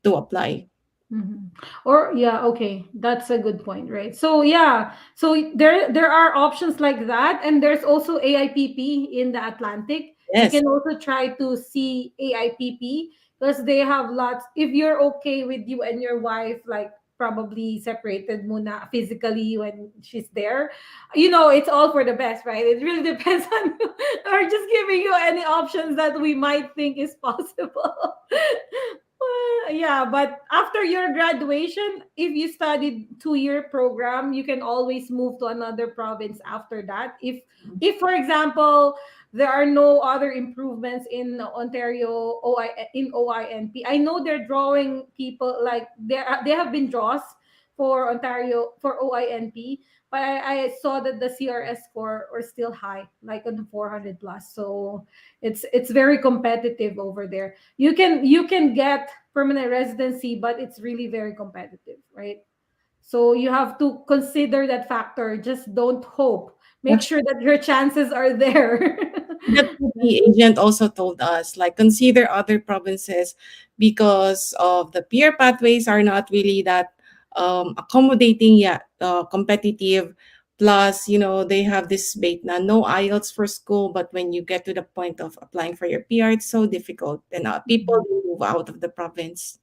apply. Mhm. Or yeah, okay, that's a good point, right? So yeah, so there are options like that, and there's also AIPP in the Atlantic. You Yes. can also try to see AIPP because they have lots. If you're okay with you and your wife, like probably separated muna physically when she's there, it's all for the best, right? It really depends on you. Or just giving you any options that we might think is possible. Well, yeah, but after your graduation, if you studied 2-year program, you can always move to another province after that. If for example, there are no other improvements in Ontario OINP. I know they're drawing people like they have been draws for Ontario for OINP, but I saw that the CRS score are still high, like on the 400 plus. So it's very competitive over there. You can get permanent residency, but it's really very competitive, right? So you have to consider that factor. Just don't hope. Make sure that your chances are there. That's what the agent also told us, like consider other provinces because of the peer pathways are not really that accommodating yet, competitive. Plus, they have this bait na no IELTS for school, but when you get to the point of applying for your PR, it's so difficult, and people move out of the province.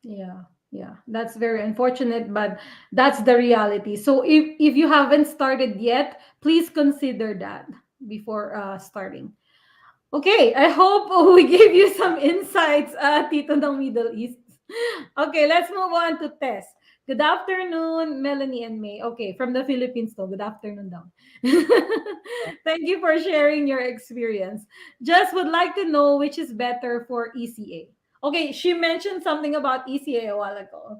Yeah, yeah, that's very unfortunate, but that's the reality. So if you haven't started yet, please consider that before starting. Okay, I hope we gave you some insights, Tito ng Middle East. Okay, let's move on to Tess. Good afternoon, Melanie and May. Okay, from the Philippines, though. Good afternoon, down. Thank you for sharing your experience. Just would like to know which is better for ECA. Okay, she mentioned something about ECA a while ago.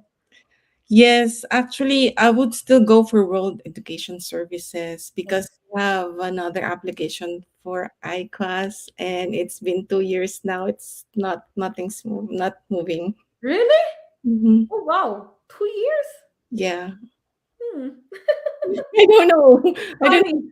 Yes, actually, I would still go for World Education Services Yeah. because we have another application for ICAS, and it's been 2 years now. It's nothing's not moving. Really? Mhm. Oh, wow. 2 years? Yeah, Hmm. I don't know. I don't. Funny.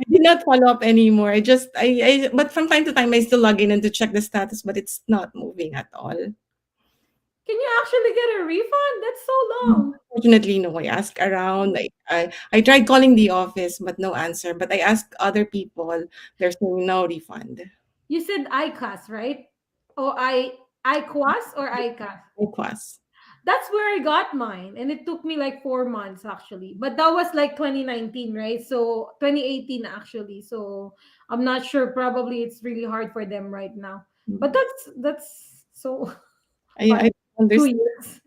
I did not follow up anymore. But from time to time, I still log in and to check the status, but it's not moving at all. Can you actually get a refund? That's so long. Unfortunately, no. I asked around. I tried calling the office, but no answer. But I asked other people. There's no refund. You said ICAS, right? Or IQAS or ICAS? Request. That's where I got mine, and it took me like 4 months actually. But that was like 2019, right? So 2018 actually. So I'm not sure. Probably it's really hard for them right now. But that's so I fun. two understand. years.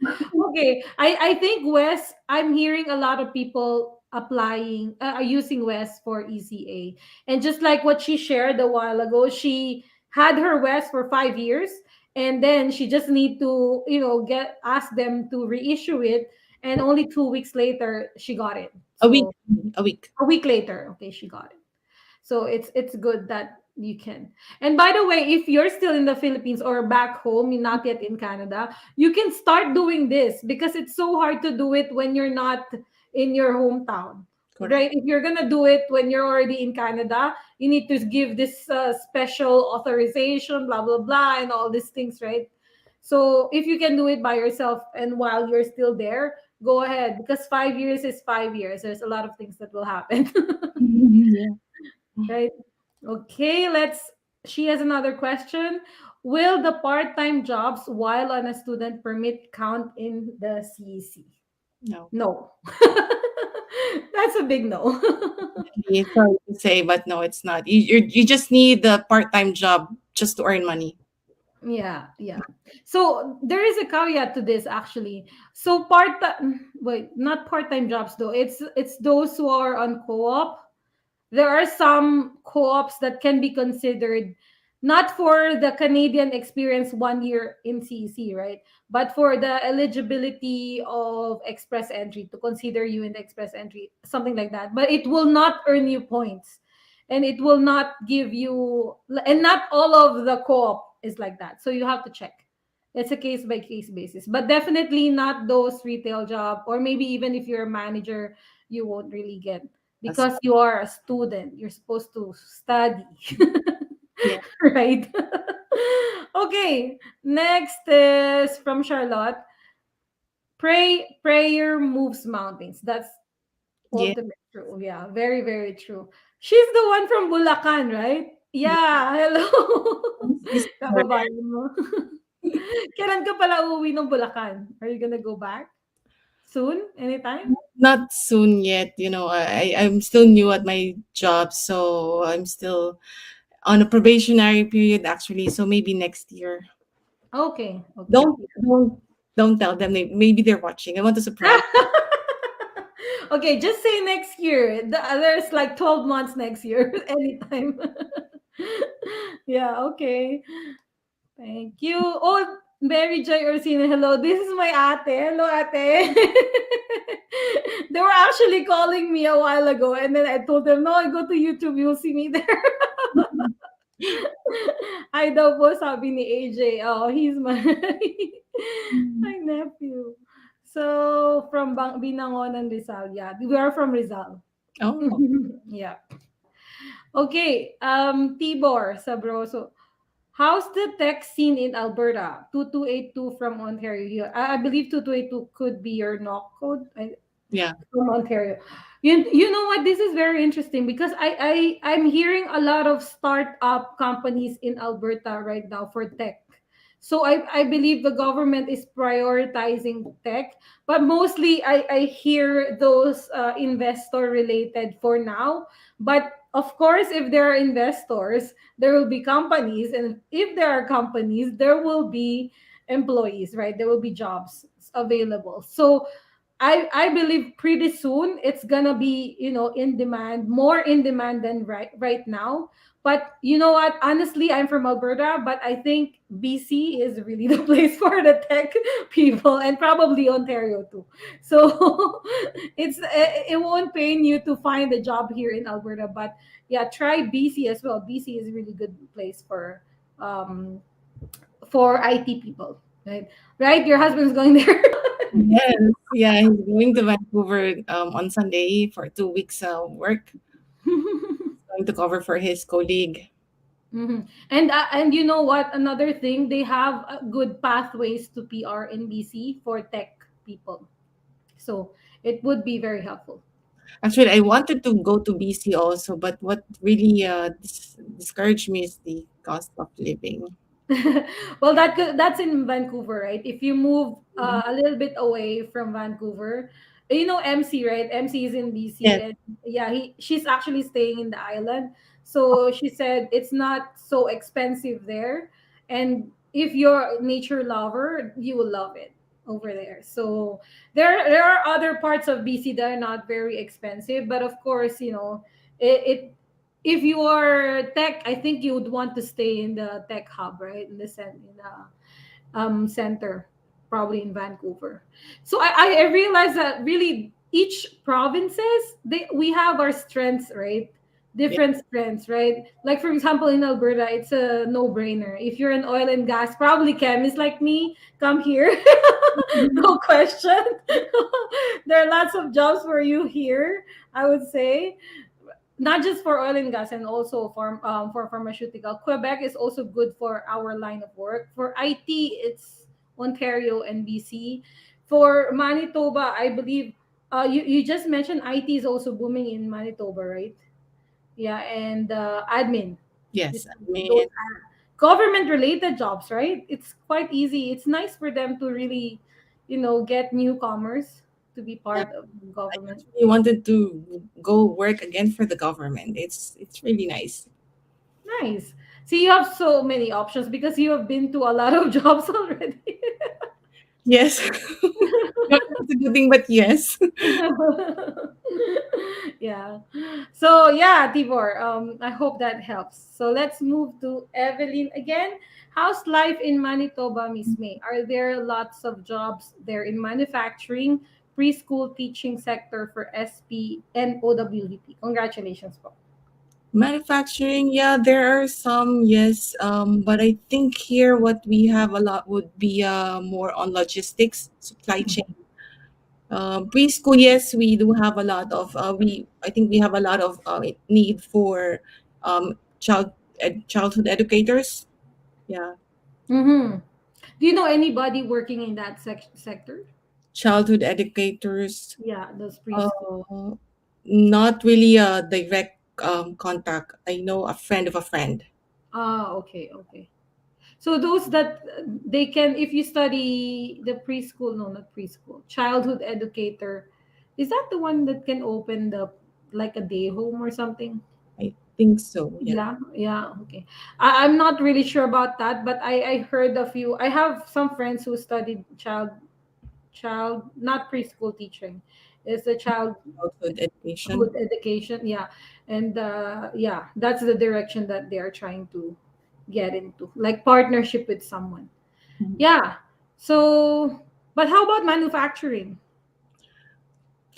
Okay, I think Wes. I'm hearing a lot of people applying, using Wes for ECA, and just like what she shared a while ago, she had her Wes for 5 years, and then she just need to get ask them to reissue it, and only 2 weeks later she got it. A week. So A week. a week later, okay, she got it. So it's good that you can. And by the way, if you're still in the Philippines or back home, you're not yet in Canada, you can start doing this because it's so hard to do it when you're not in your hometown. Correct. Right? If you're gonna do it when you're already in Canada, you need to give this special authorization, blah blah blah, and all these things, right? So if you can do it by yourself and while you're still there, go ahead because 5 years is 5 years. There's a lot of things that will happen. Yeah. Right. Okay, she has another question. Will the part-time jobs while on a student permit count in the CEC? No. No. That's a big no. It's sorry to say, but no, it's not. You just need the part-time job just to earn money. Yeah, yeah. So there is a caveat to this actually. So part wait, not part-time jobs though. It's those who are on co-op, there are some co-ops that can be considered not for the Canadian experience 1 year in CEC, right? But for the eligibility of express entry to consider you in the express entry, something like that. But it will not earn you points, and it will not give you, and not all of the co-op is like that. So you have to check. It's a case by case basis, but definitely not those retail job, or maybe even if you're a manager, you won't really get, That's because you are a student. You're supposed to study, yeah. right? Okay, next is from Charlotte. Prayer moves mountains. That's Yeah. ultimate true. Yeah, very, very true. She's the one from Bulacan, right? Yeah. Yeah, hello. Sister. Kababayan mo. Kailan ka pala uuwi ng Bulacan? Are you gonna go back? Soon? Anytime? Not soon yet. I'm still new at my job, so I'm still on a probationary period actually. So maybe next year. Okay, okay. Don't don't don't tell them. Maybe they're watching. I want to surprise. Okay, just say next year. There's like 12 months next year, anytime. Yeah, okay. Thank you. Oh, Mary Joy Orsino, hello. This is my ate. Hello, ate. They were actually calling me a while ago, and then I told them, no, I go to YouTube, you'll see me there. Ay daw po, sabi ni AJ. Oh, he's my my nephew. So, from Binangonan, Rizal. Yeah, we are from Rizal. Oh, Yeah. Okay, Tibor Sabroso. How's the tech scene in Alberta? 2282 from Ontario here. I believe 2282 could be your knock code. yeah. From Ontario. You know what? This is very interesting because I'm hearing a lot of startup companies in Alberta right now for tech. So I believe the government is prioritizing tech, but mostly I hear those investor related for now. But of course, if there are investors, there will be companies, and if there are companies, there will be employees, right? There will be jobs available. So I believe pretty soon it's gonna be, in demand, more in demand than right now. But you know what? Honestly, I'm from Alberta, but I think BC is really the place for the tech people, and probably Ontario too. So it won't pain you to find a job here in Alberta, but yeah, try BC as well. BC is a really good place um for IT people, right? Right? Your husband's going there. Yes. Yeah. He's going to Vancouver on Sunday for 2 weeks work. Going to cover for his colleague. And you know what? Another thing, they have good pathways to PR in BC for tech people, so it would be very helpful. Actually, I wanted to go to BC also, but what really discouraged me is the cost of living. Well, that's in Vancouver, right? If you move a little bit away from Vancouver, MC, right? MC is in BC, Yes. and yeah, she's actually staying in the island. So she said it's not so expensive there, and if you're a nature lover, you will love it over there. So there are other parts of BC that are not very expensive, but of course, it if you are tech, I think you would want to stay in the tech hub, right? In the center, probably in Vancouver. So I realized that really each provinces, we have our strengths, right? Yeah. Different strengths, right? Like for example, in Alberta, it's a no-brainer. If you're in oil and gas, probably chemist like me, come here. No question. There are lots of jobs for you here, I would say, not just for oil and gas, and also for pharmaceutical. Quebec is also good for our line of work. For IT, it's Ontario and BC. For Manitoba, I believe you just mentioned IT is also booming in Manitoba, right? Yeah, and admin. Yes. I mean, Those are government related jobs, right? It's quite easy. It's nice for them to really, get newcomers to be yeah, part of I government. actually wanted to go work again for the government. It's really nice. Nice. See, you have so many options because you have been to a lot of jobs already. Yes. Not a good thing, but yes. Yeah. So yeah, Tibor, I hope that helps. So let's move to Evelyn again. How's life in Manitoba, Miss May? Are there lots of jobs there in manufacturing, preschool teaching sector for SP and OWP? Congratulations, po. Manufacturing, yeah, there are some, yes, but I think here what we have a lot would be more on logistics, supply chain. Preschool, yes, we do have a lot of I think we have a lot of need for childhood educators. Yeah, Mm-hmm. Do you know anybody working in that sector? childhood educators. Yeah, those preschool. Uh, Not really a direct contact. I know a friend of a friend. Ah, okay, okay. So those that they can, if you study the preschool, no, not preschool, childhood educator, is that the one that can open the like a day home or something? I think so. Yeah. Yeah, yeah, okay. I'm not really sure about that, but I heard a few. I have some friends who studied not preschool teaching. It's the childhood Childhood education. education, yeah, and yeah, that's the direction that they are trying to get into, like partnership with someone. Mhm. Yeah. So, but how about manufacturing?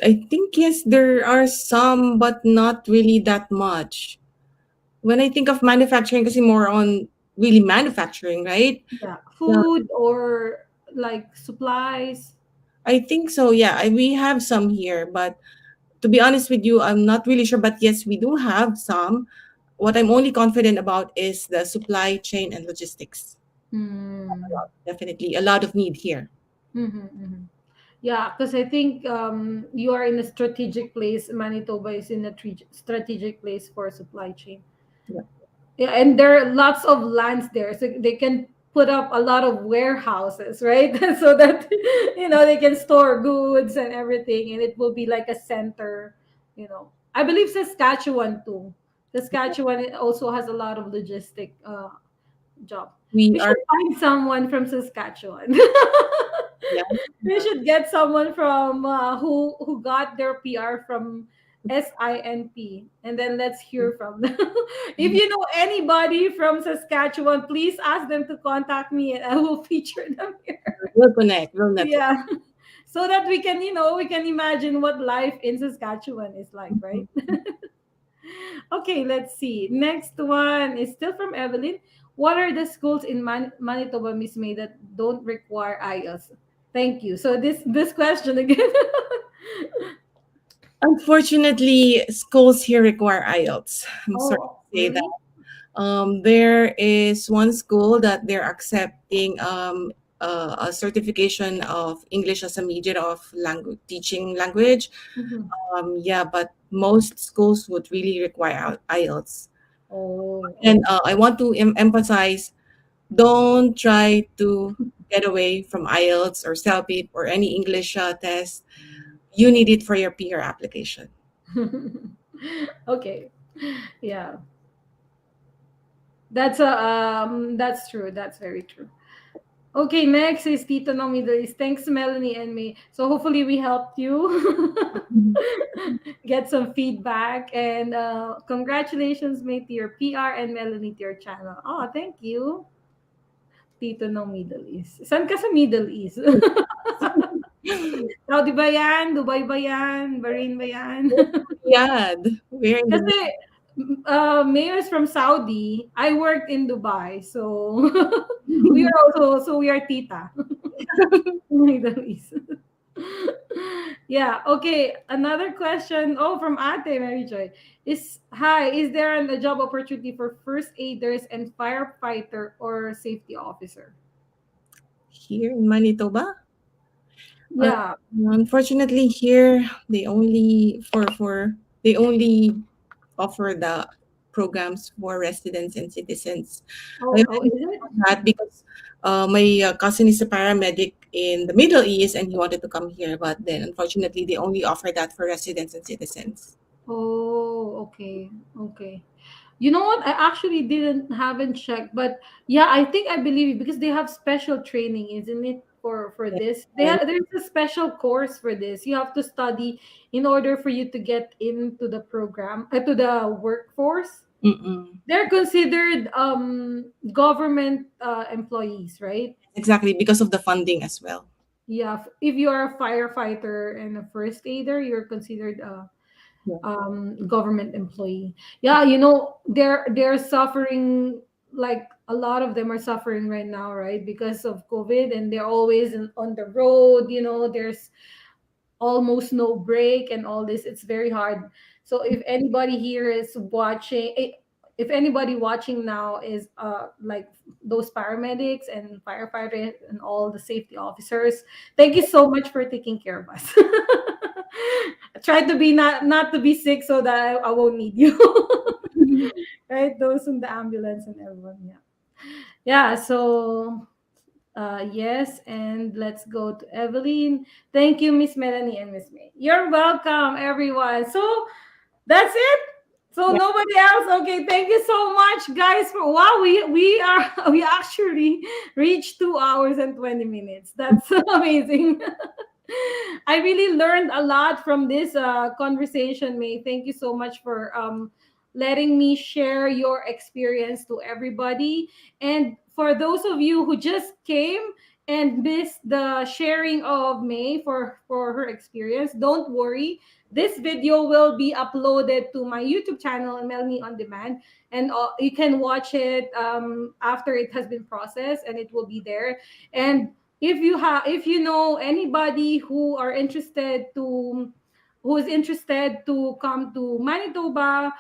I think yes, there are some, but not really that much. When I think of manufacturing, kasi more on really manufacturing, right? Yeah, Yeah, food or like supplies. I think so. Yeah, we have some here, but to be honest with you, I'm not really sure. But yes, we do have some. What I'm only confident about is the supply chain and logistics. Hmm. Definitely a lot of need here. Mm-hmm, mm-hmm. Yeah, because I think you are in a strategic place. Manitoba is in a strategic place for supply chain. Yeah. Yeah, and there are lots of lands there, so they can put up a lot of warehouses, right? So that they can store goods and everything, and it will be like a center. I believe Saskatchewan too. Saskatchewan also has a lot of logistic job. We We are, should find someone from Saskatchewan. yeah, We should get someone from who got their PR from SINP, and then let's hear from them. If you know anybody from Saskatchewan, please ask them to contact me, and I will feature them here. we'll connect, we'll network. Yeah, so that we can imagine what life in Saskatchewan is like, right? Okay, let's see. Next one is still from Evelyn. What are the schools in Manitoba, Miss May, that don't require IELTS? Thank you. So this question again. Unfortunately, schools here require IELTS. I'm sorry Oh, to say that. really? There is one school that they're accepting a certification of English as a medium of language teaching language. Mhm. Yeah, but most schools would really require IELTS. Oh, And okay. I want to emphasize: don't try to get away from IELTS or CELPIP or any English test. You need it for your PR application. Okay. Yeah. That's true. That's very true. Okay, next is Tito No Middle East. Thanks, Melanie and me. So hopefully we helped you Mhm. get some feedback. And congratulations, mate, to your PR and Melanie to your channel. Oh, thank you, Tito No Middle East. Saan ka sa Middle East? Saudi ba yan? Dubai ba yan? Bahrain ba yan? Riyadh. We're in the Kasi Mayo is from Saudi. I worked in Dubai. So we are tita. Middle East. Yeah. Okay. Another question. Oh, from Ate Mary Joy. Is there a job opportunity for first aiders and firefighter or safety officer? here in Manitoba. Uh, Yeah. Unfortunately, here they only offer the programs for residents and citizens. I Oh, only is it? know that because my cousin is a paramedic in the Middle East and he wanted to come here, but then unfortunately they only offer that for residents and citizens. Oh, okay. Okay. You know what? I actually haven't checked, but yeah, I think I believe it because they have special training, isn't it, for this. There's a special course for this. You have to study in order for you to get into the program, to the workforce. Mm-mm. They're considered government employees, right? Exactly, because of the funding as well. Yeah, if you are a firefighter and a first aider, you're considered a Yeah. government employee. Yeah, they're suffering, like a lot of them are suffering right now, right? Because of COVID, and they're always on the road. There's almost no break and all this. It's very hard. So if anybody here is watching, if anybody watching now is like those paramedics and firefighters and all the safety officers, thank you so much for taking care of us. Try to be not to be sick so that I won't need you. Right, those in the ambulance and everyone. Yeah, yeah. So yes, and let's go to Evelyn. Thank you, Miss Melanie and Miss May. You're welcome, everyone. So that's it. So Yeah. nobody else. Okay, thank you so much, guys. For wow, we are we actually reached 2 hours and 20 minutes. That's amazing. I really learned a lot from this conversation, May. Thank you so much for letting me share your experience to everybody. And for those of you who just came and missed the sharing of May for her experience, don't worry. This video will be uploaded to my YouTube channel, Melanie On Demand, and you can watch it after it has been processed, and it will be there. And if you know anybody who is interested to come to Manitoba,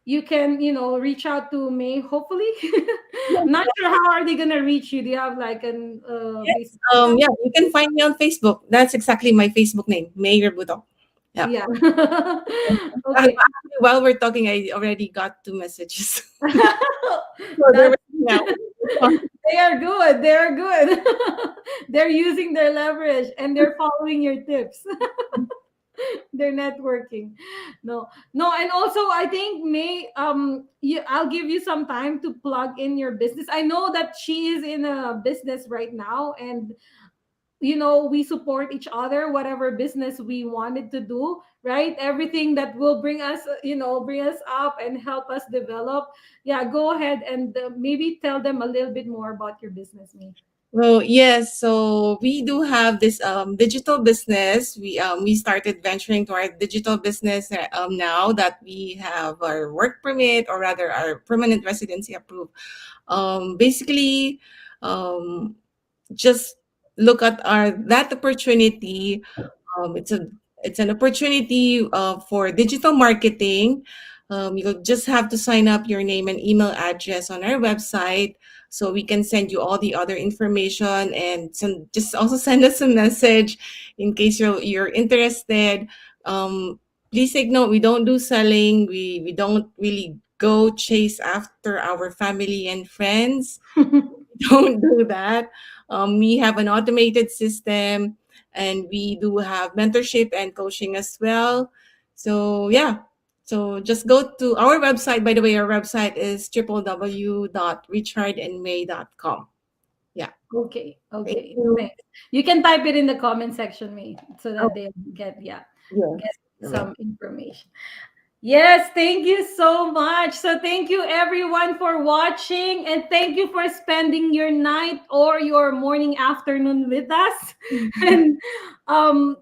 you can reach out to me, hopefully. I'm not sure how are they gonna reach you. Do you have like an Yes. Facebook account? Yeah, you can find me on Facebook. That's exactly my Facebook name, Mayor Rebutoc. Yeah. Yeah. Okay. Actually, while we're talking, I already got 2 messages. So they're That's waiting now. they are good. They are good. They're using their leverage and they're following your tips. They're networking. No, and also I think I'll give you some time to plug in your business. I know that she is in a business right now, and we support each other, whatever business we wanted to do, right? Everything that will bring us up and help us develop. Yeah, go ahead and maybe tell them a little bit more about your business, me. Well, yes. So we do have this digital business. We started venturing to our digital business now that we have our work permit, or rather our permanent residency approved. Basically, um, just look at our that opportunity. It's an opportunity for digital marketing. You'll just have to sign up your name and email address on our website, so we can send you all the other information, and just also send us a message in case you're interested. Please take note, we don't do selling. We don't really go chase after our family and friends. Don't do that. We have an automated system, and we do have mentorship and coaching as well. So yeah, so just go to our website. By the way, our website is www.richardandmay.com. Yeah. Okay, Thank okay, you. thanks. You can type it in the comment section, me, so Oh, that they get yes. You're welcome. some information. Yes, thank you so much. So thank you everyone for watching, and thank you for spending your night or your morning afternoon with us. And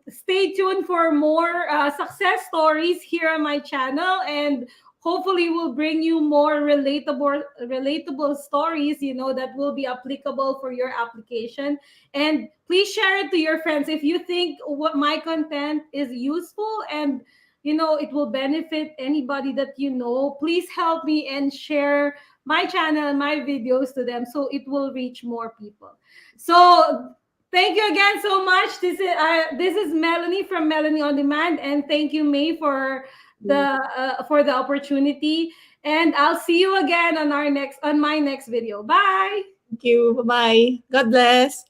stay tuned for more success stories here on my channel, and hopefully we'll bring you more relatable stories, that will be applicable for your application. And please share it to your friends if you think what my content is useful, and it will benefit anybody that please help me and share my channel and my videos to them so it will reach more people. So thank you again so much. This is Melanie from Melanie On Demand, and thank you, May, for the opportunity. And I'll see you again on my next video. Bye. Thank you. Bye bye. God bless.